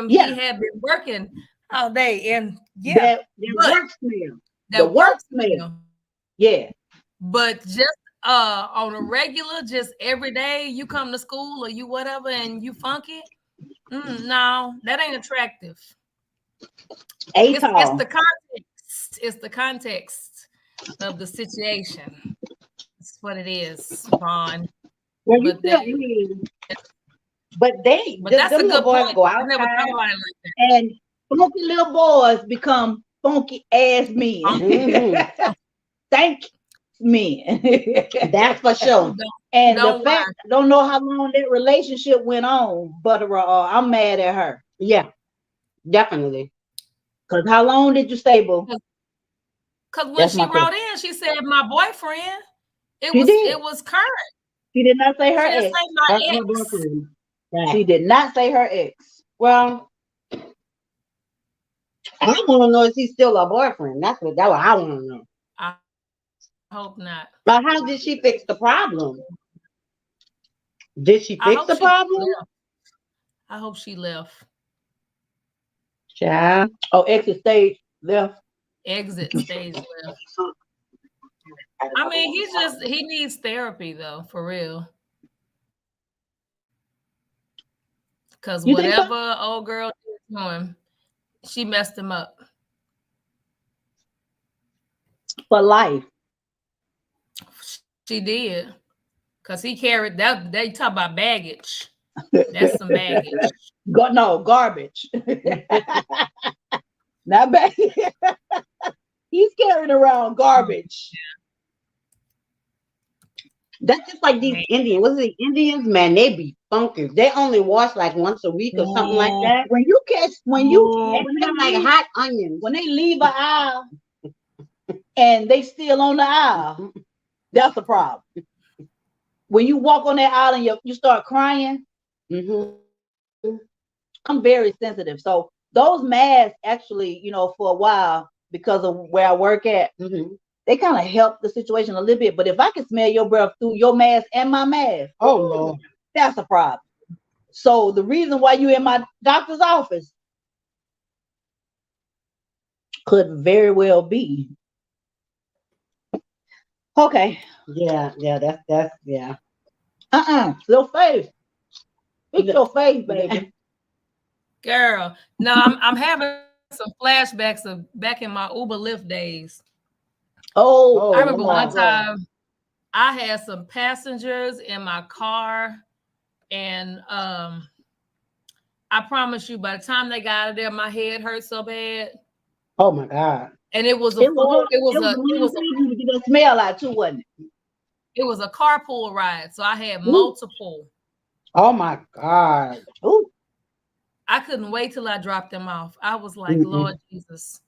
he had been working all day. And that work smell. The work smell. Yeah. But just on a regular, just every day you come to school or you whatever and you funky. No, that ain't attractive. It's the context. It's the context of the situation. That's what it is, Vaughn. Well, but that's a good point. Go out and funky little boys become funky ass men. Thank men. That's for sure. And the fact, I don't know how long that relationship went on, but I'm mad at her. Yeah, definitely. Because how long did you stay, boo? Because when she wrote in, she said my boyfriend. It was current. She did not say her ex. She did not say her ex. Well, I want to know if he's still a boyfriend. That's what I want to know. I hope not. But how did she fix the problem? Did she fix the problem? I hope she left. Yeah. Oh, exit stage left. Exit stage left. I mean, he needs therapy though, for real. Because whatever old girl did to him, she messed him up. For life. She did. Because he carried that. They talk about baggage. That's some baggage. Garbage. Not baggage. He's carrying around garbage. That's just like these Indians. What's the Indians, man? They be funky. They only wash like once a week or something like that. When they're like hot onions. When they leave an aisle and they still on the aisle, that's a problem. When you walk on that aisle and you start crying, I'm very sensitive. So those masks actually, for a while, because of where I work at, they kind of help the situation a little bit. But if I can smell your breath through your mask and my mask, Lord, that's a problem. So the reason why you're in my doctor's office could very well be. Okay. Yeah, that's. Little face. Fix your face, baby. Girl, no, I'm having some flashbacks of back in my Uber Lyft days. Oh, I remember one time I had some passengers in my car, and I promise you, by the time they got out of there, my head hurt so bad. Oh my God! And it was a smell out too, wasn't it? It was a carpool ride, so I had multiple. Oh my God! Ooh. I couldn't wait till I dropped them off. I was like, Lord Jesus.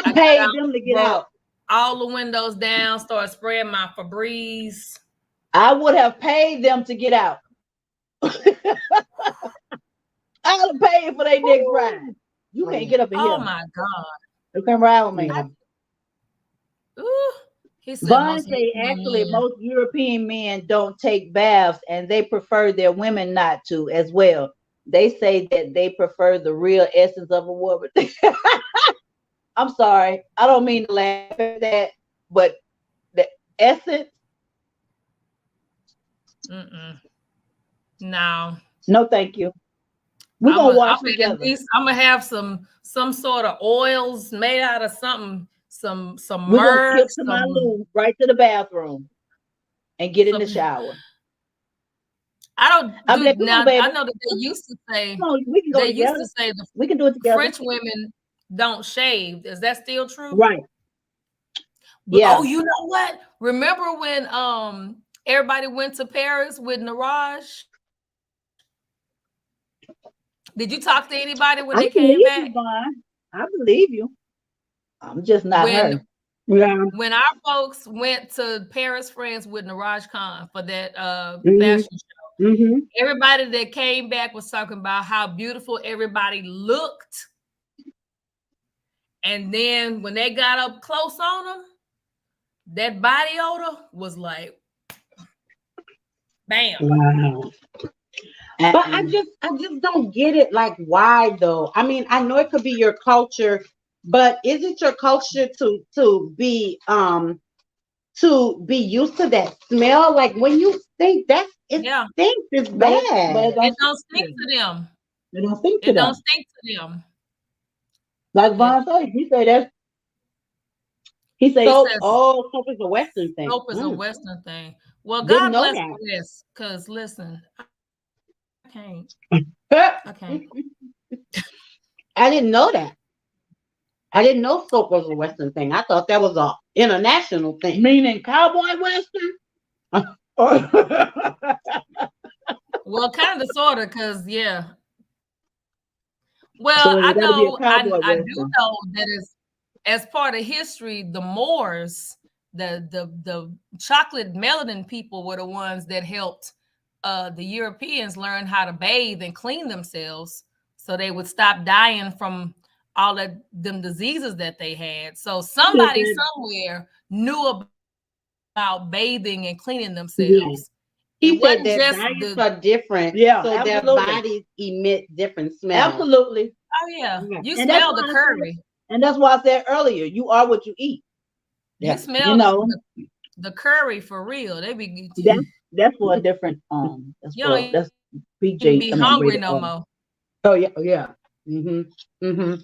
I paid them to get out. All the windows down, started spraying my Febreze. I would have paid them to get out. I would have paid for their next ride. You can't get up in here. Oh my God. You can ride with me. Vaughn say actually most European men don't take baths and they prefer their women not to as well. They say that they prefer the real essence of a woman. I'm sorry. I don't mean to laugh at that, but the essence. No, thank you. We're gonna watch together. I'm gonna have some sort of oils made out of something, some myrrh. We're to my loo, right to the bathroom, and get in the shower. I know that they used to say. We can go together. Used to say we can do it together. French women don't shave. Is that still true? Right. Yeah. Oh, you know what? Remember when everybody went to Paris with Niraj? Did you talk to anybody when they came back? I believe you. I'm just not her. Yeah. When our folks went to Paris, France with Niraj Khan for that fashion show, everybody that came back was talking about how beautiful everybody looked And then when they got up close on them, that body odor was like, bam. Wow. But I just don't get it. Like, why though? I mean, I know it could be your culture, but is it your culture to be used to that smell? Like when you think that it stinks, it's bad. But it don't stink to them. It don't stink to It them. don't stink to them. Like Von said, he said soap is a Western thing. Soap is a Western thing. Well, God bless this, because listen, I can't. I didn't know that. I didn't know soap was a Western thing. I thought that was a international thing. Meaning cowboy Western? Well, kind of, sort of, because, yeah. Well, so I know, I do know that is, as part of history, the Moors, the chocolate melanin people were the ones that helped the Europeans learn how to bathe and clean themselves, so they would stop dying from all of them diseases that they had. So somebody somewhere knew about bathing and cleaning themselves. Yeah. He said that diets are different, so absolutely. Their bodies emit different smells. Absolutely. Oh yeah, you smell the curry. And that's why I said earlier, you are what you eat. You smell the curry for real. They be that's for a different that's PJ. Be hungry no more. Oh yeah. Mm-hmm.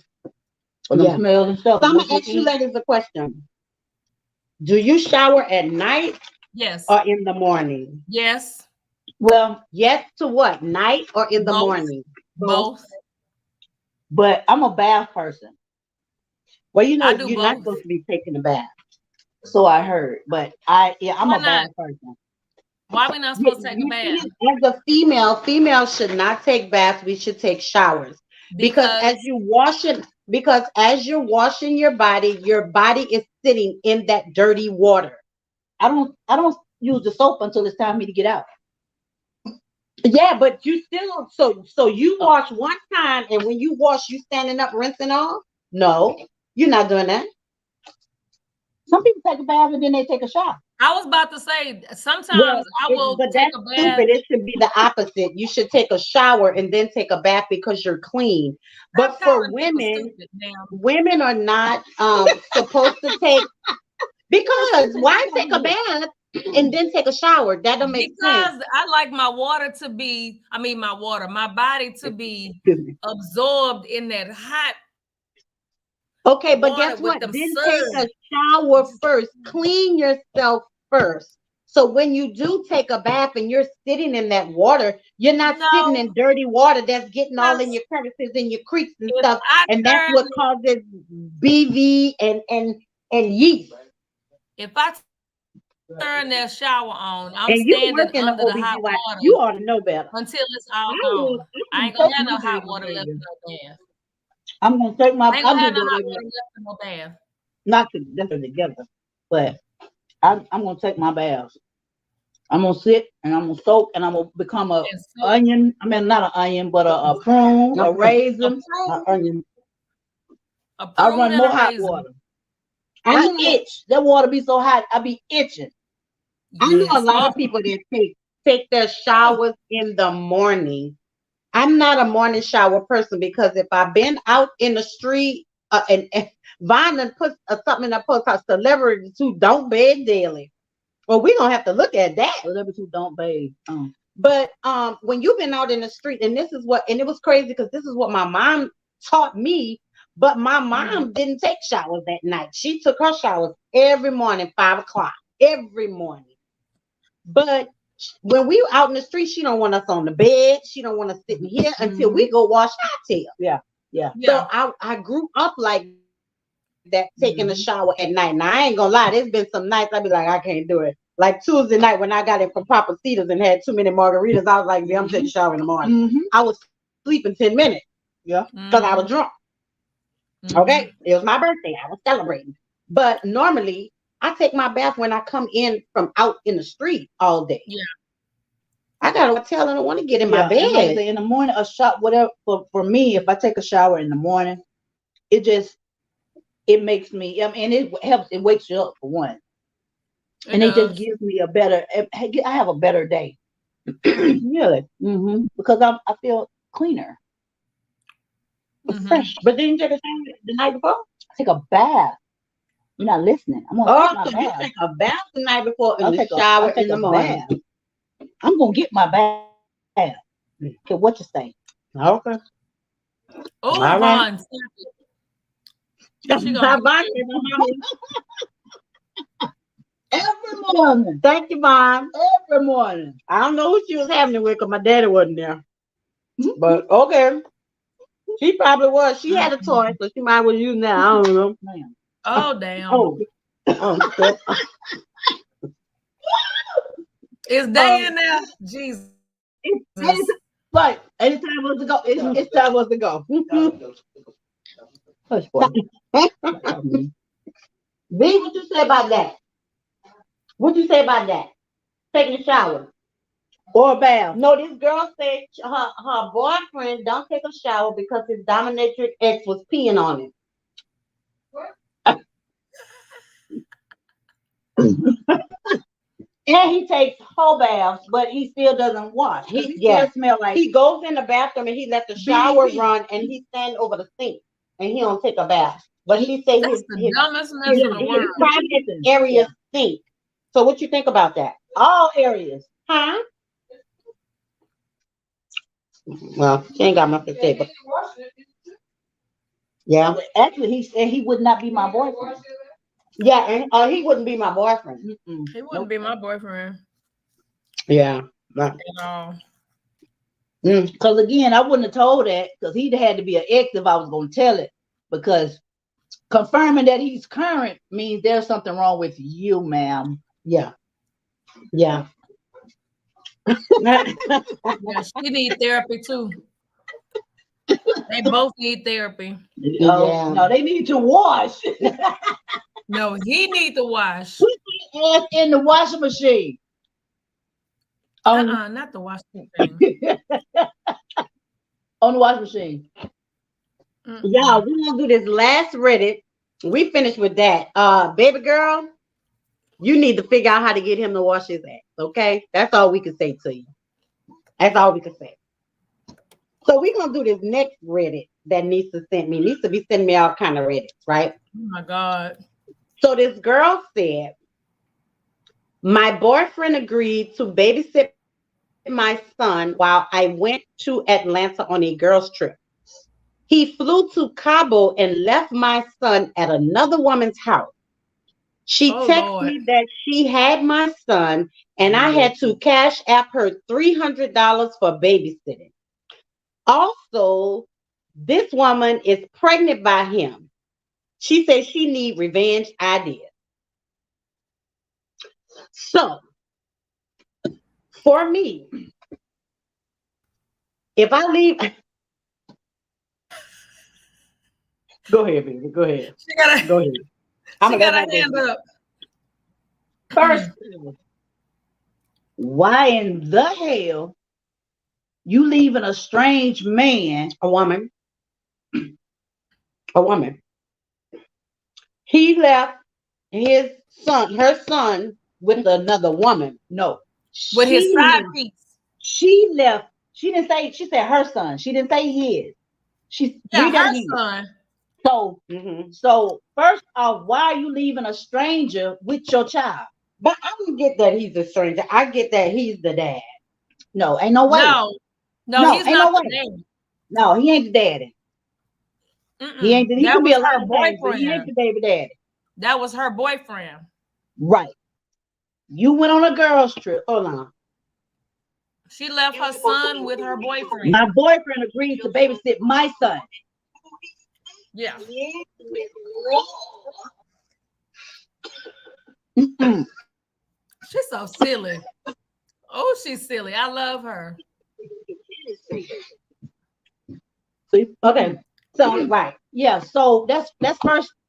For the smells and stuff. So I'm gonna ask you ladies a question. Do you shower at night? Yes. Or in the morning? Yes. Well, yes to what? Night or in the morning? Both. But I'm a bath person. Well, you know, you're not supposed to be taking a bath. So I heard. But I'm a bath person. Why are we not supposed to take a bath? As a female should not take baths. We should take showers. Because as you're washing your body is sitting in that dirty water. I don't use the soap until it's time for me to get out. Yeah, but you still so you wash one time, and when you wash, you standing up rinsing off? No, you're not doing that. Some people take a bath and then they take a shower. I was about to say sometimes I will take a bath. Stupid. It should be the opposite. You should take a shower and then take a bath because you're clean. But for women, women are not supposed to take. Because why take a bath and then take a shower? That don't make sense. Because I like my body to be absorbed in that hot. Okay, but guess what? Then take a shower first. Clean yourself first. So when you do take a bath and you're sitting in that water, you're not sitting in dirty water that's getting all in your crevices and your creeks and stuff. And that's what causes BV and yeast. If I turn that shower on, I'm standing under the hot water. You ought to know better. Until it's all gone. I ain't gonna have no hot water left in no bath. I'm gonna take my. I ain't gonna have no hot water left in no bath. Not together, but I'm gonna take my baths. I'm gonna sit and I'm gonna soak and I'm gonna become a onion. I mean, not an onion, but a prune, a raisin, an onion. I run more hot water. I itch. That water be so hot, I be itching. I know a lot of people that take their showers in the morning. I'm not a morning shower person because if I've been out in the street and Vine put something in the post house, celebrities who don't bathe daily. Well, we don't have to look at that. Celebrities who don't bathe. But when you've been out in the street, and this is what, and it was crazy because this is what my mom taught me. But my mom didn't take showers that night. She took her showers every morning, 5 o'clock, every morning. But when we out in the street, she don't want us on the bed. She don't want us sitting here until we go wash our tail. Yeah. So I grew up like that, taking a shower at night. Now I ain't gonna lie, there's been some nights I be like, I can't do it. Like Tuesday night when I got in from Papa Cedars and had too many margaritas, I was like, yeah, I'm taking a shower in the morning. I was sleeping 10 minutes. Yeah, because I was drunk. Okay, it was my birthday. I was celebrating. But normally, I take my bath when I come in from out in the street all day. Yeah. I got to tell and I want to get in my bed. In the morning, a shot, whatever. For me, if I take a shower in the morning, it just, it makes me, I mean, it helps, it wakes you up for one. And it just gives me a better, I have a better day. Really. Because I feel cleaner. Fresh. But didn't you take a shower the night before? I take a bath. You're not listening. I'm gonna take my bath. You take a bath the night before and the shower in the morning. Bath. I'm gonna get my bath. Okay, what you say? Okay. Oh, Vaughn. Every morning. Thank you, Mom. Every morning. I don't know who she was having it with because my daddy wasn't there. But okay. She probably was. She had a toy, so she might well use that. I don't know. Oh, damn. Oh. Is they in there? Jesus. Right. Anytime was to go. It's time was to go. Hush, boy. V, what you say about that? What you say about that? Taking a shower. Or a bath. No, this girl said her boyfriend don't take a shower because his dominatrix ex was peeing on him. And he takes whole baths, but he still doesn't wash. He still smell like he goes in the bathroom and he let the shower run and he stand over the sink and he don't take a bath. But he say his dumbest mess in the world. Private area stink. So what you think about that? All areas. Huh? Well, she ain't got much to say, but yeah. Actually, he said he would not be my boyfriend. Yeah, and he wouldn't be my boyfriend. He wouldn't be my boyfriend. Yeah. At all. Because again, I wouldn't have told that because he'd had to be an ex if I was going to tell it. Because confirming that he's current means there's something wrong with you, ma'am. Yeah. Yeah. Yeah, she need therapy too. They both need therapy. Yeah. No, they need to wash. No, he need to wash. Put your ass in the washing machine. Not the washing machine. On the washing machine. Yeah, we're gonna do this last Reddit. We finished with that. Baby girl, you need to figure out how to get him to wash his ass. Okay, that's all we can say to you. That's all we can say. So we're gonna do this next Reddit that Nisa sent me. Nisa be sending me all kind of Reddits, right? Oh my God. So this girl said, my boyfriend agreed to babysit my son while I went to Atlanta on a girls' trip. He flew to Cabo and left my son at another woman's house. She texted me that she had my son and I had to cash app her $300 for babysitting. Also, this woman is pregnant by him. She says she need revenge ideas. So, for me, if I leave... Go ahead, baby. Go ahead. Go ahead. She got her hand up. First, why in the hell you leaving a strange man, a woman? He left his son, her son, with another woman. No, with his side piece. She left. She didn't say. She said her son. She didn't say his. She her son. So, so first off, why are you leaving a stranger with your child? But I don't get that he's a stranger. I get that he's the dad. No, ain't no way. No, he's not the daddy. No, he ain't the daddy. He ain't. He could be a lot of boyfriend. But he ain't the baby daddy. That was her boyfriend. Right. You went on a girls' trip. Hold on. She left her son with her boyfriend. My boyfriend agreed to babysit my son. Yeah. She's so silly. Oh, she's silly. I love her. Okay. So right. Yeah. So that's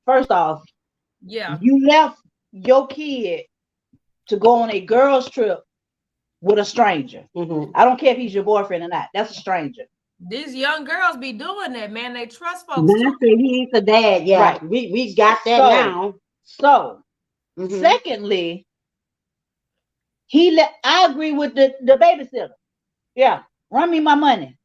first off. Yeah. You left your kid to go on a girls' trip with a stranger. I don't care if he's your boyfriend or not. That's a stranger. These young girls be doing that, man. They trust folks Now too. say he's the dad. Yeah, Right. we got that So- now. So, Mhm. secondly, I agree with the babysitter. Yeah, run me my money.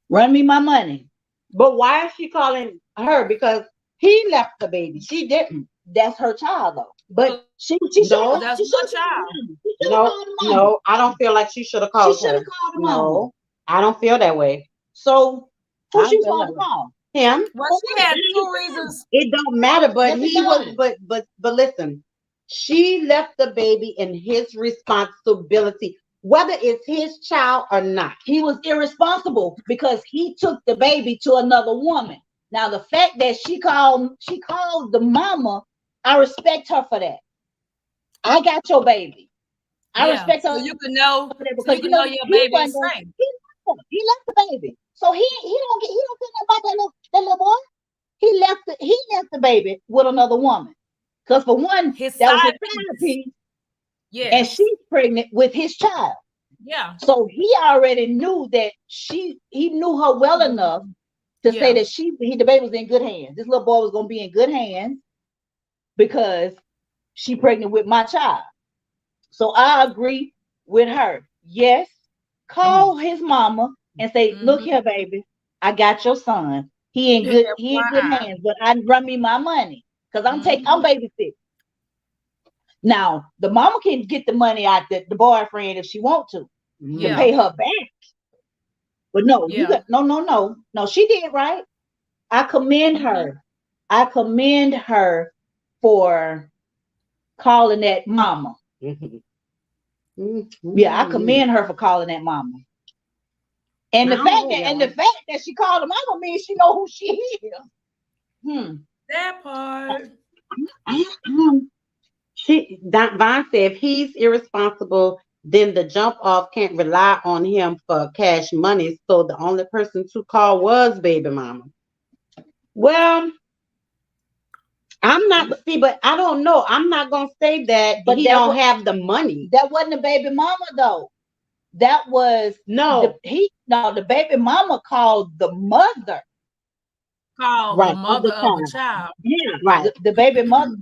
Run me my money. But why is she calling her? Because he left the baby. She didn't. That's her child, though. But She No, that's she her should've child. called the mama. She should've no, called the mama. no, I don't feel like she should have called She should her. have called the mama. No, I don't feel that way. So who I she feel supposed that to way. call? Him. Well, she had 2 reasons. It don't matter, but Yes, it he was, does. but listen, she left the baby in his responsibility, whether it's his child or not. He was irresponsible because he took the baby to another woman. Now the fact that she called the mama, I respect her for that. I got your baby. I Yeah, respect her so you can know, for that so because you can know your he baby is wasn't- safe. He left the baby, so he don't care about that little boy. He left the baby with another woman. Because for one, His that was side his side piece. piece, and Yes. she's pregnant with his child. Yeah. So he already knew that he knew her well enough to say Yeah. that the baby was in good hands. This little boy was gonna be in good hands because she pregnant with my child. So I agree with her. Yes, call his mama and say, "Look here, baby, I got your son. He in good FYI. hands, but I run me my money because I'm babysitting." Now the mama can get the money out the boyfriend if she want to Yeah. pay her back. But no, Yeah. no, she did right. I commend her. I commend her for calling that mama. Yeah, I commend her for calling that mama. And the fact that she called the mama means she know who she is. That part. Vaughn said if he's irresponsible, then the jump off can't rely on him for cash money. So the only person to call was baby mama. Well, I'm not but I don't know. I'm not gonna say that, but he don't have the money. That wasn't the baby mama though. That was the baby mama called the mother. The mother of the child. Yeah, right. The baby mama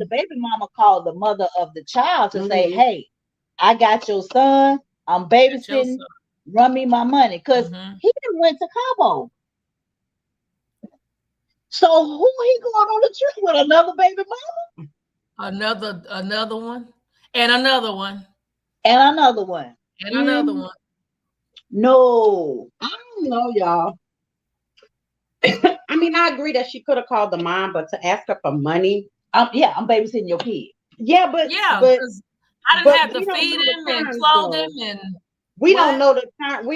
called the mother of the child to say, "Hey, I got your son. I'm babysitting. Run me my money." Because he done went to Cabo. So who he going on the trip with? Another baby mama? Another one. And another one. And another one. And another one. No. I don't know, y'all. I mean, I agree that she could have called the mom, but to ask her for money. I'm babysitting your kid. Yeah, but I didn't have to feed him and clothe him, and we don't know the time.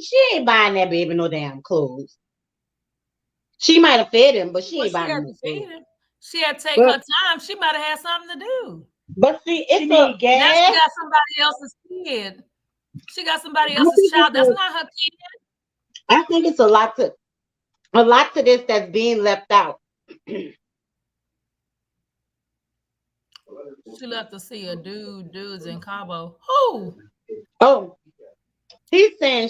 She ain't buying that baby no damn clothes. She might have fed him, but she ain't buying him no clothes. She had to take her time. She might have had something to do. But see, she need gas. Now she got somebody else's kid. She got somebody else's child. That's not her kid. I think it's a lot to this that's being left out. She left to see a dudes in Cabo. Who? Oh, he's saying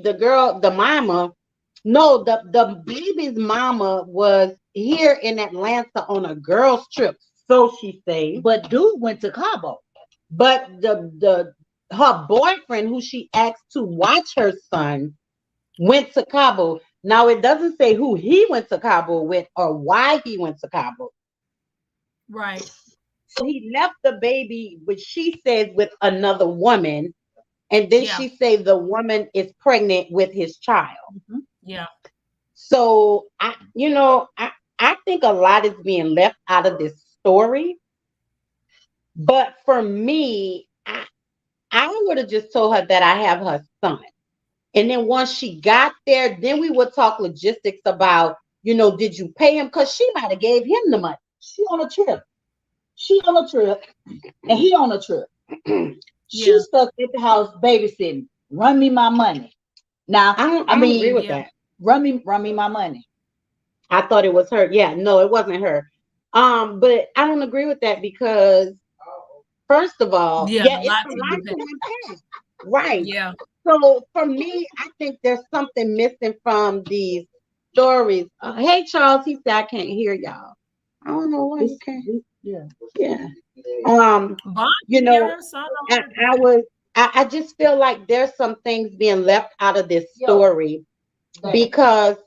the mama. No, the baby's mama was here in Atlanta on a girls' trip, so she say. But dude went to Cabo. But her boyfriend, who she asked to watch her son, went to Cabo. Now it doesn't say who he went to Cabo with or why he went to Cabo. Right. So he left the baby, which she says with another woman, and then she said the woman is pregnant with his child. Yeah. So I think a lot is being left out of this story. But for me, I would have just told her that I have her son. And then once she got there, then we would talk logistics about, did you pay him? Because she might have gave him the money. She on a trip. And he on a trip. She stuck at the house babysitting. Run me my money. Now I don't agree with that. Run me my money. I thought it was her. Yeah, no, it wasn't her. But I don't agree with that because first of all, it's a lot to unpack. Right. Yeah. So for me, I think there's something missing from these stories. Hey, Charles, he said I can't hear y'all. I don't know why you can't. Yeah. Yeah. Bond You know, here, so I don't I was. I just feel like there's some things being left out of this story because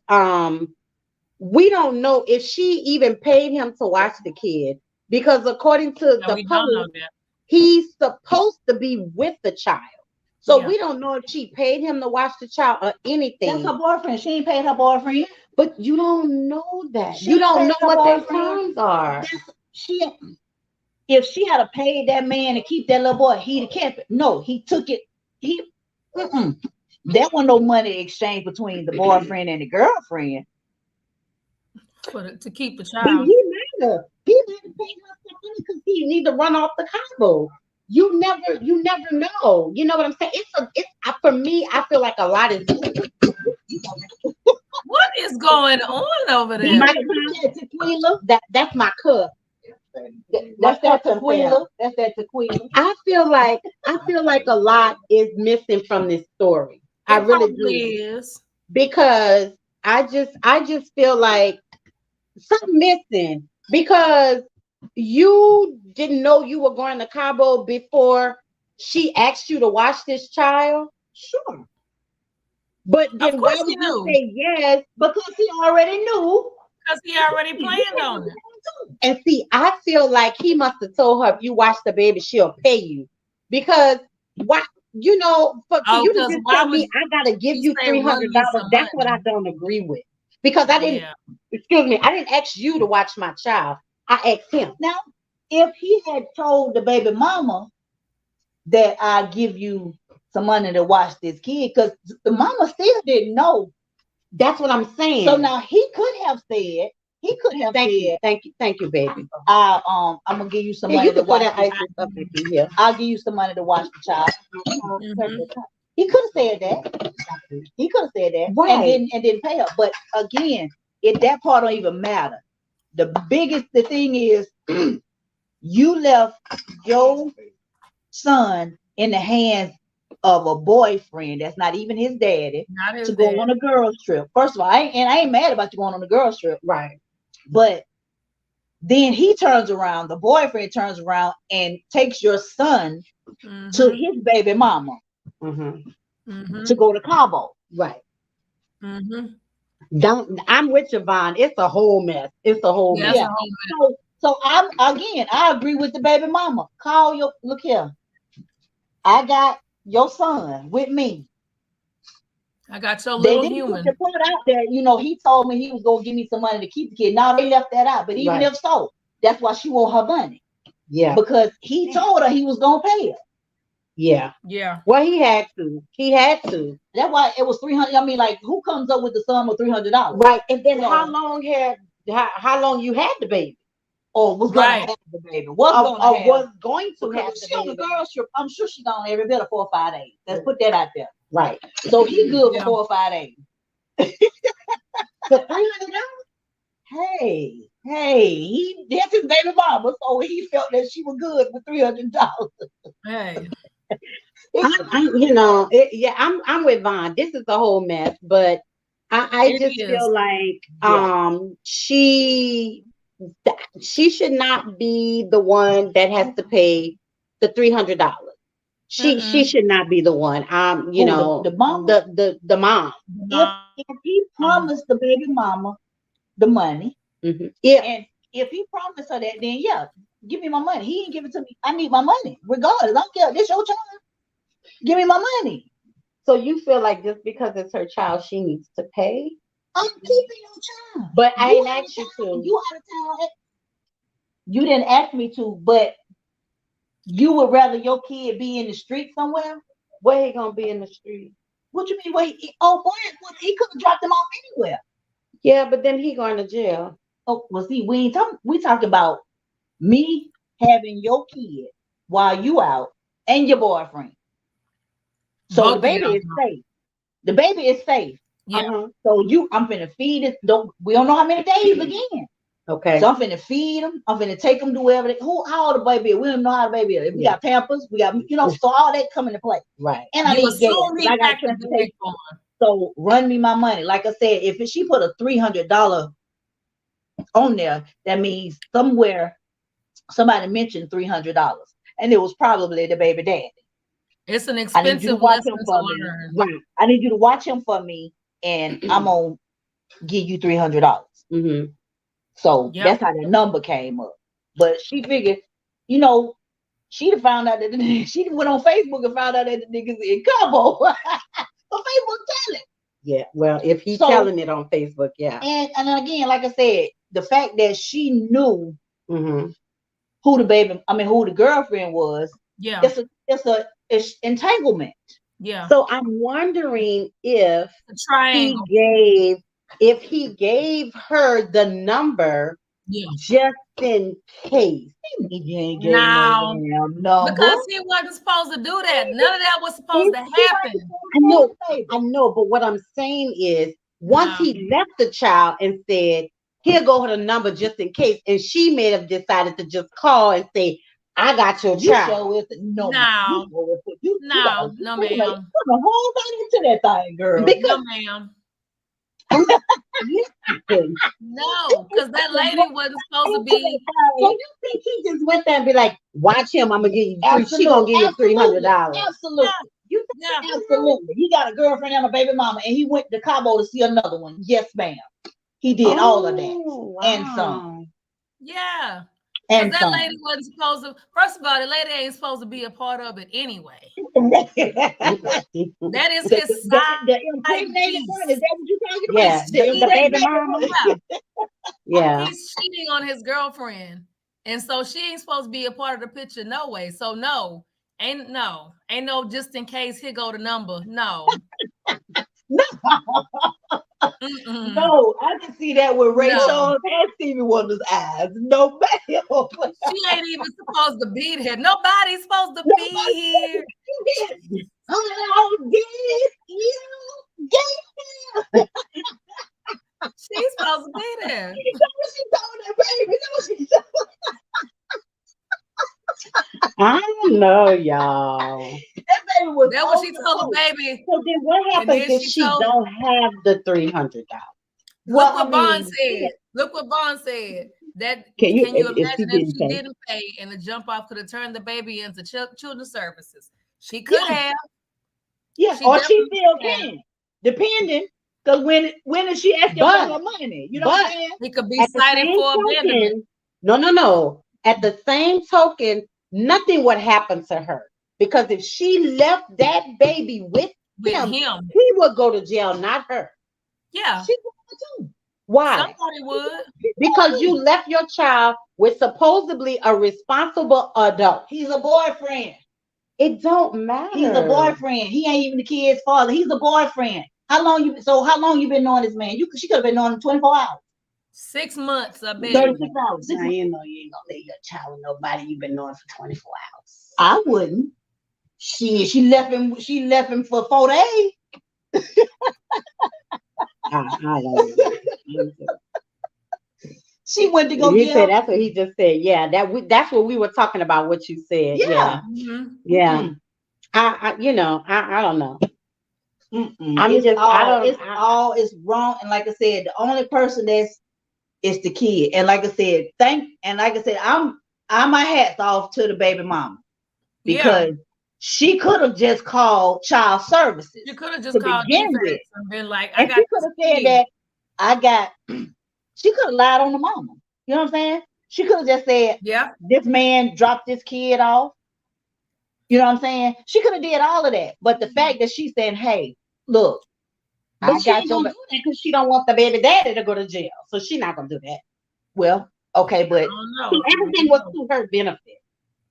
we don't know if she even paid him to watch the kid because according to No, the we don't know post, that. he's supposed to be with the child. So we don't know if she paid him to watch the child or anything. That's her boyfriend. She ain't paid her boyfriend. But you don't know that. You don't know what their terms are. If she had paid that man to keep that little boy, he'd have kept it. No, he took it. There wasn't no money exchange between the boyfriend and the girlfriend. To keep the But child. he might have paid her some money because he need to run off the combo. You never know. You know what I'm saying? It's for me. I feel like a lot is. What is going on over there? That's my cup. That's that tequila. That's that tequila. I feel like a lot is missing from this story. I really do. Is because I just feel like something missing because you didn't know you were going to Cabo before she asked you to watch this child. Sure. But then why would you say yes? Because he already knew. Because he already planned on it. And see, I feel like he must have told her if you watch the baby, she'll pay you. Because why? You know, for you to just tell me I gotta give you $300, that's what I don't agree with. Because I didn't, excuse me, I didn't ask you to watch my child. I asked him. Now, if he had told the baby mama that I give you some money to watch this kid, because the mama still didn't know. That's what I'm saying. So now he could have said, thank you, baby. I'm gonna give you some money to watch the child. I'll give you some money to watch the child. He could have said that. Right. And didn't pay her. But again, that part don't even matter. The thing is, you left your son in the hands of a boyfriend that's not even his daddy to go on a girls trip. First of all, I ain't mad about you going on a girls trip, right? But then he turns around, the boyfriend turns around and takes your son to his baby mama to go to Cabo, right? I'm with you, Vaughn. It's a whole mess. It's a whole mess. Yeah. So I agree with the baby mama. Look here. I got your son with me. I got your little human. They put out there, he told me he was gonna give me some money to keep the kid. Now they left that out. But even if so, that's why she want her money. Yeah. Because he told her he was gonna pay her. Yeah. Yeah. Well, he had to. That's why it was $300. I mean, like, who comes up with the sum of $300? Right. And then how long you had the baby? Or was going to have the baby? Was going to have the baby. On the girls trip, I'm sure she's on every bit of 4 or 5 days. Let's put that out there. Right. So he good for 4 or 5 days. For $300? Hey, that's his baby mama, so he felt that she was good for $300. Hey. I'm with Vaughn. This is a whole mess, but I just feel like she should not be the one that has to pay the $300. She should not be the one. The mom. The mom. If he promised the baby mama the money, and if he promised her that, then give me my money. He ain't give it to me. I need my money, regardless. I don't care. This your child. Give me my money. So you feel like just because it's her child, she needs to pay? I'm keeping your child. But I didn't ask you to. You out of town. You didn't ask me to, but you would rather your kid be in the street somewhere? Where he gonna be in the street? What you mean? He could have dropped them off anywhere. Yeah, but then he going to jail. Oh, well, see, we talking about me having your kid while you out and your boyfriend. So the baby is safe. The baby is safe. Yeah. So I'm finna feed it. We don't know how many days again. Okay. So I'm finna feed them. I'm finna take them to wherever how old the baby is. We don't know how the baby is. We got Pampers, we got, so all that come into play. Right. And I need gas. I got transportation. So run me my money. Like I said, if she put a $300 on there, that means somebody mentioned $300, and it was probably the baby daddy. It's an expensive lesson to learn. Right. I need you to watch him for me, and I'm gonna give you $300. Mm-hmm. So that's how the number came up. But she figured, she'd found out that she went on Facebook and found out that the niggas in Cabo. So Facebook telling. Yeah. Well, if he's telling it on Facebook, yeah. And again, like I said, the fact that she knew mm-hmm. who the girlfriend was. Yeah. It's entanglement. Yeah. So I'm wondering if he gave her the number just in case. No, because he wasn't supposed to do that. None of that was supposed to happen. I know, but what I'm saying is once he left the child and said, "Here go her number just in case," and she may have decided to just call and say, "I got your child." No, ma'am. Put the whole thing into that thing, girl. No, ma'am. No, because that lady wasn't supposed to be. So you think he just went there and be like, "Watch him, I'm gonna give you she gonna give you $300." Absolutely. Absolutely. He got a girlfriend and a baby mama, and he went to Cabo to see another one. Yes, ma'am. He did all of that. Wow. And some. Yeah. And that lady wasn't supposed to. First of all, the lady ain't supposed to be a part of it anyway. That is his side. The impregnated one. Is that what you're talking about? Yeah, the baby mama. Yeah. He's cheating on his girlfriend, and so she ain't supposed to be a part of the picture. No way. So ain't no just in case. Here go the number. No. No, I can see that with Ray Charles and Stevie Wonder's eyes. No, ma'am. She ain't even supposed to be there. Nobody's supposed to be here. Oh, did you get him? She's supposed to be there. You know what she told that baby? You know what she told? I don't know, y'all. That baby was. That's what she told the baby. So then, what happens if she don't have the $300? Look what Bond said. Look what Bond said. That can you imagine if she didn't pay and the jump off could have turned the baby into children's services? She could have. Yeah, or she still can, depending. Because when is she asking for her money? You know what I'm saying? He could be cited for abandonment. No. At the same token, nothing would happen to her. Because if she left that baby with him, he would go to jail, not her. Yeah. She would too. Why? Somebody would. Because you left your child with supposedly a responsible adult. He's a boyfriend. It don't matter. He's a boyfriend. He ain't even the kid's father. He's a boyfriend. How long you been knowing this man? She could have been knowing him 24 hours. 6 months, I bet. 36 hours. Now, you know you ain't gonna leave your child with nobody you've been knowing for 24 hours. I wouldn't. She left him for 4 days. I don't know. She went to go get him. That's what he just said. Yeah, that's what we were talking about, what you said. Yeah. Mm-hmm. Yeah. Mm-hmm. I don't know. It's wrong. And like I said, the only person is the kid. And like I said, I'm my hats off to the baby mama. Because she could have just called child services. You could have just called and been like, she could have said that she could have lied on the mama. You know what I'm saying? She could have just said, this man dropped this kid off. You know what I'm saying? She could have did all of that. But the fact that she's saying, hey, look, I got you because she don't want the baby daddy to go to jail. So she's not gonna do that. Well, okay, but everything was to her benefit.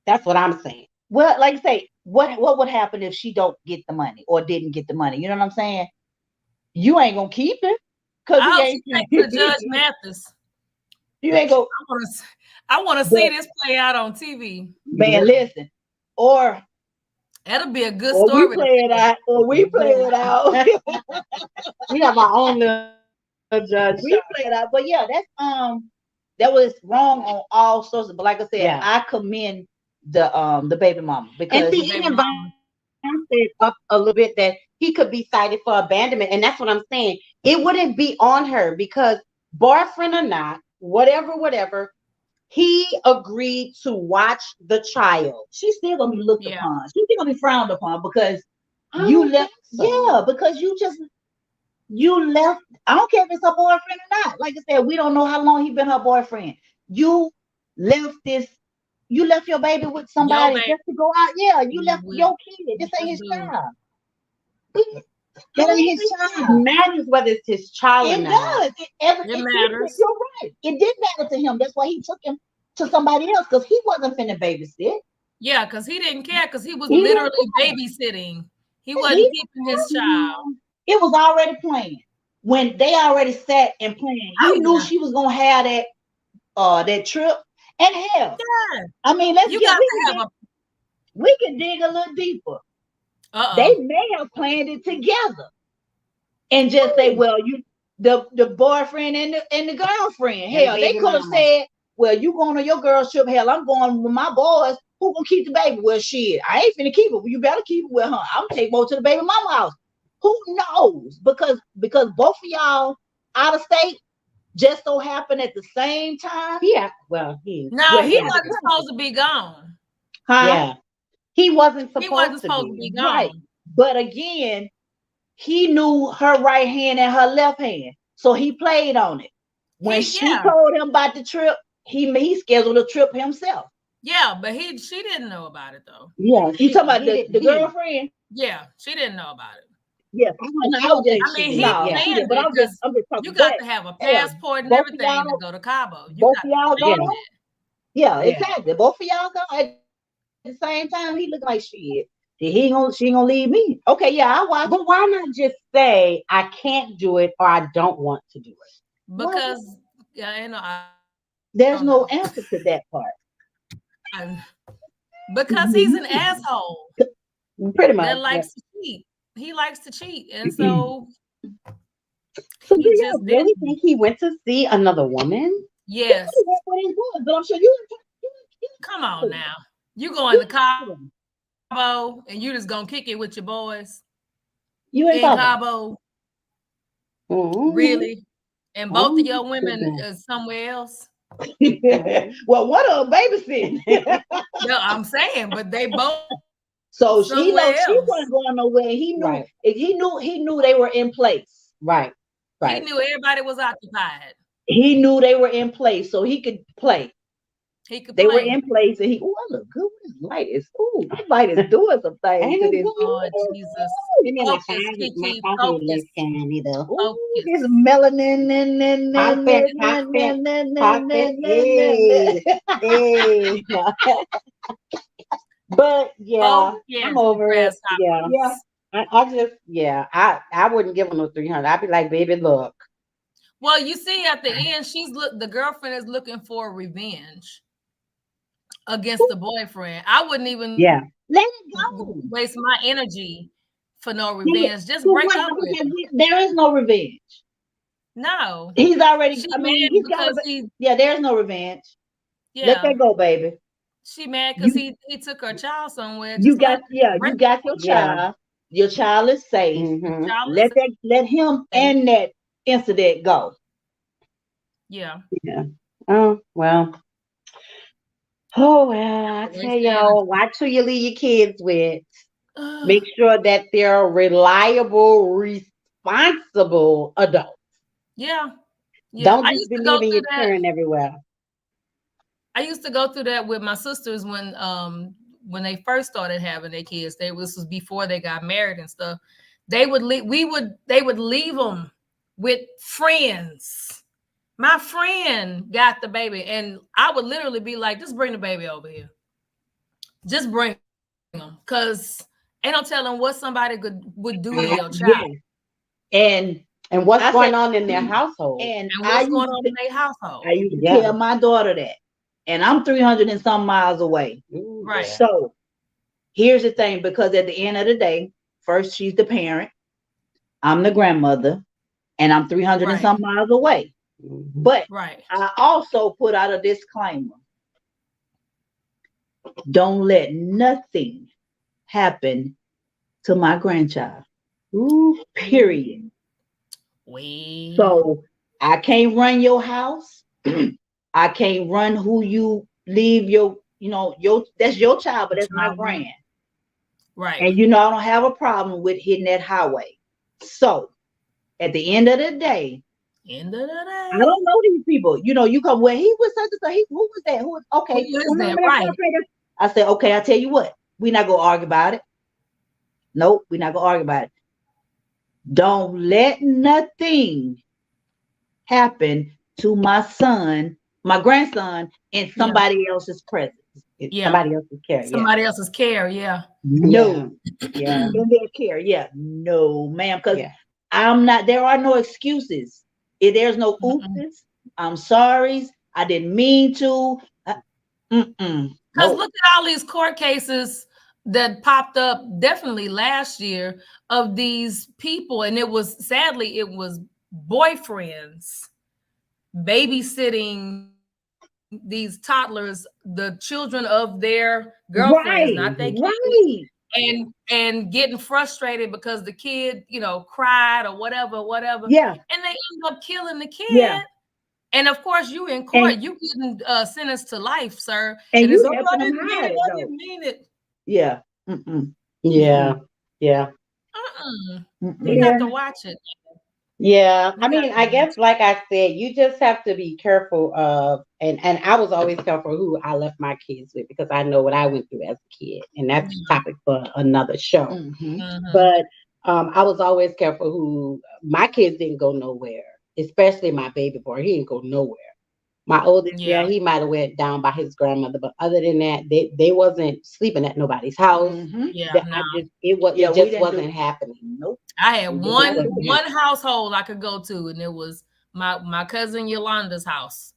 That's what I'm saying. Well, like I say, what would happen if she don't get the money or didn't get the money? You know what I'm saying? You ain't gonna keep it because he ain't Judge Mathis. You ain't go. I want to see this play out on TV. Man, listen, or that'll be a good story. We play it out. We have our own little judge. We play it out, but yeah, that's that was wrong on all sorts of. But like I said, I commend the baby mama because and see, it involves it up a little bit that he could be cited for abandonment, and that's what I'm saying. It wouldn't be on her because boyfriend or not, whatever, he agreed to watch the child. She's still gonna be looked upon. She's still gonna be frowned upon because you left. So. Yeah, because you left. I don't care if it's her boyfriend or not. Like I said, we don't know how long he been her boyfriend. You left this. You left your baby with somebody just to go out. Yeah, you left your kid. This ain't his child. That ain't his child. It matters whether it's his child or not. It does. It matters. You're right. It did matter to him. That's why he took him to somebody else because he wasn't finna babysit. Yeah, because he didn't care because he was literally babysitting. He wasn't keeping his child. It was already planned. When they already sat and planned, he knew she was gonna have that trip. And hell, I mean, we can dig a little deeper. They may have planned it together and just say, well, the boyfriend and the girlfriend. Hell, they could have said, well, you going on your girl's trip. Hell, I'm going with my boys. Who gonna keep the baby? Well, shit, I ain't finna keep it. Well, you better keep it with her. I'm gonna take more to the baby mama house. Who knows? Because both of y'all out of state just so happen at the same time. Yeah, well, he wasn't supposed to be gone. Huh? Yeah, he wasn't supposed to be gone. Right. But again, he knew her right hand and her left hand, so he played on it. When she told him about the trip, he scheduled a trip himself. Yeah, but she didn't know about it though. Yeah, you talking about the girlfriend? Yeah, she didn't know about it. Yeah, you got to have a passport and everything to go to Cabo. Both of y'all go. Yeah, exactly. Both of y'all go at the same time. He looked like shit. She ain't gonna leave me. Okay, yeah, I watch. But why not just say I can't do it or I don't want to do it? Because there's no answer to that part. Because he's an asshole. Pretty much. That likes to cheat. He likes to cheat, and so do you really think he went to see another woman? Yes. That's what he's doing, but I'm sure you come on now. You going to Cabo and you just gonna kick it with your boys? You in Cabo? Really? And both of your women are somewhere else? Well, one of them babysitting. No, I'm saying, but they both. So she wasn't going nowhere. He knew. Right. He knew they were in place. Right. He knew everybody was occupied. He knew they were in place, so he could play. They were in place, and I look good. This light is. This light is doing some things to this. Oh Jesus! This melanin But I'm over it. I wouldn't give him no 300. I'd be like, baby, look. Well, you see, at the end, the girlfriend is looking for revenge against the boyfriend. I wouldn't even let it go. Waste my energy for no revenge. Just break up with him. There is no revenge. No. He's already there's no revenge. Yeah. Let that go, baby. She mad because he took her child somewhere. You got your child. Yeah. Your child is safe. Mm-hmm. Let him and that incident go. Yeah. Oh well. I tell y'all, watch who you leave your kids with. Make sure that they're reliable, responsible adults. Yeah. Don't just believe in your turn everywhere. I used to go through that with my sisters when they first started having their kids. This was before they got married and stuff. They would leave them with friends. My friend got the baby, and I would literally be like, just bring the baby over here. Just bring them, because ain't no telling what somebody would do to your child. And what's going on in their household. And what's going on in their household. I used to tell my daughter that. And I'm 300 and some miles away. Right. So here's the thing, because at the end of the day, first she's the parent, I'm the grandmother, and I'm 300 and some miles away. But Right. I also put out a disclaimer. Don't let nothing happen to my grandchild. Ooh. Period. So I can't run your house. I can't run who you leave your, that's your child, but that's my grand. Right. And I don't have a problem with hitting that highway. So at the end of the day, I don't know these people. You come where he was such and such. Who was that? Who was okay? Who is that? Right. I said, okay, I'll tell you what, we're not gonna argue about it. Nope, we're not gonna argue about it. Don't let nothing happen to my son, my grandson, in somebody else's presence. Somebody else's care. Somebody else's care. Yeah. No. Yeah. In their care. Yeah. No, ma'am. Because I'm not. There are no excuses. If there's no oopses, I'm sorry. I didn't mean to. Because look at all these court cases that popped up definitely last year of these people, and it was boyfriends babysitting these toddlers, the children of their girlfriends, not their kids, and getting frustrated because the kid, cried or whatever. Yeah. And they end up killing the kid. Yeah. And of course, you in court, you getting sentenced to life, sir. And it's I didn't mean it. Yeah. Yeah. Yeah. You have to watch it. Yeah, I mean, I guess, like I said, you just have to be careful of, and I was always careful who I left my kids with, because I know what I went through as a kid, and that's a topic for another show. But I was always careful who my kids didn't go nowhere, especially my baby boy. He didn't go nowhere. My oldest, he might have went down by his grandmother, but other than that, they wasn't sleeping at nobody's house. It just wasn't happening. Nope. I had one household I could go to, and it was my cousin Yolanda's house.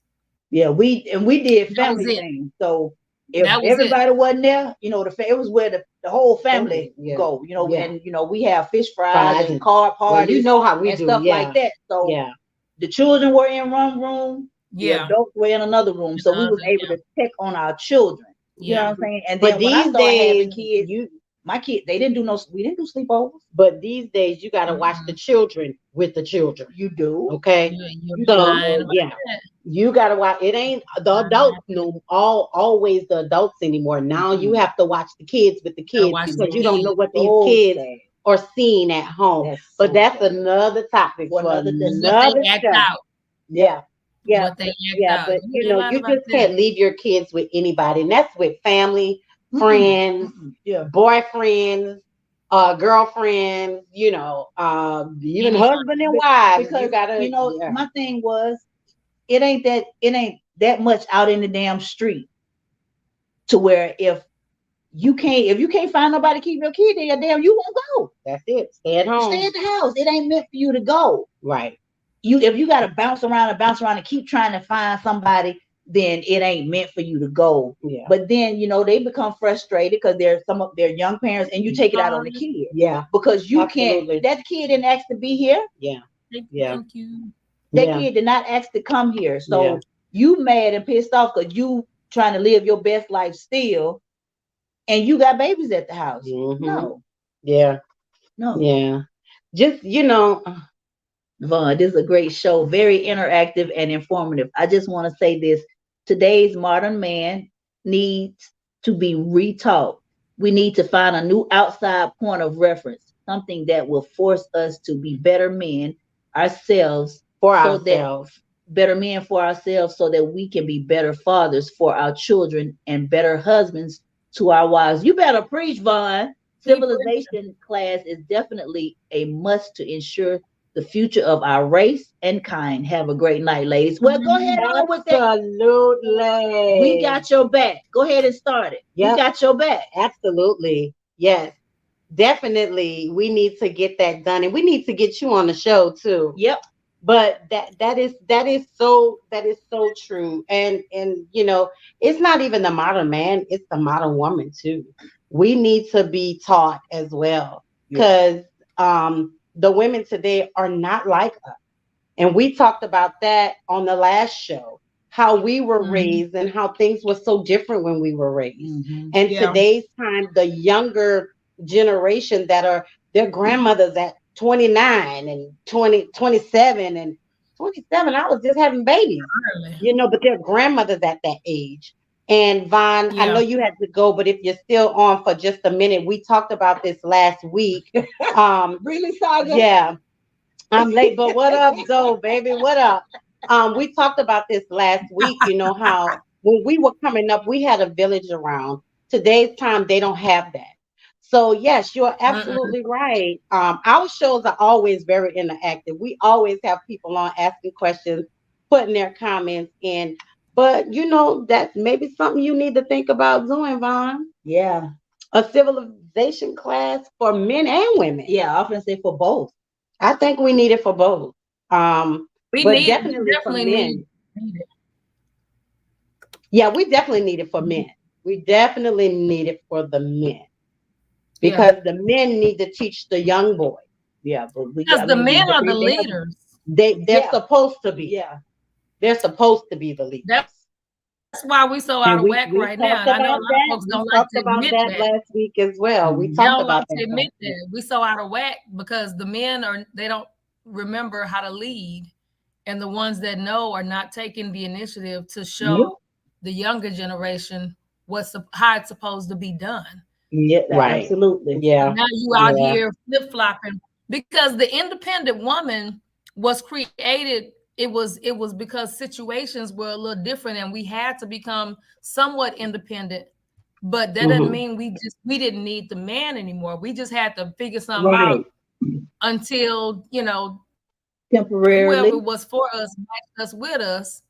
Yeah, we did family things. So if everybody wasn't there, it was where the whole family go. And we have fish fries and car parties. How we and do stuff like that. So the children were in one room. The adults were in another room, so we was able to check on our children. You know what I'm saying? And then when I started having kids, my kids, we didn't do sleepovers. But these days, you got to watch the children with the children. You do, okay? You got to watch. It ain't the adults always the adults anymore. Now you have to watch the kids with the kids, because you don't know what these kids are seeing at home. That's another topic for another show. Yeah. Yeah, but you just can't leave your kids with anybody, and that's with family, friends, boyfriends, girlfriends, even husband and wives. Because you gotta, my thing was, it ain't that much out in the damn street to where if you can't find nobody to keep your kid there, you won't go. That's it. Stay at home. Stay at the house. It ain't meant for you to go. Right. If you got to bounce around and keep trying to find somebody, then it ain't meant for you to go. Yeah. But then, they become frustrated because some of their young parents, and you take it out on the kid. Yeah. Because you can't, that kid didn't ask to be here. Yeah. Thank you. That kid did not ask to come here. So you mad and pissed off because you trying to live your best life still, and you got babies at the house. No. Yeah. No. Yeah. Just, Vaughn, this is a great show, very interactive and informative. I just want to say this. Today's modern man needs to be retaught. We need to find a new outside point of reference, something that will force us to be better men ourselves, better men for ourselves, so that we can be better fathers for our children and better husbands to our wives. You better preach, Vaughn. Civilization class is definitely a must to ensure the future of our race and kind. Have a great night, ladies. Well, go ahead on with that. Absolutely. We got your back. Go ahead and start it. Yep. We got your back. Absolutely. Yes. Definitely. We need to get that done. And we need to get you on the show too. Yep. But that is so true. And it's not even the modern man, it's the modern woman too. We need to be taught as well. Because the women today are not like us. And we talked about that on the last show, how we were raised and how things were so different when we were raised. And today's time, the younger generation that are their grandmothers at 29 and 27 and 27, I was just having babies, but their grandmothers at that age. And Von, I know you had to go, but if you're still on for just a minute, we talked about this last week. Really, Saga? Yeah. I'm late, but what up, Zoe, baby? What up? We talked about this last week, how when we were coming up, we had a village around. Today's time, they don't have that. So yes, you're absolutely right. Our shows are always very interactive. We always have people on asking questions, putting their comments in. But that's maybe something you need to think about doing, Vaughn. Yeah. A civilization class for men and women. Yeah, I often say for both. I think we need it for both. Definitely for men. Need it. Yeah, we definitely need it for men. We definitely need it for the men. Because the men need to teach the young boys. Yeah, but because the men are the leaders. They're supposed to be. Yeah. They're supposed to be the leaders. That's why we so out of whack right now. And I know a lot of folks don't like to admit that. We talked about that last week as well. We talked about that. Admit that. We so out of whack because the men they don't remember how to lead, and the ones that know are not taking the initiative to show the younger generation how it's supposed to be done. Yeah, right. Absolutely. Yeah. Now you out here flip-flopping because the independent woman was created. It was because situations were a little different and we had to become somewhat independent. But that doesn't mean we didn't need the man anymore. We just had to figure something out until, temporarily whoever was for us, matched us with us,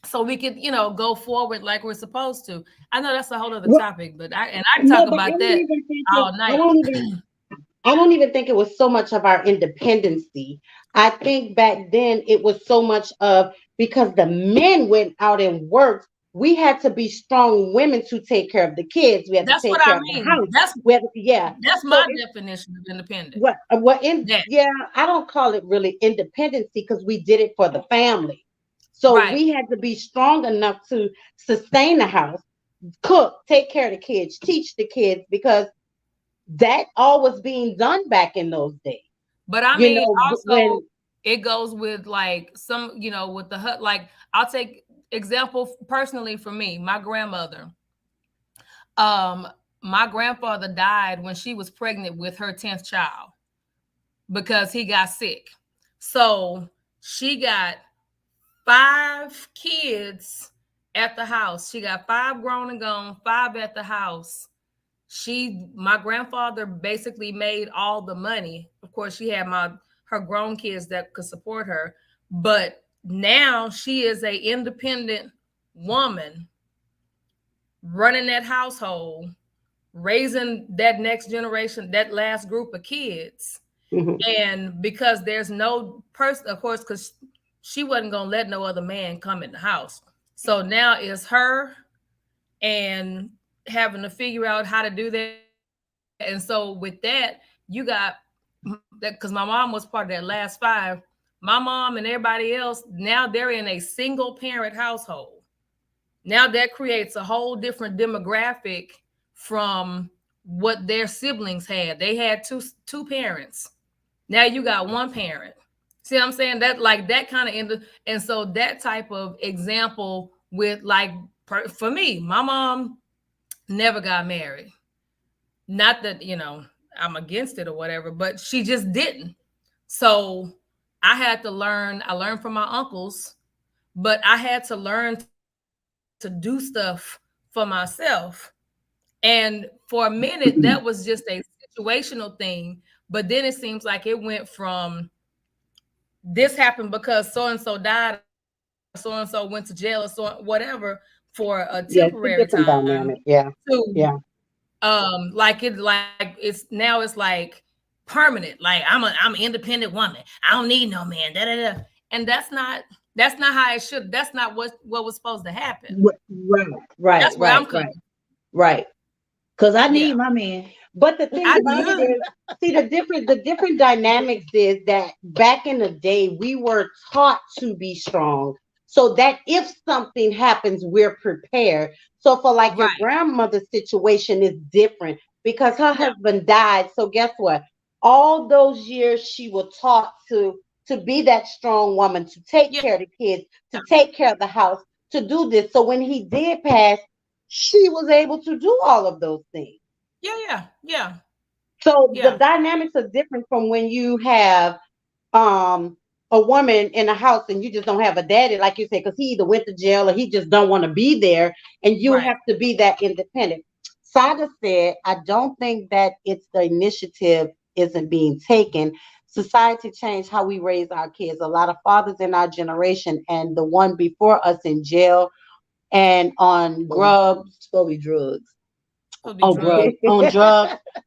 so we could, go forward like we're supposed to. I know that's a whole other topic, but I can talk about that all night. I don't even think it was so much of our independency. I think back then it was so much of because the men went out and worked, we had to be strong women to take care of the kids. We had to take care of the house. That's my definition of independence. I don't call it really independency because we did it for the family. So we had to be strong enough to sustain the house, cook, take care of the kids, teach the kids, because that all was being done back in those days. But I mean, also it goes with like some, with the hut. Like I'll take example personally for me, my grandmother. My grandfather died when she was pregnant with her 10th child because he got sick. So she got 5 kids at the house. She got 5 grown and gone, 5 at the house. My grandfather basically made all the money. Of course, she had her grown kids that could support her, but now she is an independent woman running that household, raising that next generation, that last group of kids. And because there's no person, of course, because she wasn't going to let no other man come in the house. So now it's her and having to figure out how to do that. And so with that, you got that, because my mom was part of that last 5. My mom and everybody else, now they're in a single parent household. Now that creates a whole different demographic from what their siblings had. They had two parents. Now you got one parent. See what I'm saying? That like that kind of and so that type of example with like for me, my mom never got married. Not that, I'm against it or whatever, but she just didn't. So I had to learn. I learned from my uncles, but I had to learn to do stuff for myself. And for a minute, that was just a situational thing. But then it seems like it went from this happened because so-and-so died, so-and-so went to jail or so whatever for a temporary time. Dynamic. It's like permanent. Like I'm an independent woman. I don't need no man. Da, da, da. And that's not how it should. That's not what was supposed to happen. Right. That's where I'm coming. Right. Because I need my man. But the thing about it is, see, the different dynamics is that back in the day, we were taught to be strong, so that if something happens, we're prepared. So for like your grandmother's situation is different because her husband died. So guess what? All those years she was taught to be that strong woman, to take care of the kids, to take care of the house, to do this. So when he did pass, she was able to do all of those things. Yeah. So the dynamics are different from when you have a woman in a house and you just don't have a daddy, like you say, because he either went to jail or he just don't want to be there, and you have to be that independent. Saga said, I don't think that it's the initiative isn't being taken. Society changed how we raise our kids. A lot of fathers in our generation and the one before us in jail and on drugs, probably drugs. On drugs,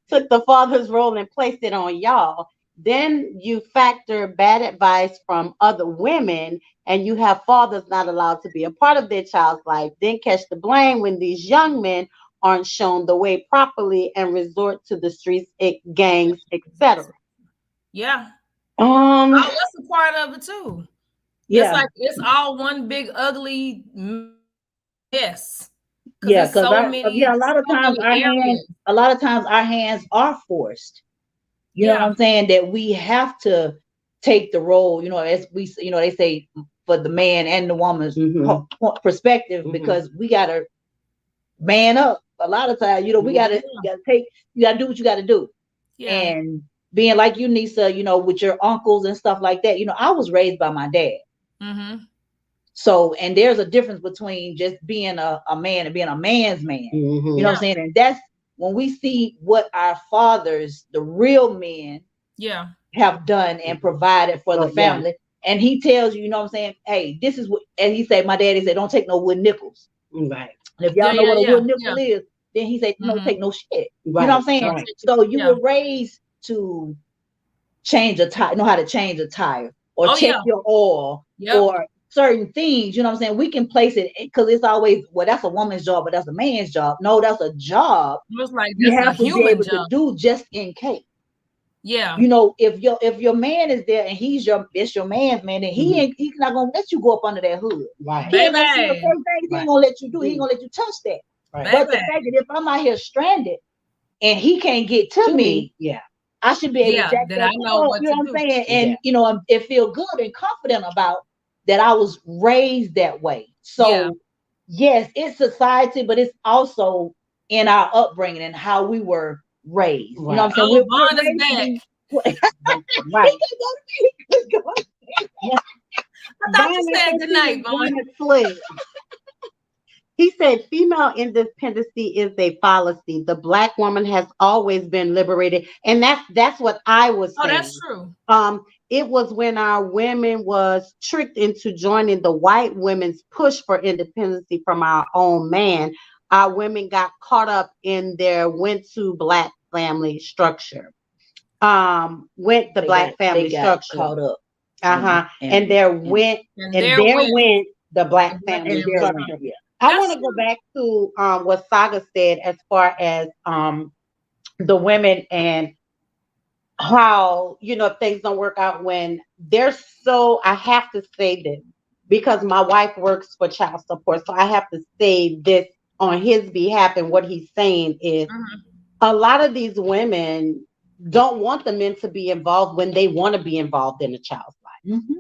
took the father's role and placed it on y'all. Then you factor bad advice from other women, and you have fathers not allowed to be a part of their child's life. Then catch the blame when these young men aren't shown the way properly and resort to the streets, gangs, etc. Yeah. That's a part of it too. Yeah. It's like it's all one big ugly mess. Yeah, because a lot of times our hands are forced. You know what I'm saying? That we have to take the role, as we, they say for the man and the woman's perspective, because we gotta man up. A lot of times, we gotta do what you gotta do. Yeah. And being like you, Nisa, with your uncles and stuff like that, I was raised by my dad. Mm-hmm. So, and there's a difference between just being a man and being a man's man. Mm-hmm. You know what I'm saying? And that's when we see what our fathers, the real men, have done and provided for the family. Yeah. And he tells you, what I'm saying? Hey, this is what, and he said, my daddy said, don't take no wood nickels. Right. And if y'all know what a wood nickel is, then he said, don't take no shit. Right. You know what I'm saying? Right. So you were raised to change a tire, know how to change a tire or check your oil or certain things, you know what I'm saying? We can place it because it's always, well, that's a woman's job, but that's a man's job. No, that's a job. It's like you have to be able to do just in case. Yeah. If your man is there and it's your man's man, then he's not gonna let you go up under that hood. Right. He ain't gonna let you do. He ain't gonna let you touch that. Right. But the fact that if I'm out here stranded and he can't get to me, I should be able to jack that up. You know what I'm saying? And it feel good and confident about that I was raised that way. So yes, it's society, but it's also in our upbringing and how we were raised. Right. You know what I'm saying? Bond is back. Right. I thought you said good night, Bond. He said female independency is a fallacy. The Black woman has always been liberated. And that's what I was saying. Oh, that's true. It was when our women was tricked into joining the white women's push for independency from our own man. Our women got caught up in their went to Black family structure. Went the Black family structure. Caught up. And there went the Black family structure. Yeah. I want to go back to what Saga said as far as the women and how, if things don't work out when they're I have to say this because my wife works for child support. So I have to say this on his behalf. And what he's saying is a lot of these women don't want the men to be involved when they want to be involved in a child's life. Mm-hmm.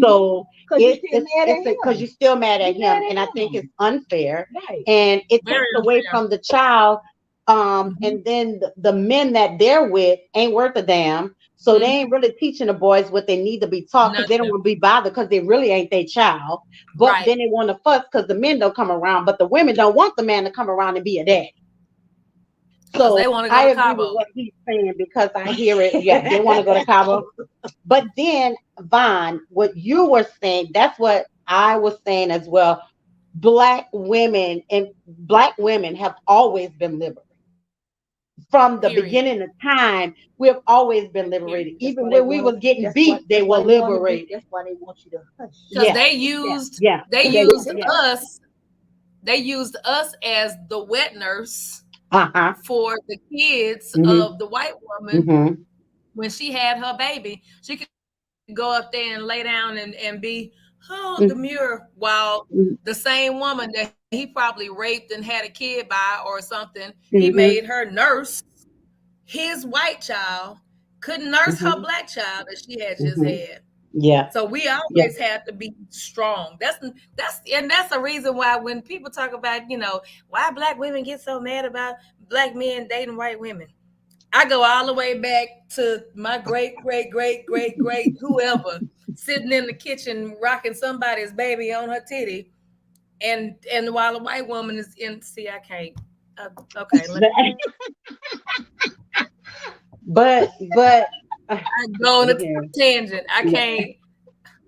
So because you're still mad at him, and I think it's unfair, and it takes away from the child. And then the men that they're with ain't worth a damn, so they ain't really teaching the boys what they need to be taught because they don't want to be bothered because they really ain't their child. But then they want to fuss because the men don't come around, but the women don't want the man to come around and be a daddy. So I agree with what he's saying because I hear it. Yeah, they want to go to Cabo. But then, Vaughn, what you were saying, that's what I was saying as well. Black women have always been liberated. From the beginning of time, we've always been liberated. Even when we was getting beat, they were liberated. That's why they want you to hush. Because they used us as the wet nurse. for the kids of the white woman when she had her baby. She could go up there and lay down and be demure, while the same woman that he probably raped and had a kid by or something, he made her nurse his white child, couldn't nurse her black child that she had just had. Yeah. So we always have to be strong. That's a reason why when people talk about, why black women get so mad about black men dating white women, I go all the way back to my great whoever sitting in the kitchen rocking somebody's baby on her titty, and while a white woman is in. See, I can't. Okay. But I go on a tangent. I can't.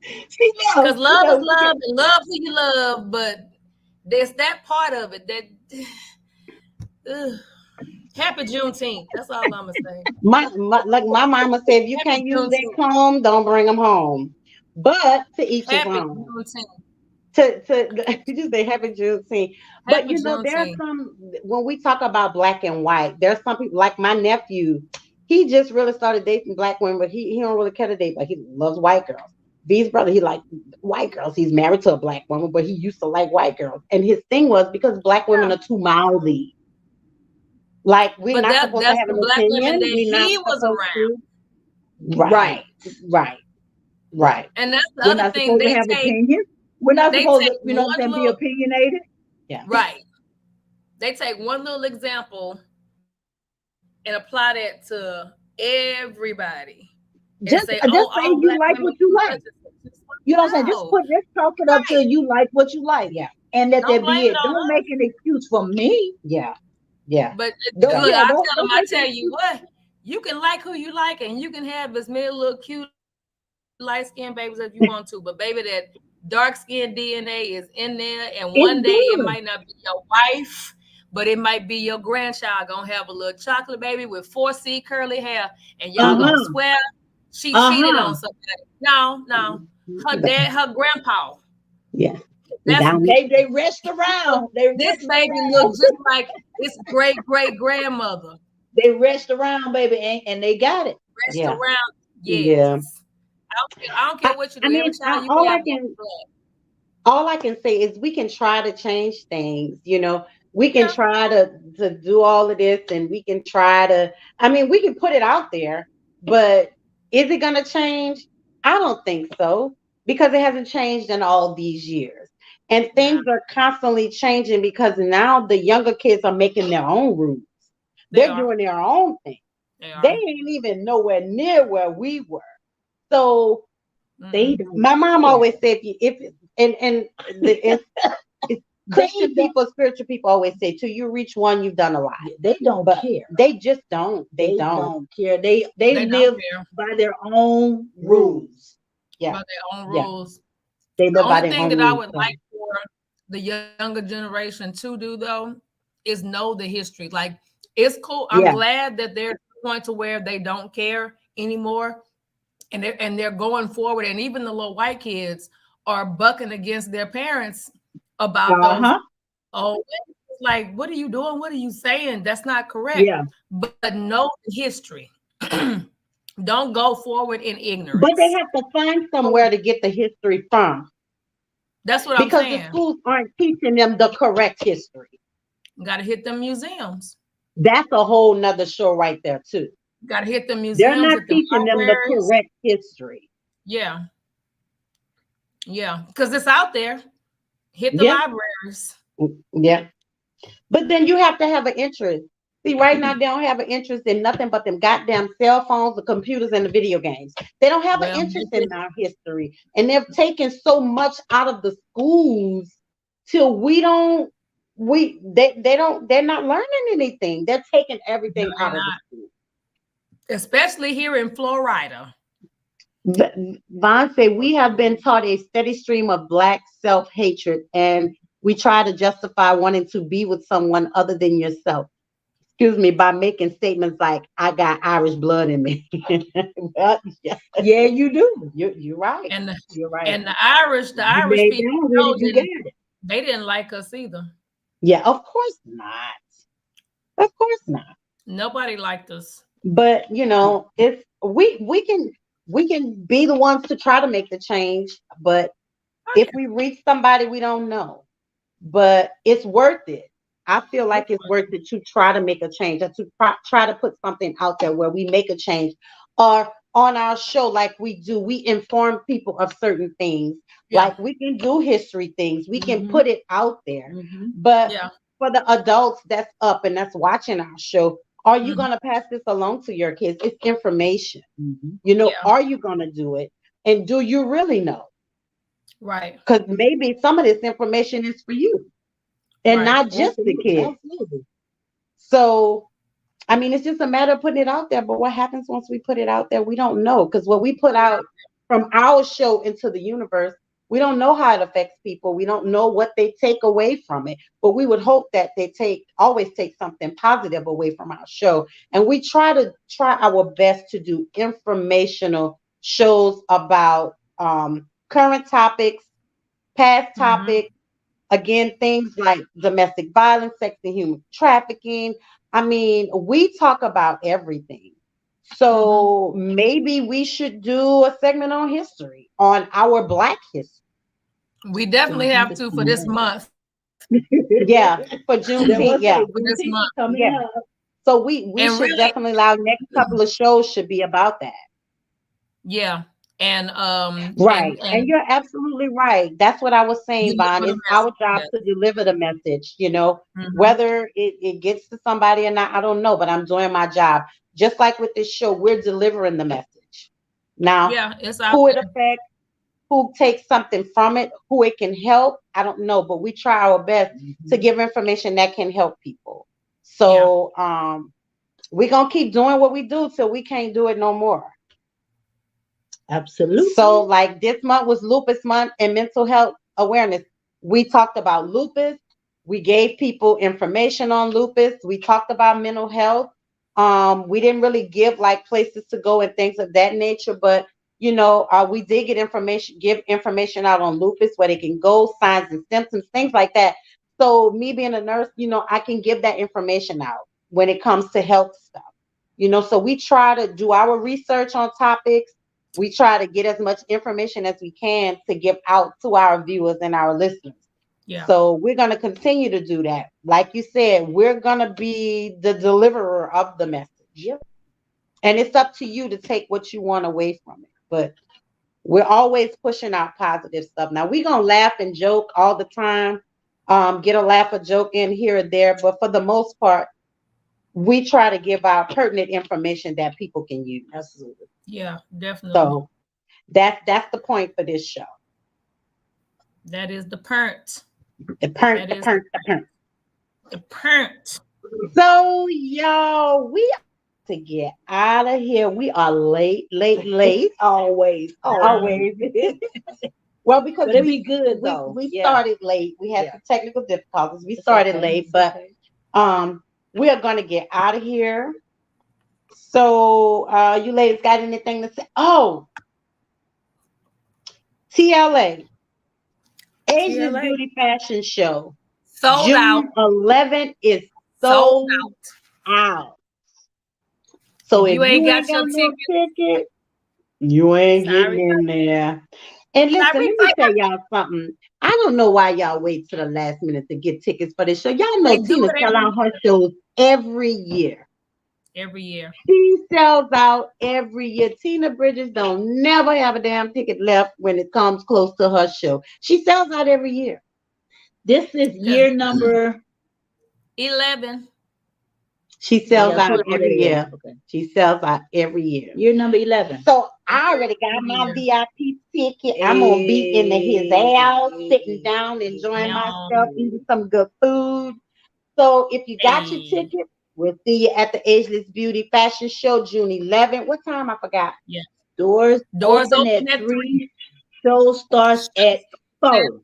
Because love is love, and love who you love, but there's that part of it that. Happy Juneteenth. That's all I'm gonna say. My mama said, if you can't use that comb, don't bring them home. But to each his own. To you just say Happy Juneteenth. But there's some, when we talk about black and white, there's some people like my nephew. He just really started dating black women, but he don't really care to date. Like, he loves white girls. V's brother, he likes white girls. He's married to a black woman, but he used to like white girls. And his thing was because black women are too mouthy. Like, we're not supposed to have an opinion. He was around. Right. And that's the other thing. They have opinion. We're not supposed to, be opinionated. Yeah. Right. They take one little example and apply that to everybody. Just say you like what you like. You know what I'm saying? Just chalk it up to you like what you like. Yeah. And that there be it. Don't make an excuse for me. Yeah. But I tell you what, you can like who you like, and you can have as many little cute light-skinned babies as you want to. But baby, that dark-skinned DNA is in there, and one day it might not be your wife, but it might be your grandchild gonna have a little chocolate baby with 4C curly hair, and y'all gonna swear she cheated on somebody. No, her dad, her grandpa. Yeah. They rest around. This baby looks just like its great grandmother. They rest around, baby, and they got it. Rest around. Yes. Yeah. I don't care what you do. All I can say is we can try to change things. We can try to do all of this, and we can try to. We can put it out there, but is it going to change? I don't think so, because it hasn't changed in all these years. And things are constantly changing because now the younger kids are making their own rules. They're doing their own thing. They ain't even nowhere near where we were. So my mom always said, Christian people, spiritual people always say, till you reach one, you've done a lot. They don't care. They just don't. They don't care. They live by their own rules. Yeah. By their own rules. They live by their own rules. The only thing that I would like for the younger generation to do, though, is know the history. Like, it's cool. I'm glad that they're to the point to where they don't care anymore. And they're going forward. And even the little white kids are bucking against their parents about those. Oh, it's like, what are you doing? What are you saying? That's not correct. Yeah. But know the history. Don't go forward in ignorance. But they have to find somewhere to get the history from. That's what I'm saying. Because the schools aren't teaching them the correct history. Got to hit them museums. That's a whole nother show right there, too. Got to hit them museums. They're not teaching them the correct history. Yeah. Yeah. Because it's out there. Hit the libraries. Yeah. But then you have to have an interest. See, right now, they don't have an interest in nothing but them goddamn cell phones, the computers, and the video games. They don't have an interest in our history. And they've taken so much out of the schools till they're not learning anything. They're taking everything out of the school. Especially here in Florida. Vaughn said, we have been taught a steady stream of Black self-hatred, and we try to justify wanting to be with someone other than yourself. Excuse me, by making statements like, I got Irish blood in me. Yeah, you do. You're right. You're right. And the Irish people, they didn't like us either. Yeah, of course not. Of course not. Nobody liked us. But you know, it's we can be the ones to try to make the change. But if we reach somebody we don't know, but it's worth it. I feel like it's worth it to try to make a change, or to try to put something out there where we make a change. Or on our show, like we do, we inform people of certain things. Yeah. Like we can do history things. We can put it out there. Mhm. But Yeah. for the adults that's up and that's watching our show, are you going to pass this along to your kids? It's information. Mhm. You know, Yeah. are you going to do it? And do you really know? Right. Because maybe some of this information is for you and Right. not just the kids. Absolutely. So, I mean, it's just a matter of putting it out there. But what happens once we put it out there? We don't know. Because what we put out from our show into the universe, we don't know how it affects people. We don't know what they take away from it. But we would hope that they always take something positive away from our show. And we try our best to do informational shows about current topics, past topics. Again, things like domestic violence, sex and human trafficking. I mean, we talk about everything. So maybe we should do a segment on history, on our Black history. We definitely have to for this month. Yeah, for Juneteenth. Yeah, For this month. Coming Yeah. up. So we And should really- definitely allow next couple of shows should be about that. Yeah. And Right. and And you're absolutely right. That's what I was saying, Deliver Vaughn. the It's our message, job yes. to deliver the message, you know, Mhm. whether it gets to somebody or not, I don't know, but I'm doing my job. Just like with this show, we're delivering the message. Now, yeah, it's out who it there. affects, who takes something from it, who it can help, I don't know, but we try our best to give information that can help people. So we're gonna keep doing what we do till we can't do it no more. Absolutely. So like this month was lupus month and mental health awareness. We talked about lupus. We gave people information on lupus. We talked about mental health. We didn't really give like places to go and things of that nature, but you know, we did give information out on lupus, where they can go, signs and symptoms, things like that. So me being a nurse, you know, I can give that information out when it comes to health stuff. You know, so we try to do our research on topics. We try to get as much information as we can to give out to our viewers and our listeners. Yeah. So we're going to continue to do that. Like you said, we're going to be the deliverer of the message. Yep. And it's up to you to take what you want away from it. But we're always pushing out positive stuff. Now, we're going to laugh and joke all the time, get a laugh or joke in here or there. But for the most part, we try to give out pertinent information that people can use. Absolutely. Yeah, definitely. So that's the point for this show. That is the parent. The parent. The parent. So y'all, we have to get out of here. We are late. Always. Well, because But it'd be good we though. started late. We had some technical difficulties. We started late, but we are going to get out of here. So you ladies got anything to say? Oh, TLA, Ageless Beauty Fashion Show. Sold June out. 11th is sold out. So if you ain't got your ticket, you ain't getting in there. And listen, let me tell y'all something. I don't know why y'all wait to the last minute to get tickets for this show. Y'all know Tina sells out her shows every year. Every year. She sells out every year. Tina Bridges don't never have a damn ticket left when it comes close to her show. She sells out every year. This is year number 11. She sells out every year. Okay. She sells out every year. Year number 11. So I already got my VIP ticket. I'm gonna be in his house, sitting down, enjoying myself, eating some good food. So if you got your ticket, we'll see you at the Ageless Beauty Fashion Show, June 11th. What time? I forgot. Yeah. Doors open at 3. Show starts at 4.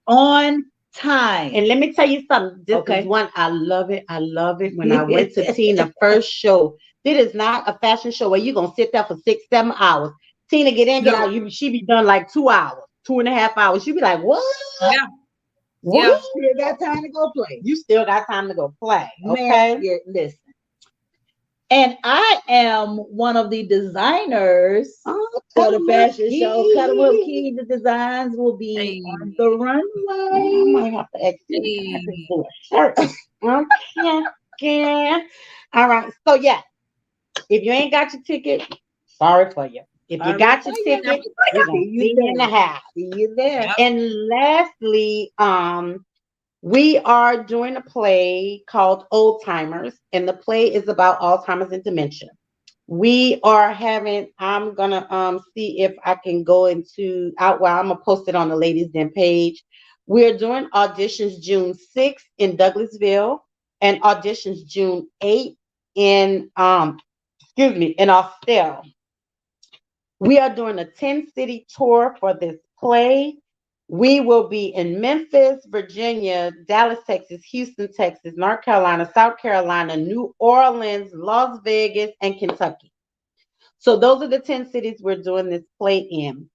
On time. And let me tell you something. This is one, I love it. I love it. When I went to Tina's first show, this is not a fashion show where you're going to sit there for 6-7 hours. Tina get in, get out. She be done like 2 hours, 2.5 hours. She be like, what? Yeah. Yeah. We still got time to go play. You still got time to go play. Okay. Man, yeah, listen. And I am one of the designers for the fashion show. Cut 'em Up Key. The designs will be on the runway. I might have to do a shirt. Okay. All right. So yeah, if you ain't got your ticket, sorry for you. If you got your ticket, we're gonna see you in the house. See you there. Yep. And lastly, we are doing a play called Old Timers, and the play is about Alzheimer's and dementia. We are having, I'm gonna see if I can go into I'm gonna post it on the Ladies Den page. We're doing auditions June 6th in Douglasville and auditions June 8th in in Austell. We are doing a 10-city tour for this play. We will be in Memphis, Virginia, Dallas, Texas, Houston, Texas, North Carolina, South Carolina, New Orleans, Las Vegas, and Kentucky. So those are the 10 cities we're doing this play in.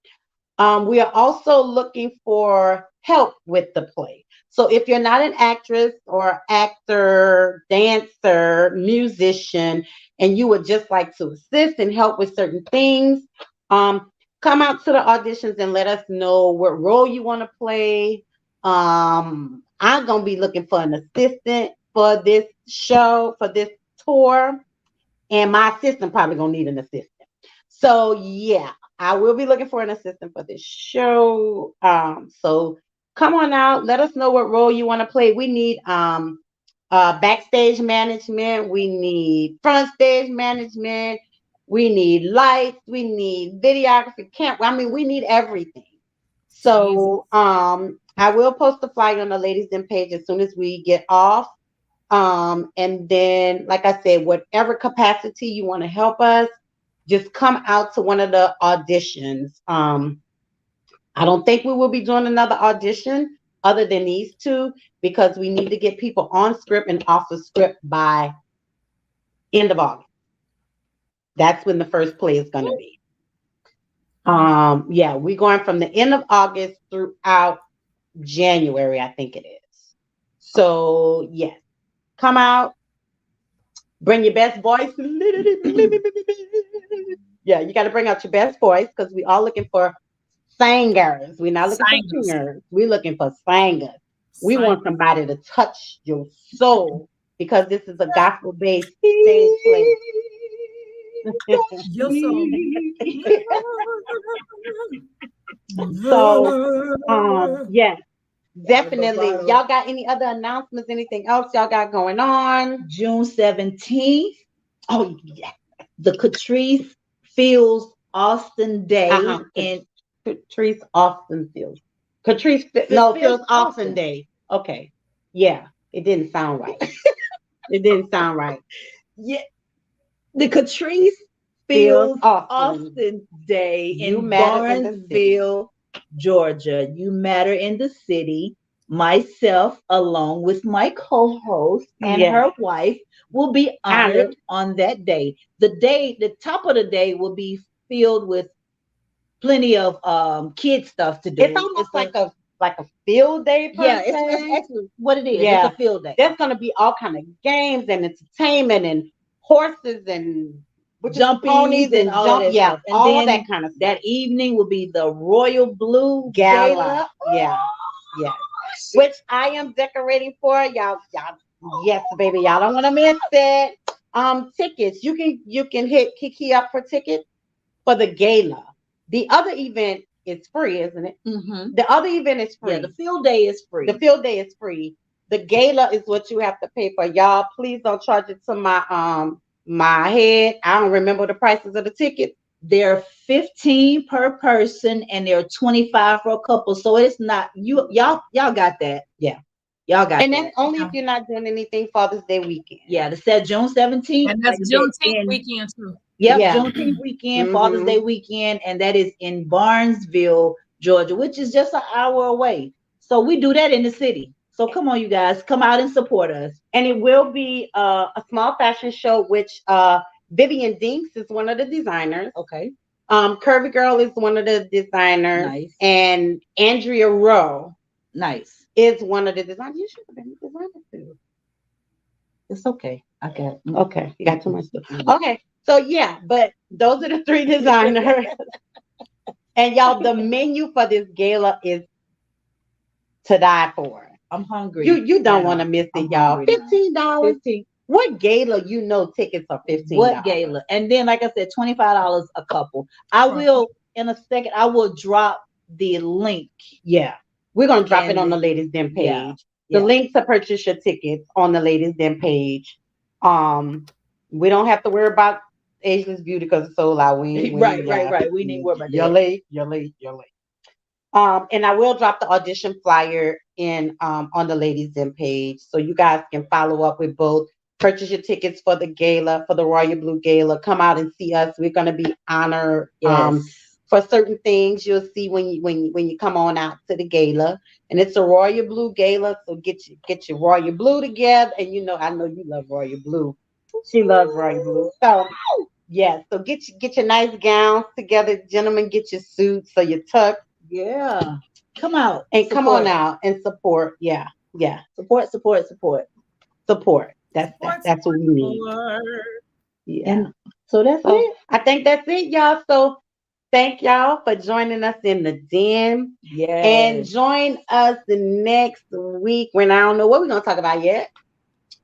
We are also looking for help with the play. So if you're not an actress or actor, dancer, musician, and you would just like to assist and help with certain things, come out to the auditions and let us know what role you want to play. I'm going to be looking for an assistant for this show, for this tour. And my assistant probably going to need an assistant. So, yeah, I will be looking for an assistant for this show. So come on out. Let us know what role you want to play. We need backstage management. We need front stage management. We need lights. We need videography, we need everything. So I will post the flyer on the Ladies Den page as soon as we get off. And then, like I said, whatever capacity you want to help us, just come out to one of the auditions. I don't think we will be doing another audition other than these two, because we need to get people on script and off the script by end of August. That's when the first play is going to be. Yeah, we're going from the end of August throughout January, I think it is. So, yes, come out, bring your best voice. Yeah, you got to bring out your best voice, because we are looking for singers. We're not looking for singers. We're looking for singers. We want somebody to touch your soul, because this is a gospel-based stage play. Your soul. So, yes, definitely. Y'all got any other announcements? Anything else y'all got going on? June 17th. Oh, yeah. The Catrice Fields Austin Day in Catrice Austin Fields. Fields Austin Day. Okay. Yeah, it didn't sound right. It didn't sound right. Yeah. The Catrice Fields Austin Day in Barnesville, Georgia. You Matter in the City. Myself, along with my co-host and her wife, will be honored on that day. The top of the day will be filled with plenty of kid stuff to do. It's almost like a field day. It's actually what it is. Yeah. It's a field day. There's going to be all kind of games and entertainment and horses and jumping ponies and all that stuff. And all that kind of stuff. That evening will be the Royal Blue Gala. Yeah. Which I am decorating for y'all. Yes, baby, y'all don't want to miss it. Tickets. You can hit Kiki up for tickets for the gala. The other event is free, isn't it? Mm-hmm. The other event is free. Yeah, the field day is free. The gala is what you have to pay for. Y'all, please don't charge it to my head. I don't remember the prices of the tickets. They're $15 per person and they're $25 for a couple. So it's not y'all got that. Yeah. Y'all got and that's only if you're not doing anything Father's Day weekend. Yeah, the set June 17th. And that's Juneteenth weekend too. Yep, Juneteenth weekend, Father's Day weekend, and that is in Barnesville, Georgia, which is just an hour away. So we do that in the city. So come on, you guys, come out and support us. And it will be a small fashion show, which Vivian Dinks is one of the designers. Okay. Curvy Girl is one of the designers. Nice. And Andrea Rowe. Nice. is one of the designers. You should have been a designer too. It's okay. I got it. Okay, you got too much stuff. Okay, so yeah, but those are the 3 designers. And y'all, the menu for this gala is to die for. I'm hungry. You don't want to miss it, y'all. $15. 15. What gala tickets are $15? What gala? And then, like I said, $25 a couple. I will in a second. I will drop the link. Yeah, we're gonna drop it on the Ladies Den page. Yeah. The link to purchase your tickets on the Ladies Den page. We don't have to worry about Ageless Beauty because it's sold out. Right. We need to worry about that. You're late. And I will drop the audition flyer in on the Ladies Den page, so you guys can follow up with both. Purchase your tickets for the gala, for the Royal Blue Gala. Come out and see us. We're gonna be honored for certain things. You'll see when you come on out to the gala, and it's a Royal Blue Gala. So get your Royal Blue together, and I know you love Royal Blue. She loves Royal Blue. So yeah, so get your nice gowns together, gentlemen. Get your suits so you're tucked. Yeah, come out and come on out and support. Yeah. Support. That's what we need. Yeah. And so that's it. I think that's it, y'all. So thank y'all for joining us in the den. Yeah. And join us the next week when I don't know what we're gonna talk about yet.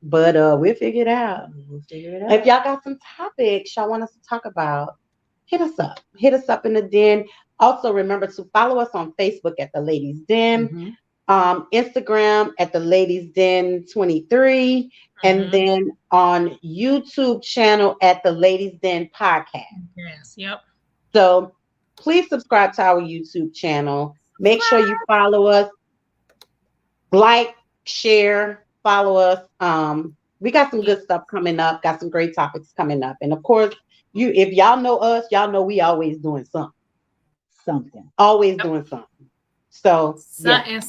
But we'll figure it out. If y'all got some topics y'all want us to talk about, hit us up. Hit us up in the den. Also, remember to follow us on Facebook at the Ladies Den, Instagram at the Ladies Den 23, and then on YouTube channel at the Ladies Den Podcast. Yes, yep. So please subscribe to our YouTube channel. Make sure you follow us, like, share, follow us. We got some good stuff coming up. Got some great topics coming up, and of course, if y'all know us, y'all know we always doing something. Always doing something. So something.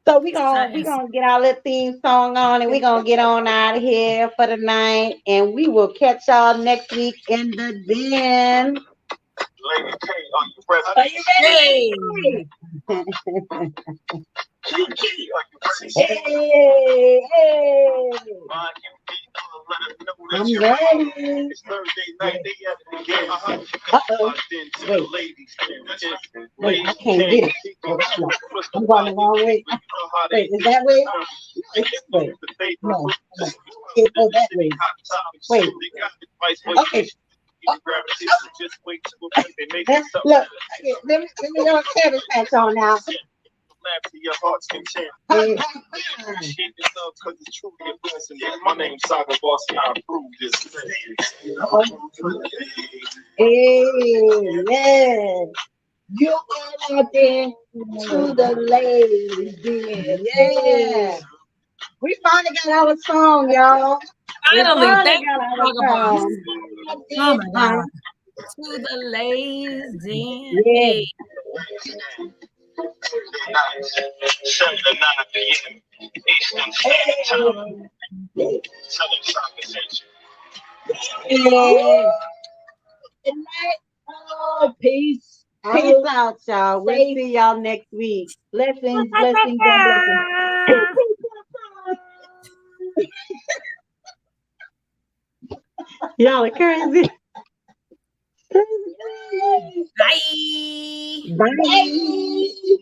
So we gonna get our little theme song on, and we gonna get on out of here for the night, and we will catch y'all next week in the den. Lady K, are you ready? Kiki, are you ready? Hey. I'm ready. It's Thursday night. They at the game. Wait, I can't get it. I'm going the wrong way. Wait, is that way? Wait. No. It goes that way. Wait. Okay. Look, let me go cabbage patch on now. To your heart's content. Because it's truly a blessing. My name's Saga Boss, and I approve this. Amen. You are out there to the ladies den. Yeah. We finally got our song, y'all. Finally, thank you. Oh my God. To the ladies den. Yeah. 7 to 9 p.m. Eastern Standard Time. Tell them Saga sent you. Good night. Oh, peace. Peace out, y'all. We'll see y'all next week. Blessings. Y'all are crazy. Bye. Bye.